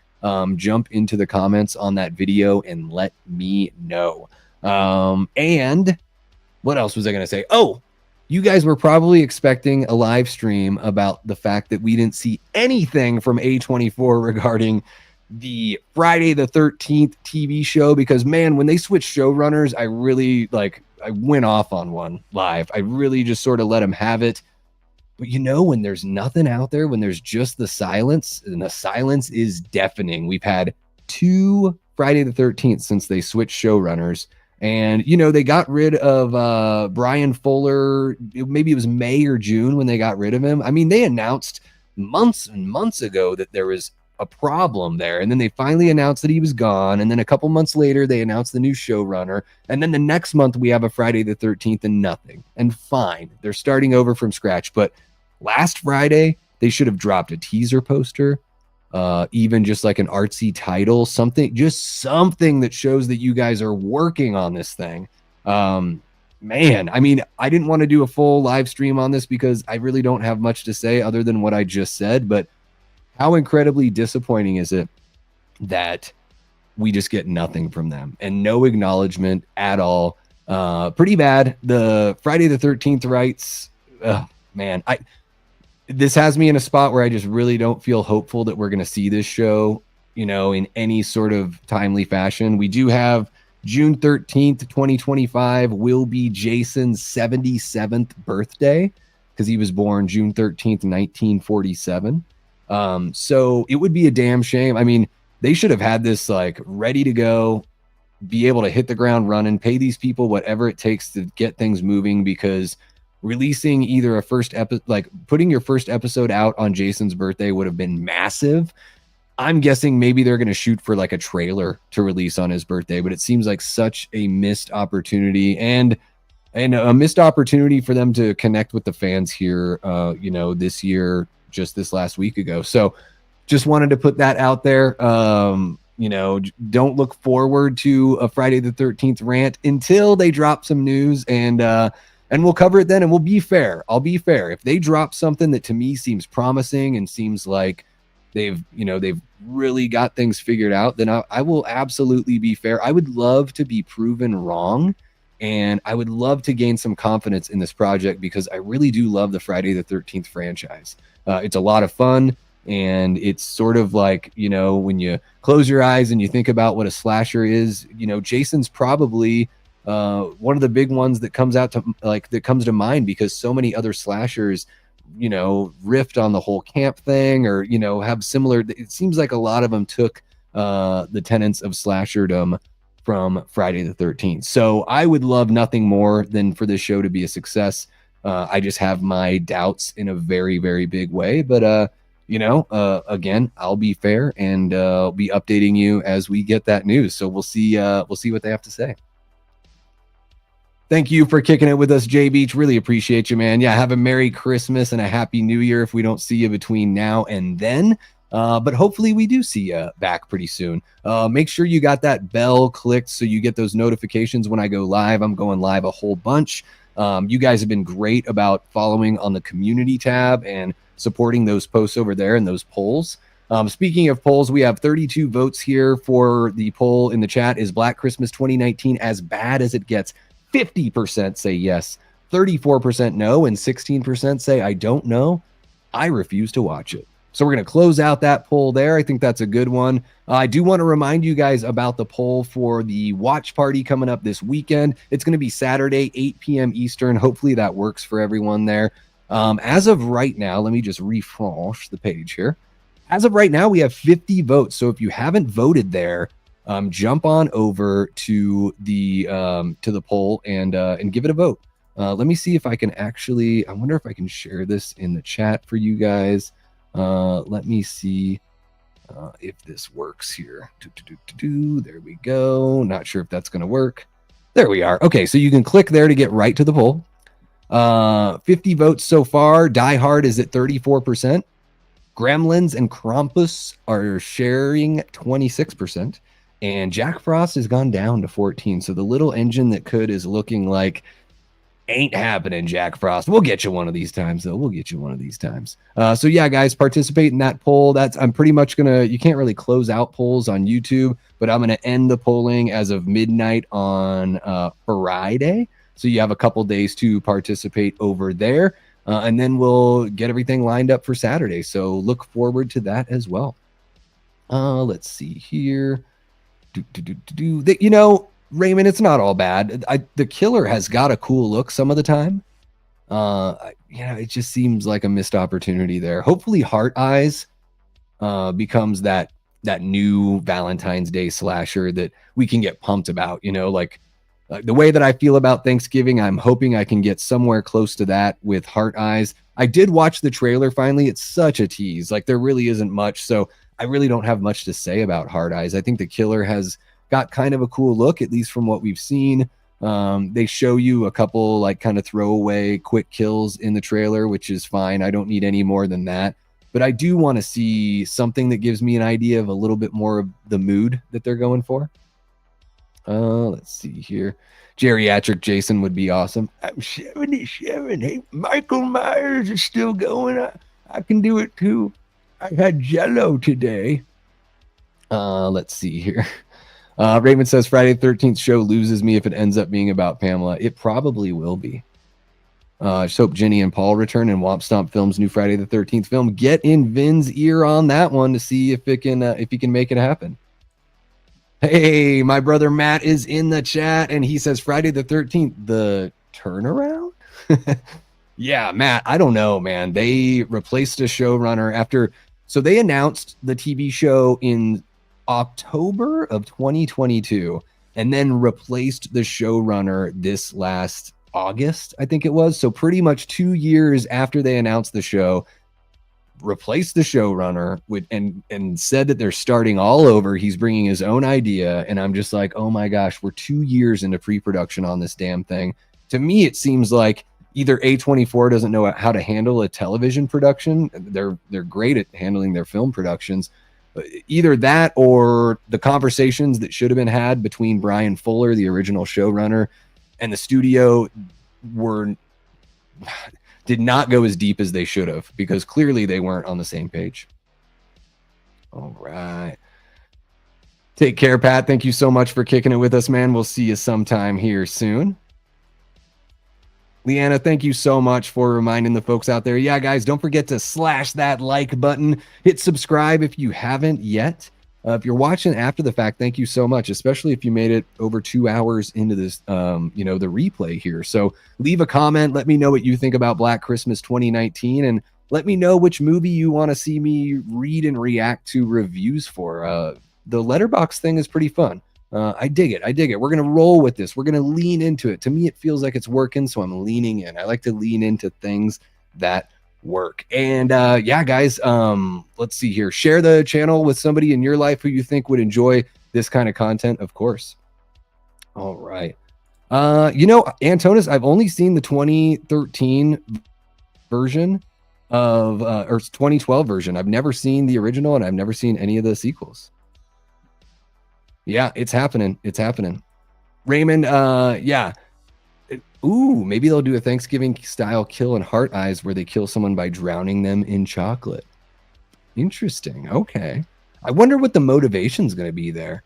jump into the comments on that video and let me know. And what else was I going to say? Oh, you guys were probably expecting a live stream about the fact that we didn't see anything from A24 regarding the Friday the 13th TV show, because man, when they switched showrunners, I went off on one live. I really just sort of let them have it. But when there's nothing out there, when there's just the silence, and the silence is deafening. We've had 2 Friday the 13th since they switched showrunners. And, they got rid of Brian Fuller. Maybe it was May or June when they got rid of him. I mean, they announced months and months ago that there was a problem there. And then they finally announced that he was gone. And then a couple months later, they announced the new showrunner. And then the next month, we have a Friday the 13th and nothing. And fine, they're starting over from scratch. But last Friday, they should have dropped a teaser poster. Even just like an artsy title, something that shows that you guys are working on this thing. Man, I mean, I didn't want to do a full live stream on this because I really don't have much to say other than what I just said, but how incredibly disappointing is it that we just get nothing from them and no acknowledgement at all? Pretty bad. The Friday the 13th rights, man, this has me in a spot where I just really don't feel hopeful that we're going to see this show, in any sort of timely fashion. We do have June 13th, 2025 will be Jason's 77th birthday, because he was born June 13th, 1947. So it would be a damn shame. I mean, they should have had this like ready to go, be able to hit the ground running, pay these people whatever it takes to get things moving, because releasing either putting your first episode out on Jason's birthday would have been massive. I'm guessing maybe they're going to shoot for like a trailer to release on his birthday, but it seems like such a missed opportunity and a missed opportunity for them to connect with the fans here, this year, just this last week ago. So just wanted to put that out there. Don't look forward to a Friday the 13th rant until they drop some news, and we'll cover it then, and we'll be fair. I'll be fair. If they drop something that to me seems promising and seems like they've really got things figured out, then I will absolutely be fair. I would love to be proven wrong, and I would love to gain some confidence in this project, because I really do love the Friday the 13th franchise. It's a lot of fun, and it's sort of like, when you close your eyes and you think about what a slasher is, Jason's probably one of the big ones that comes to mind, because so many other slashers, riffed on the whole camp thing, or, have similar, it seems like a lot of them took the tenets of slasherdom from Friday the 13th. So I would love nothing more than for this show to be a success. I just have my doubts in a very, very big way, but again, I'll be fair and I'll be updating you as we get that news. So we'll see what they have to say. Thank you for kicking it with us, Jay Beach. Really appreciate you, man. Yeah, have a Merry Christmas and a Happy New Year if we don't see you between now and then. But hopefully we do see you back pretty soon. Make sure you got that bell clicked so you get those notifications when I go live. I'm going live a whole bunch. You guys have been great about following on the community tab and supporting those posts over there and those polls. Speaking of polls, we have 32 votes here for the poll in the chat. Is Black Christmas 2019 as bad as it gets? 50% say yes, 34% no, and 16% say I don't know. I refuse to watch it. So we're going to close out that poll there. I think that's a good one. I do want to remind you guys about the poll for the watch party coming up this weekend. It's going to be Saturday, 8 p.m. Eastern. Hopefully that works for everyone there. As of right now, let me just refresh the page here. As of right now, we have 50 votes. So if you haven't voted there, jump on over to the poll and give it a vote. Let me see if I can actually, I wonder if I can share this in the chat for you guys. Let me see if this works here. There we go. Not sure if that's going to work. There we are. Okay, so you can click there to get right to the poll. 50 votes so far. Die Hard is at 34%. Gremlins and Krampus are sharing 26%. And Jack Frost has gone down to 14. So the little engine that could is looking like ain't happening, Jack Frost. We'll get you one of these times, though. We'll get you one of these times. So yeah, guys, participate in that poll. I'm pretty much you can't really close out polls on YouTube, but I'm gonna end the polling as of midnight on Friday. So you have a couple days to participate over there. And then we'll get everything lined up for Saturday. So look forward to that as well. Let's see here. Raymond, it's not all bad. The killer has got a cool look some of the time. It just seems like a missed opportunity there. Hopefully Heart Eyes becomes that new Valentine's Day slasher that we can get pumped about. The way that I feel about Thanksgiving, I'm hoping I can get somewhere close to that with Heart Eyes. I did watch the trailer finally. It's such a tease. Like, there really isn't much. So I really don't have much to say about Heart Eyes. I think the killer has got kind of a cool look, at least from what we've seen. They show you a couple like kind of throwaway quick kills in the trailer, which is fine. I don't need any more than that. But I do want to see something that gives me an idea of a little bit more of the mood that they're going for. Let's see here. Geriatric Jason would be awesome. I'm 77. Hey, Michael Myers is still going. I can do it too. I had Jell-O today. Let's see here. Raymond says Friday the 13th show loses me if it ends up being about Pamela. It probably will be. Just hope Jenny and Paul return and Womp Stomp Films' new Friday the 13th film. Get in Vin's ear on that one to see if he can make it happen. Hey, my brother Matt is in the chat and he says Friday the 13th, the turnaround? Yeah, Matt, I don't know, man. They replaced a showrunner so they announced the TV show in October of 2022 and then replaced the showrunner this last August, I think it was. So pretty much 2 years after they announced the show, replaced the showrunner and said that they're starting all over. He's bringing his own idea. And I'm just like, oh my gosh, we're 2 years into pre-production on this damn thing. To me, it seems like either A24 doesn't know how to handle a television production. They're great at handling their film productions. Either that or the conversations that should have been had between Brian Fuller, the original showrunner, and the studio did not go as deep as they should have, because clearly they weren't on the same page. All right. Take care, Pat. Thank you so much for kicking it with us, man. We'll see you sometime here soon. Leanna, thank you so much for reminding the folks out there. Yeah, guys, don't forget to slash that like button. Hit subscribe if you haven't yet. If you're watching after the fact, thank you so much, especially if you made it over 2 hours into this, the replay here. So leave a comment. Let me know what you think about Black Christmas 2019, and let me know which movie you want to see me read and react to reviews for. The letterbox thing is pretty fun. I dig it. We're going to roll with this. We're going to lean into it. To me, it feels like it's working, so I'm leaning in. I like to lean into things that work. And yeah, guys, let's see here. Share the channel with somebody in your life who you think would enjoy this kind of content, of course. All right. Antonis, I've only seen the 2013 version of or 2012 version. I've never seen the original, and I've never seen any of the sequels. Yeah, it's happening. It's happening. Raymond, yeah. Ooh, maybe they'll do a Thanksgiving style kill in Heart Eyes where they kill someone by drowning them in chocolate. Interesting. Okay. I wonder what the motivation's going to be there.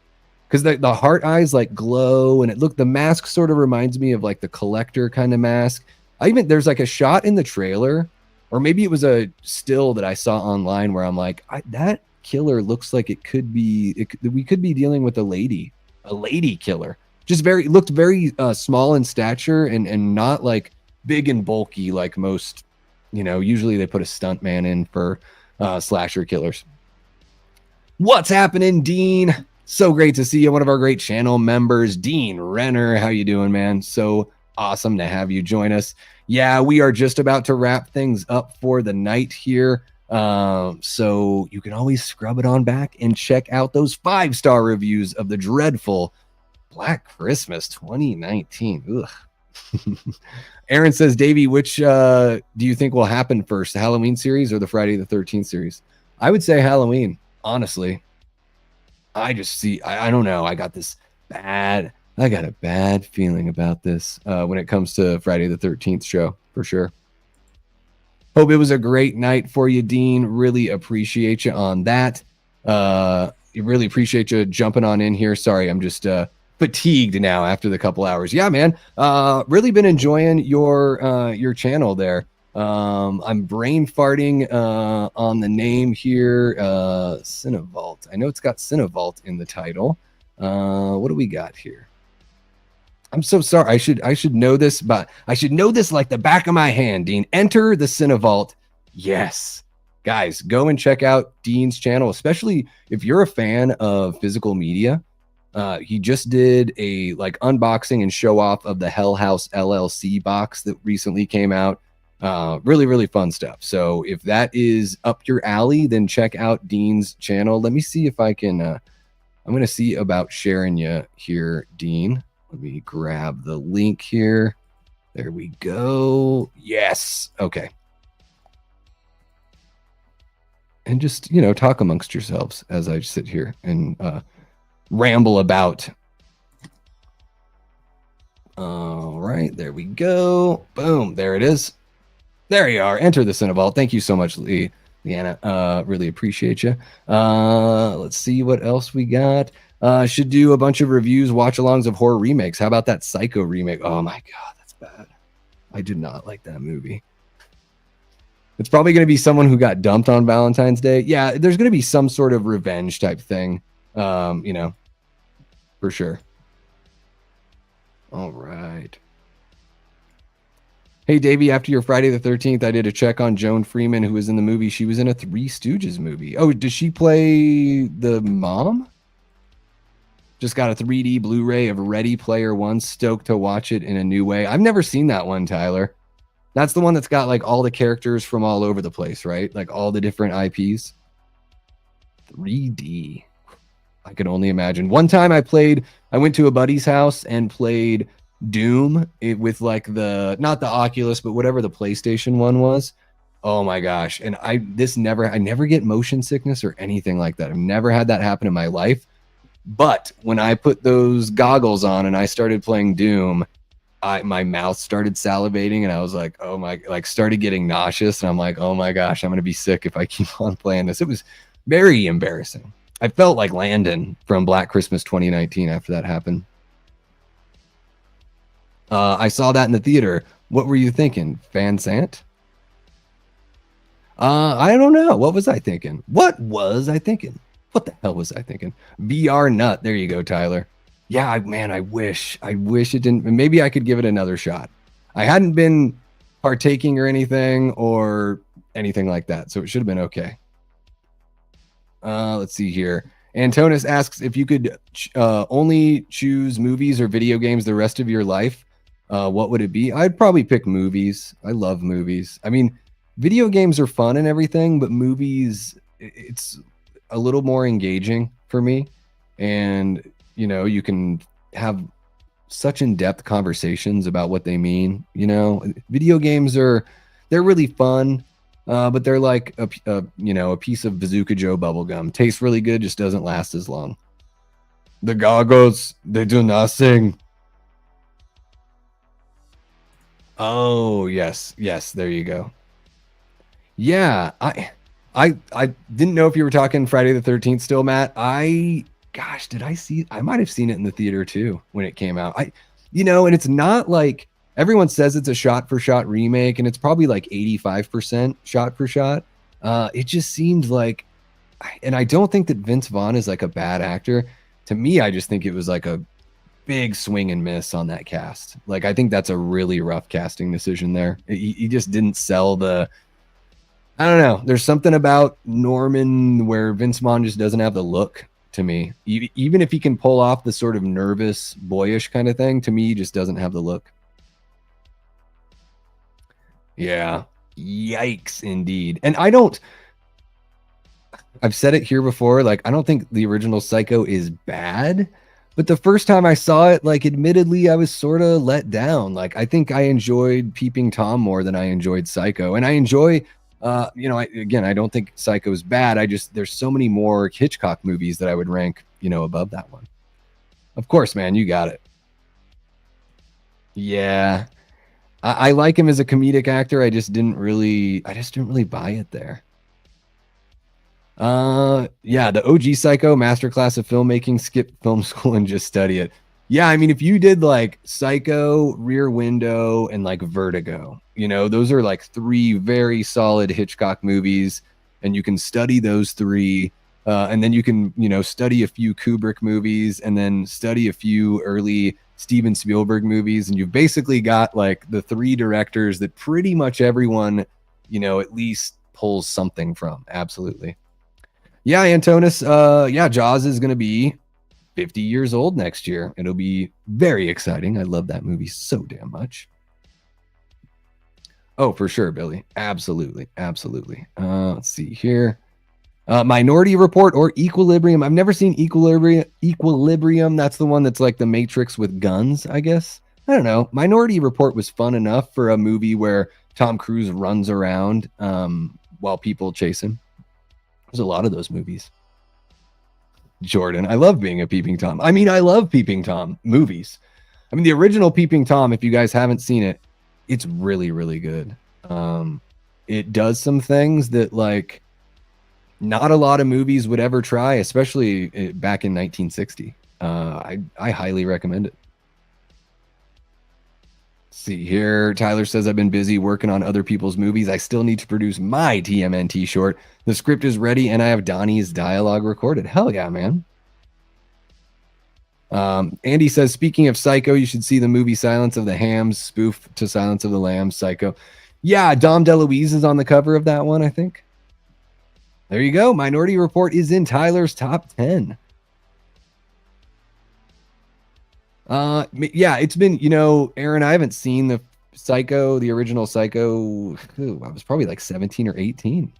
Because the heart eyes like glow, and the mask sort of reminds me of like the Collector kind of mask. There's like a shot in the trailer, or maybe it was a still that I saw online where I'm like, that killer looks like we could be dealing with a lady killer. Just looked very small in stature and not like big and bulky like most, usually they put a stunt man in for slasher killers. What's happening, Dean? So great to see you, one of our great channel members, Dean Renner. How you doing, man? So awesome to have you join us. Yeah, we are just about to wrap things up for the night here. So you can always scrub it on back and check out those 5-star reviews of the dreadful Black Christmas 2019. Ugh. Aaron says, Davey, which do you think will happen first, the Halloween series or the Friday the 13th series? I would say Halloween, honestly. I don't know. I got a bad feeling about this when it comes to Friday the 13th show, for sure. Hope it was a great night for you, Dean. Really appreciate you on that. Really appreciate you jumping on in here. Sorry, I'm just fatigued now after the couple hours. Yeah, man. Really been enjoying your channel there. I'm brain farting on the name here. Cinevault. I know it's got Cinevault in the title. What do we got here? I'm so sorry. I should know this, but I should know this like the back of my hand, Dean. Enter the Cinevault. Yes. Guys, go and check out Dean's channel, especially if you're a fan of physical media. He just did a like unboxing and show off of the Hell House LLC box that recently came out. Really, really fun stuff. So if that is up your alley, then check out Dean's channel. Let me see if I can, I'm going to see about sharing you here, Dean. Let me grab the link here. There we go. Yes. Okay. And just, talk amongst yourselves as I sit here and ramble about. All right. There we go. Boom. There it is. There you are. Enter the Cinevault. Thank you so much, Leanna. Really appreciate you. Let's see what else we got. Should do a bunch of reviews, watch-alongs of horror remakes. How about that Psycho remake? Oh my God, that's bad. I did not like that movie. It's probably going to be someone who got dumped on Valentine's Day. Yeah, there's going to be some sort of revenge type thing, for sure. All right. Hey, Davey, after your Friday the 13th, I did a check on Joan Freeman, who was in the movie. She was in a Three Stooges movie. Oh, does she play the mom? Just got a 3D Blu-ray of Ready Player One. Stoked to watch it in a new way. I've never seen that one, Tyler. That's the one that's got like all the characters from all over the place, right? Like all the different IPs. 3D. I can only imagine. One time I went to a buddy's house and played Doom with like not the Oculus, but whatever the PlayStation one was. Oh my gosh. And I never get motion sickness or anything like that. I've never had that happen in my life. But when I put those goggles on and I started playing Doom, my mouth started salivating and I was like, started getting nauseous. And I'm like, oh my gosh, I'm going to be sick if I keep on playing this. It was very embarrassing. I felt like Landon from Black Christmas 2019 after that happened. I saw that in the theater. What were you thinking? Fan Sant? I don't know. What was I thinking? What the hell was I thinking? VR nut. There you go, Tyler. Yeah, man, I wish it didn't. Maybe I could give it another shot. I hadn't been partaking or anything like that, so it should have been okay. Let's see here. Antonis asks if you could only choose movies or video games the rest of your life, what would it be? I'd probably pick movies. I love movies. I mean, video games are fun and everything, but movies, it's a little more engaging for me. And, you know, you can have such in-depth conversations about what they mean. You know, video games they're really fun, but they're like a piece of Bazooka Joe bubblegum. Tastes really good, just doesn't last as long. The goggles, they do nothing. Oh, yes. Yes, there you go. Yeah, I didn't know if you were talking Friday the 13th still, Matt. Gosh, I might have seen it in the theater too when it came out. And it's not like everyone says it's a shot for shot remake, and it's probably like 85% shot for shot. It just seemed like, and I don't think that Vince Vaughn is like a bad actor. To me, I just think it was like a big swing and miss on that cast. Like, I think that's a really rough casting decision there. He just didn't sell I don't know. There's something about Norman where Vince Vaughn just doesn't have the look to me. Even if he can pull off the sort of nervous, boyish kind of thing, to me, he just doesn't have the look. Yeah. Yikes, indeed. And I've said it here before, like, I don't think the original Psycho is bad, but the first time I saw it, like, admittedly, I was sort of let down. Like, I think I enjoyed Peeping Tom more than I enjoyed Psycho. And I enjoy, I don't think Psycho is bad. There's so many more Hitchcock movies that I would rank, above that one. Of course, man, you got it. Yeah. I like him as a comedic actor. I just didn't really buy it there. Yeah, the OG Psycho masterclass of filmmaking, skip film school and just study it. Yeah, I mean, if you did like Psycho, Rear Window, and like Vertigo, those are like three very solid Hitchcock movies, and you can study those three, and then you can, study a few Kubrick movies, and then study a few early Steven Spielberg movies, and you've basically got like the three directors that pretty much everyone, at least pulls something from. Absolutely. Yeah, Antonis. Yeah, Jaws is going to be 50 years old next year. It'll be very exciting. I love that movie so damn much. Oh, for sure, Billy. Absolutely. Absolutely. Let's see here. Minority Report or Equilibrium. I've never seen Equilibrium. That's the one that's like the Matrix with guns, I guess. I don't know. Minority Report was fun enough for a movie where Tom Cruise runs around while people chase him. There's a lot of those movies. Jordan, I love being a Peeping Tom. I mean, I love Peeping Tom movies. I mean, the original Peeping Tom, if you guys haven't seen it, it's really, really good. It does some things that like not a lot of movies would ever try, especially back in 1960. I highly recommend it. See here, Tyler says, I've been busy working on other people's movies. I still need to produce my TMNT short. The script is ready, and I have Donnie's dialogue recorded. Hell yeah, man. Andy says, speaking of Psycho, you should see the movie Silence of the Hams, spoof to Silence of the Lambs, Psycho. Yeah, Dom DeLuise is on the cover of that one, I think. There you go. Minority Report is in Tyler's top 10. Yeah, it's been, Aaron, I haven't seen the original Psycho. I was probably like 17 or 18.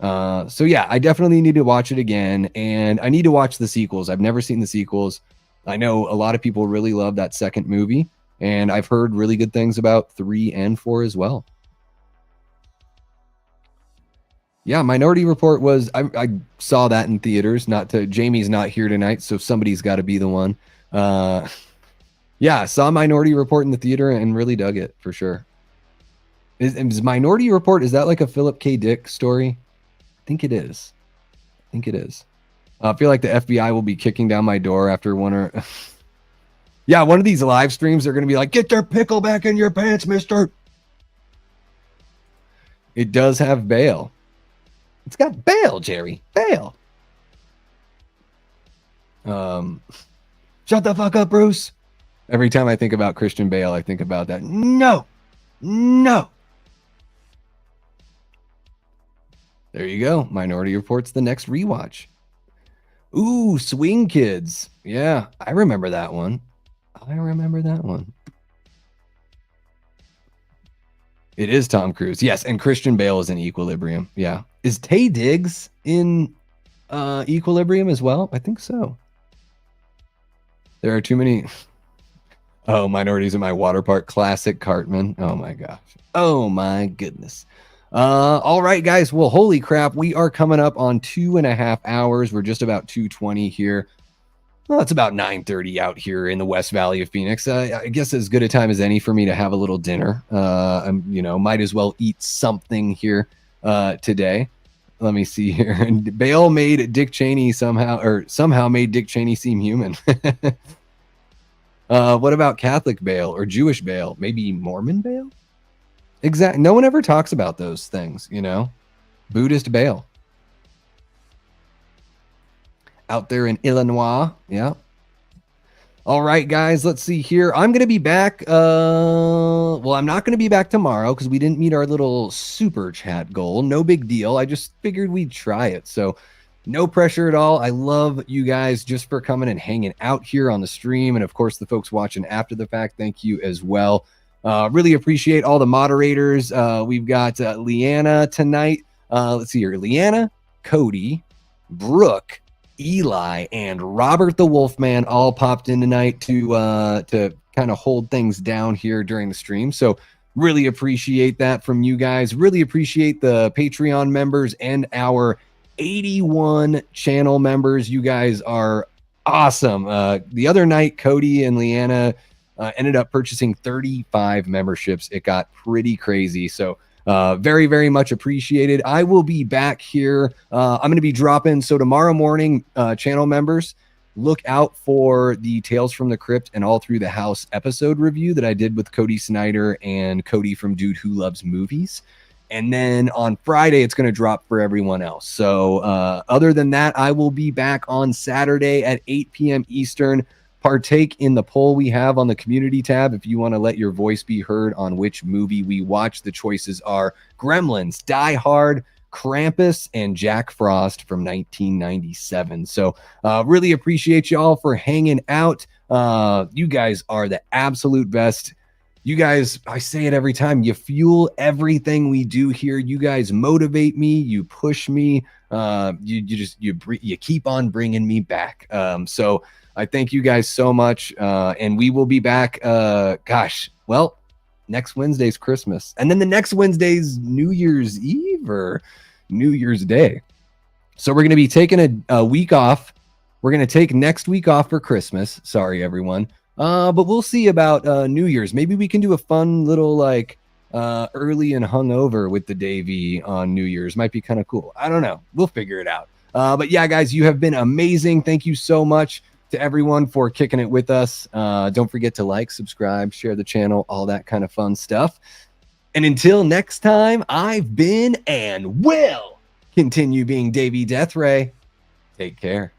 So yeah, I definitely need to watch it again, and I need to watch the sequels. I've never seen the sequels. I know a lot of people really love that second movie, and I've heard really good things about 3 and 4 as well. Yeah, Minority Report was, I saw that in theaters. Jamie's not here tonight, so somebody's got to be the one. Yeah, saw Minority Report in the theater and really dug it for sure. Is Minority Report, is that like a Philip K. Dick story? I think it is. I feel like the FBI will be kicking down my door after one of these live streams. They're going to be like, get your pickle back in your pants, mister. It does have bail. It's got bail, Jerry. Bail. Shut the fuck up, Bruce. Every time I think about Christian Bale, I think about that. No. There you go. Minority Report's the next rewatch. Ooh, Swing Kids. Yeah, I remember that one. It is Tom Cruise. Yes, and Christian Bale is in Equilibrium. Yeah. Is Taye Diggs in Equilibrium as well? I think so. There are too many. Oh, Minorities in My Water Park. Classic Cartman. Oh my gosh. Oh my goodness. All right, guys. Well, holy crap. We are coming up on 2.5 hours. We're just about 2:20 here. Well, it's about 9:30 out here in the West Valley of Phoenix. I guess as good a time as any for me to have a little dinner. Might as well eat something here today. Let me see here. And Bale made Dick Cheney somehow made Dick Cheney seem human. What about Catholic Bale or Jewish Bale? Maybe Mormon Bale? Exactly. No one ever talks about those things, Buddhist Bale. Out there in Illinois. Yeah. All right, guys, let's see here. I'm going to be back. I'm not going to be back tomorrow because we didn't meet our little super chat goal. No big deal. I just figured we'd try it. So no pressure at all. I love you guys just for coming and hanging out here on the stream. And of course, the folks watching after the fact, thank you as well. Really appreciate all the moderators. We've got Leanna tonight. Let's see here. Leanna, Cody, Brooke, Eli, and Robert the Wolfman all popped in tonight to kind of hold things down here during the stream. So really appreciate that from you guys. Really appreciate the Patreon members and our 81 channel members. You guys are awesome. The other night, Cody and Leanna ended up purchasing 35 memberships. It got pretty crazy. So very, very much appreciated. I will be back here. I'm going to be dropping. So tomorrow morning, channel members, look out for the Tales from the Crypt and All Through the House episode review that I did with Cody Snyder and Cody from Dude Who Loves Movies. And then on Friday, it's going to drop for everyone else. So other than that, I will be back on Saturday at 8 p.m. Eastern. Partake in the poll we have on the community tab if you want to let your voice be heard on which movie we watch. The choices are Gremlins, Die Hard, Krampus, and Jack Frost from 1997. So really appreciate you all for hanging out. You guys are the absolute best. You guys, I say it every time, you fuel everything we do here. You guys motivate me, you push me, you keep on bringing me back. So I thank you guys so much, and we will be back. Next Wednesday's Christmas, and then the next Wednesday's New Year's Eve or New Year's Day. So we're going to be taking a week off. We're going to take next week off for Christmas. Sorry, everyone. But we'll see about New Year's. Maybe we can do a fun little early and hungover with the Davey on New Year's. Might be kind of cool. I don't know. We'll figure it out. But yeah, guys, you have been amazing. Thank you so much to everyone for kicking it with us. Don't forget to like, subscribe, share the channel, all that kind of fun stuff. And until next time, I've been and will continue being Davey Deathray. Take care.